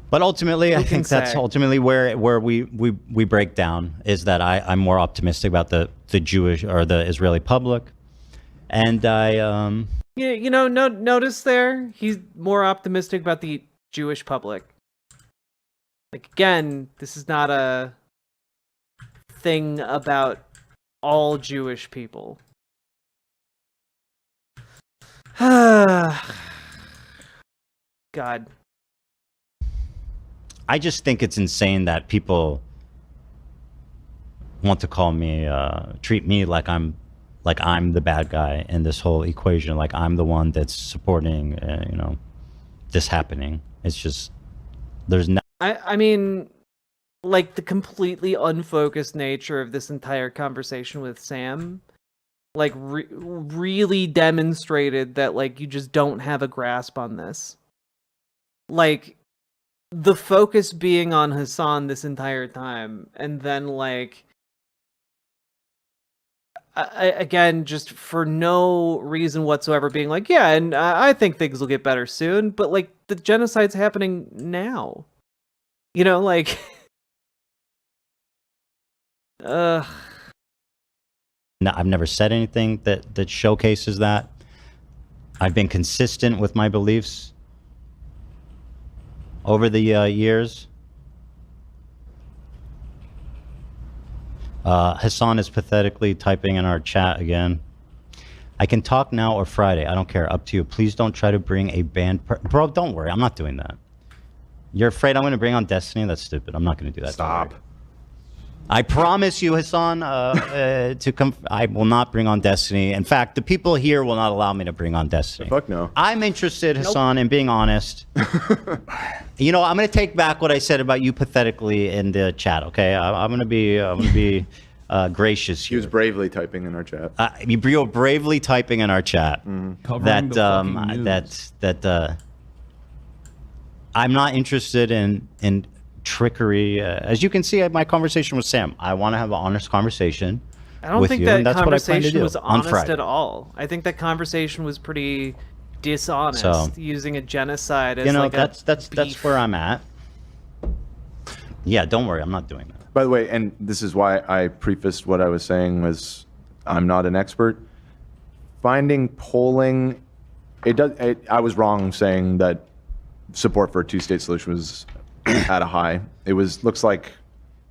But ultimately, I think that's ultimately where we break down, is that I'm more optimistic about the Jewish or the Israeli public, and notice there he's more optimistic about the Jewish public. Like, again, this is not a thing about all Jewish people. God. I just think it's insane that people want to call me, treat me like I'm the bad guy in this whole equation. Like I'm the one that's supporting, this happening. It's just, there's no. I mean, like the completely unfocused nature of this entire conversation with Sam, like really demonstrated that like you just don't have a grasp on this. Like, the focus being on Hassan this entire time, and then like again, just for no reason whatsoever, being like, yeah, and I think things will get better soon, but like the genocide's happening now, like No, I've never said anything that showcases that. I've been consistent with my beliefs over the years. Hassan is pathetically typing in our chat again. I can talk now or Friday. I don't care. Up to you. Please don't try to bring a band. Bro, don't worry. I'm not doing that. You're afraid I'm going to bring on Destiny? That's stupid. I'm not going to do that. Stop. I promise you, Hassan, to come. I will not bring on Destiny. In fact, the people here will not allow me to bring on Destiny. Fuck no. I'm interested, Hassan, in being honest. I'm going to take back what I said about you pathetically in the chat. Okay, I'm going to be gracious here. He was bravely typing in our chat. You're bravely typing in our chat that I'm not interested in trickery. As you can see, my conversation with Sam, I want to have an honest conversation. I don't with think you, that and that's conversation was on honest Friday. at all. I think that conversation was pretty dishonest, using a genocide as that's where I'm at. Yeah, don't worry, I'm not doing that. By the way, and this is why I prefaced what I was saying was I'm not an expert. Finding polling, I was wrong saying that support for a two-state solution was at a high. It looks like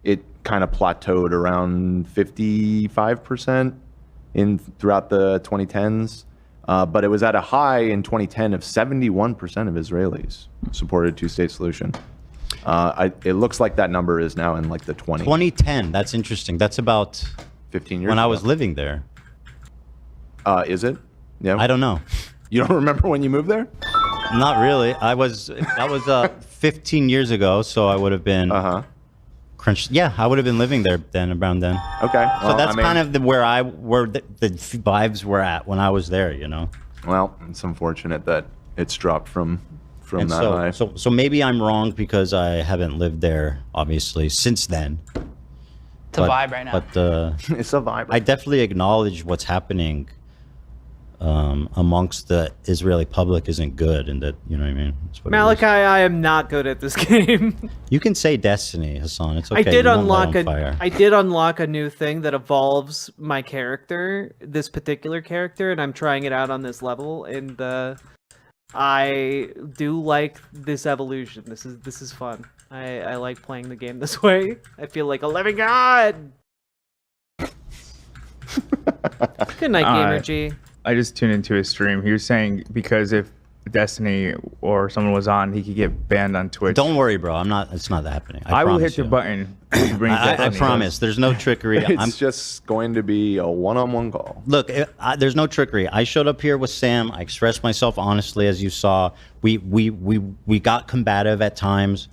it kind of plateaued around 55% throughout the 2010s. But it was at a high in 2010 of 71% of Israelis supported a two-state solution. It looks like that number is now in like the 20s. 2010, that's interesting. That's about 15 years when ago. I was living there. Is it? Yeah. I don't know. You don't remember when you moved there? Not really. That was 15 years ago, so I would have been crunched. Yeah, I would have been living there around then. Okay. So that's kind of where the vibes were at when I was there, Well, it's unfortunate that it's dropped from from And that high. so maybe I'm wrong because I haven't lived there, obviously, since then. It's a vibe right now. But It's a vibe. I definitely acknowledge what's happening amongst the Israeli public isn't good, and that, you know what I mean? That's what it is. Malachi, I am not good at this game. You can say Destiny, Hassan. It's okay. I did You won't light unlock on fire. I did unlock a new thing that evolves my character, this particular character, and I'm trying it out on this level, and I do like this evolution. This is fun. I like playing the game this way. I feel like a living god. Good night, Gamer G. I just tuned into his stream. He was saying because if Destiny or someone was on, he could get banned on Twitch. Don't worry, bro. It's not happening. I will promise hit the you. button. If he brings I Destiny. promise. There's no trickery. It's just going to be a one-on-one call. Look, there's no trickery. I showed up here with Sam. I expressed myself honestly, as you saw. We got combative at times.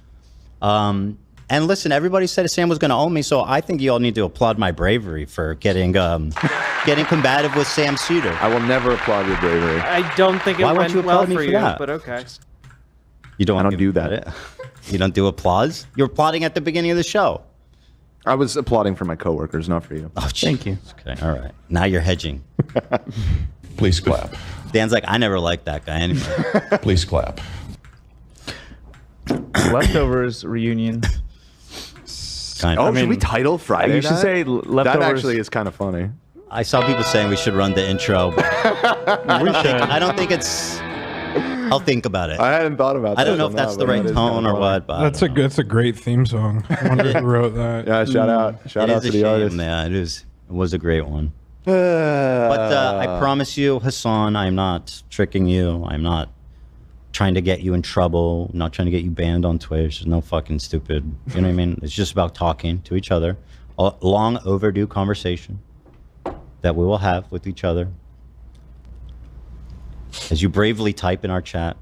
And listen, everybody said Sam was going to own me, so I think you all need to applaud my bravery for getting combative with Sam Seder. I will never applaud your bravery. I don't think it Why won't went you well applaud me for for you, that? but okay. You don't. I don't give do that. credit? You don't do applause. You're applauding at the beginning of the show. I was applauding for my coworkers, not for you. Oh, thank you. Okay, all right. Now you're hedging. Please clap. Dan's like, I never liked that guy anyway. Please clap. Leftovers reunion. Kind Oh, of. should we title Friday? You should that? say That leftovers. actually is kind of funny. I saw people saying we should run the intro. But I don't think it's. I'll think about it. I hadn't thought about that. I don't know if till that's now, the but right that is tone kinda or funny. what, but I That's don't know. that's a great theme song. I wonder who wrote that. Yeah, shout It out is to a the shame. artist. Yeah, it is. It was a great one. But I promise you, Hassan, I'm not tricking you. I'm not trying to get you in trouble. I'm not trying to get you banned on Twitch. There's no fucking stupid. You know what I mean? It's just about talking to each other. A long overdue conversation that we will have with each other. As you bravely type in our chat.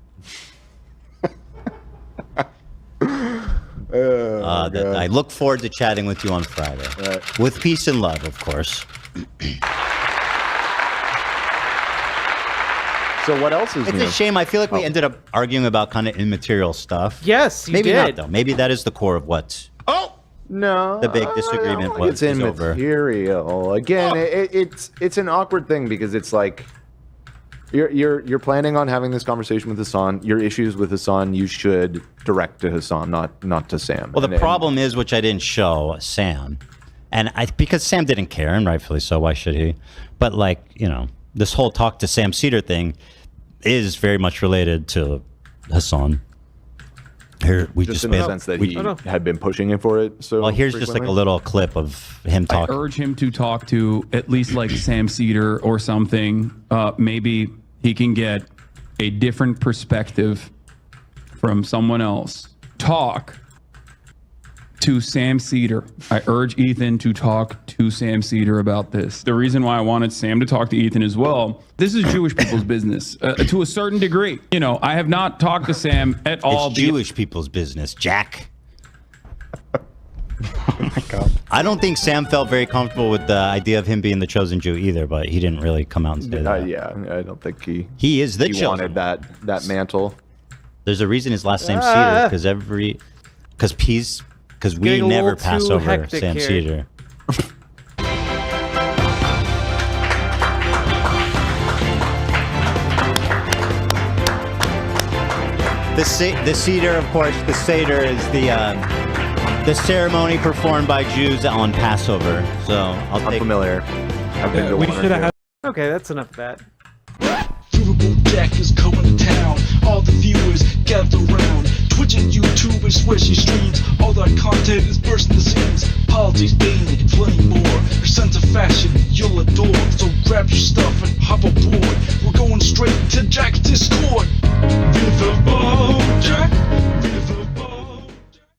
That I look forward to chatting with you on Friday. Right. With peace and love, of course. So what else is It's new? a shame. I feel like we ended up arguing about kind of immaterial stuff. Yes, you Maybe did. not, though. Maybe that is the core of what. No, The big disagreement I don't was- think it's is over. immaterial. Again, it's an awkward thing because it's like you're planning on having this conversation with Hassan. Your issues with Hassan, you should direct to Hassan, not to Sam. Well, the problem is, which I didn't show Sam, and because Sam didn't care, and rightfully so. Why should he? But like, you know, this whole talk to Sam Seder thing is very much related to Hassan. Here we just just in made the sense that we- he had been pushing it for it. So Well, here's just like a frequently. little clip of him I talking. urge him to talk to at least like Sam Seder or something. Maybe he can get a different perspective from someone else. Talk to Sam Seder. I urge Ethan to talk to Sam Seder about this. The reason why I wanted Sam to talk to Ethan as well, this is Jewish people's business to a certain degree. You know, I have not talked to Sam at all. It's Jewish people's business, Jack. Oh my God. I don't think Sam felt very comfortable with the idea of him being the chosen Jew either, but he didn't really come out and say that. Yeah, I don't think He is the he chosen. wanted that mantle. There's a reason his last name's Seder, because we Getting a never little pass too over hectic Sam here. Seder. The Seder, of course, the Seder is the ceremony performed by Jews on Passover. So I'm familiar. I've been to we one or should have two. had Okay, that's enough of that. Riverboat Jack is coming to town. All the viewers gather round. Twitch and YouTube is where she streams. All that content is bursting the seams. Politics, being, flame more.